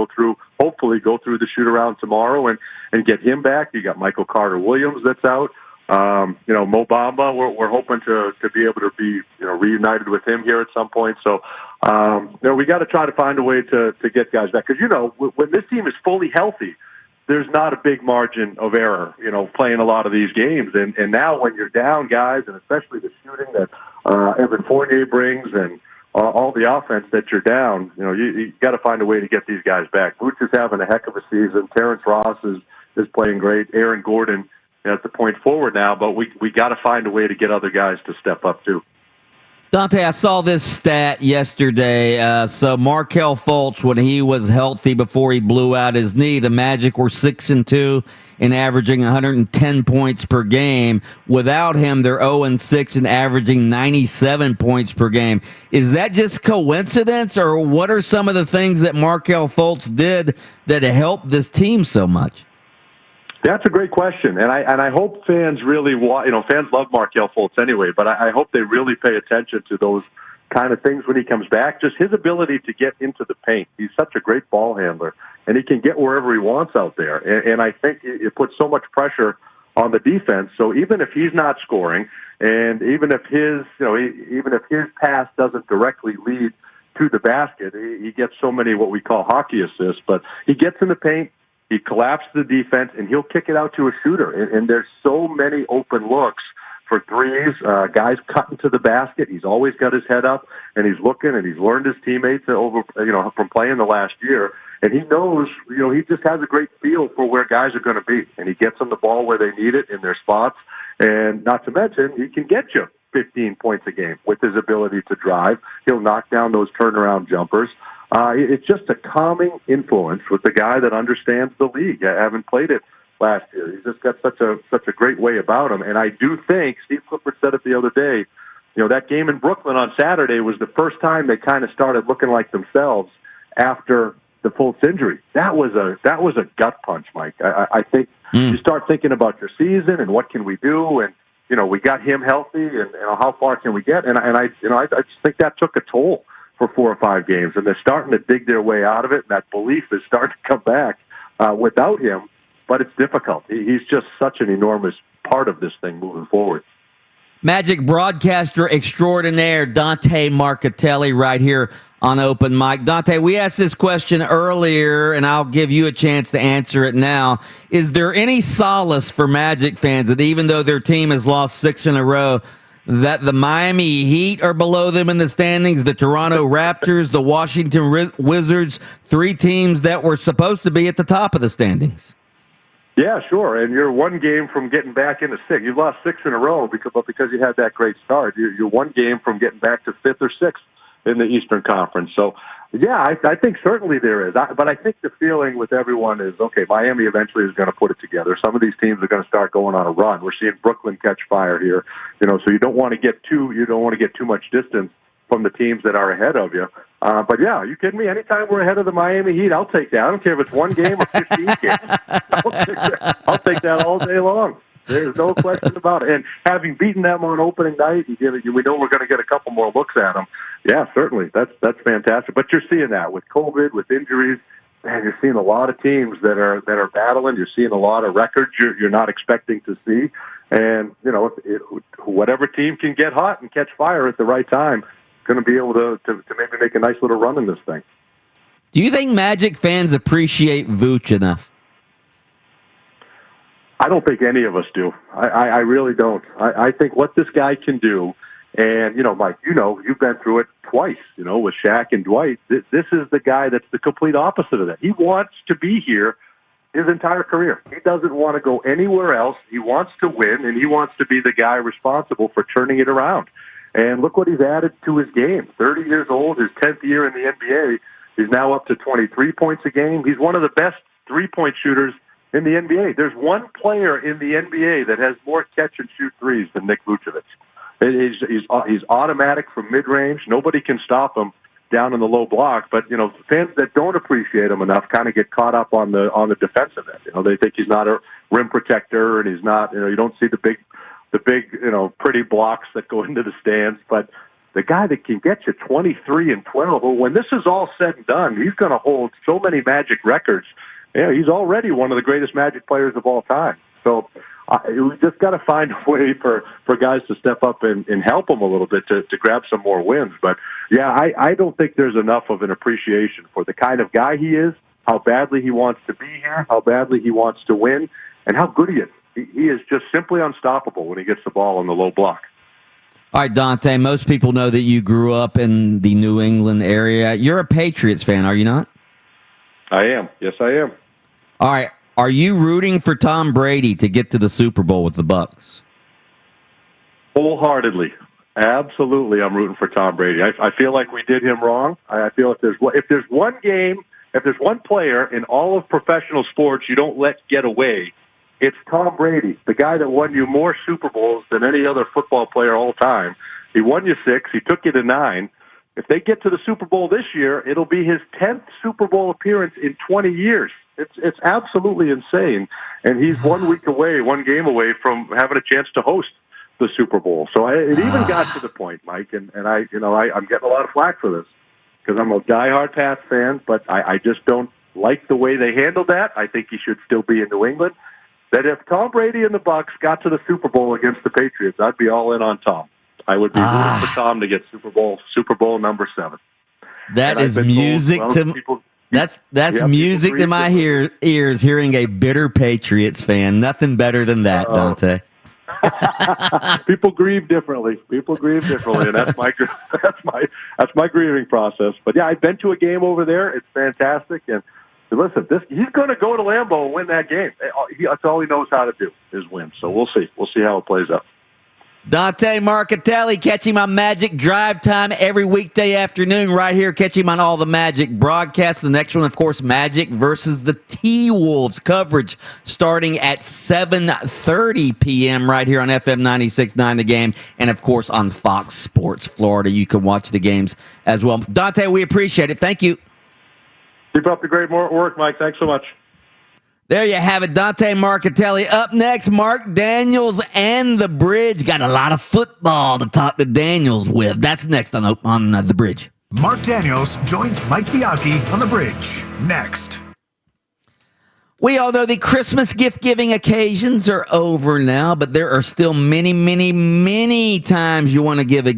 hopefully go through the shoot around tomorrow and get him back. You got Michael Carter-Williams that's out. Mo Bamba, we're hoping to be able to be reunited with him here at some point. So we got to try to find a way to get guys back, because when this team is fully healthy, there's not a big margin of error, playing a lot of these games. And now when you're down guys, and especially the shooting that Evan Fournier brings and all the offense that you're down, you got to find a way to get these guys back. Boots is having a heck of a season. Terrence Ross is playing great. Aaron Gordon at the point forward now, but we got to find a way to get other guys to step up too. Dante, I saw this stat yesterday. So Markelle Fultz, when he was healthy before he blew out his knee, the Magic were 6-2 and averaging 110 points per game. Without him, they're 0-6 and averaging 97 points per game. Is that just coincidence, or what are some of the things that Markelle Fultz did that helped this team so much? That's a great question, and I hope fans really fans love Markelle Fultz anyway, but I hope they really pay attention to those kind of things when he comes back. Just his ability to get into the paint. He's such a great ball handler, and he can get wherever he wants out there. And I think it puts so much pressure on the defense. So even if he's not scoring, and even if his pass doesn't directly lead to the basket, he gets so many what we call hockey assists. But he gets in the paint. He collapses the defense, and he'll kick it out to a shooter. And there's so many open looks for threes, guys cutting to the basket. He's always got his head up, and he's looking, and he's learned his teammates from playing the last year. And he knows, he just has a great feel for where guys are going to be. And he gets them the ball where they need it in their spots. And not to mention, he can get you 15 points a game with his ability to drive. He'll knock down those turnaround jumpers. It's just a calming influence with the guy that understands the league. I haven't played it last year. He's just got such a great way about him. And I do think, Steve Clifford said it the other day, that game in Brooklyn on Saturday was the first time they kind of started looking like themselves after the Fultz injury. That was a gut punch, Mike. I think you start thinking about your season and what can we do, and we got him healthy, and how far can we get? And I just think that took a toll for 4 or 5 games, and they're starting to dig their way out of it. And that belief is starting to come back without him, but it's difficult. He's just such an enormous part of this thing moving forward. Magic broadcaster extraordinaire Dante Marchitelli right here on Open Mic. Dante, we asked this question earlier, and I'll give you a chance to answer it now. Is there any solace for Magic fans that even though their team has lost 6 in a row, that the Miami Heat are below them in the standings, the Toronto Raptors, the Washington Wizards, 3 teams that were supposed to be at the top of the standings? Yeah, sure. And you're 1 game from getting back into 6. You've lost 6 in a row because you had that great start. You're 1 game from getting back to 5th or 6th in the Eastern Conference. So, yeah, I think certainly there is. But I think the feeling with everyone is, okay, Miami eventually is going to put it together. Some of these teams are going to start going on a run. We're seeing Brooklyn catch fire here, so you don't want to get too much distance from the teams that are ahead of you. But yeah, are you kidding me? Anytime we're ahead of the Miami Heat, I'll take that. I don't care if it's 1 game or 15 games. I'll take that all day long. There's no question about it. And having beaten them on opening night, we know we're going to get a couple more looks at them. Yeah, certainly. That's fantastic. But you're seeing that with COVID, with injuries, and you're seeing a lot of teams that are battling. You're seeing a lot of records you're not expecting to see. And, whatever team can get hot and catch fire at the right time is going to be able to maybe make a nice little run in this thing. Do you think Magic fans appreciate Vooch enough? I don't think any of us do. I really don't. I think what this guy can do, and, Mike, you've been through it twice, with Shaq and Dwight. This is the guy that's the complete opposite of that. He wants to be here his entire career. He doesn't want to go anywhere else. He wants to win, and he wants to be the guy responsible for turning it around. And look what he's added to his game. 30 years old, his 10th year in the NBA. He's now up to 23 points a game. He's one of the best three-point shooters in the NBA. There's one player in the NBA that has more catch-and-shoot threes than Nick Vucevic. He's automatic from mid-range. Nobody can stop him down in the low block. But, fans that don't appreciate him enough kind of get caught up on the defensive end. They think he's not a rim protector, and he's not, you don't see the big, pretty blocks that go into the stands. But the guy that can get you 23 and 12, well, when this is all said and done, he's going to hold so many Magic records. Yeah, he's already one of the greatest Magic players of all time. So we just got to find a way for guys to step up and help him a little bit to grab some more wins. But, yeah, I don't think there's enough of an appreciation for the kind of guy he is, how badly he wants to be here, how badly he wants to win, and how good he is. He is just simply unstoppable when he gets the ball on the low block. All right, Dante, most people know that you grew up in the New England area. You're a Patriots fan, are you not? I am. Yes, I am. All right. Are you rooting for Tom Brady to get to the Super Bowl with the Bucs? Wholeheartedly. Absolutely, I'm rooting for Tom Brady. I feel like we did him wrong. I feel if there's one game, if there's one player in all of professional sports you don't let get away, it's Tom Brady, the guy that won you more Super Bowls than any other football player all time. He won you 6. He took you to 9. If they get to the Super Bowl this year, it'll be his 10th Super Bowl appearance in 20 years. It's absolutely insane. And he's 1 week away, one game away from having a chance to host the Super Bowl. So it even got to the point, Mike, and I'm getting a lot of flack for this because I'm a diehard Pats fan, but I just don't like the way they handled that. I think he should still be in New England. That if Tom Brady and the Bucs got to the Super Bowl against the Patriots, I'd be all in on Tom. I would be rooting for Tom to get Super Bowl number 7. That is music to that's music to my ears. Hearing a bitter Patriots fan, nothing better than that, Dante. People grieve differently. And that's my grieving process. But yeah, I've been to a game over there. It's fantastic. And listen, he's going to go to Lambeau and win that game. That's all he knows how to do is win. So we'll see. We'll see how it plays out. Dante Marcatelli, catch him on Magic Drive Time every weekday afternoon right here. Catch him on all the Magic broadcasts. The next one, of course, Magic versus the T-Wolves. Coverage starting at 7:30 p.m. right here on FM 96.9 The Game. And, of course, on Fox Sports Florida. You can watch the games as well. Dante, we appreciate it. Thank you. Keep up the great work, Mike. Thanks so much. There you have it, Dante Marcatelli. Up next, Mark Daniels and The Bridge. Got a lot of football to talk to Daniels with. That's next on The Bridge. Mark Daniels joins Mike Bianchi on The Bridge. Next. We all know the Christmas gift-giving occasions are over now, but there are still many, many, many times you want to give a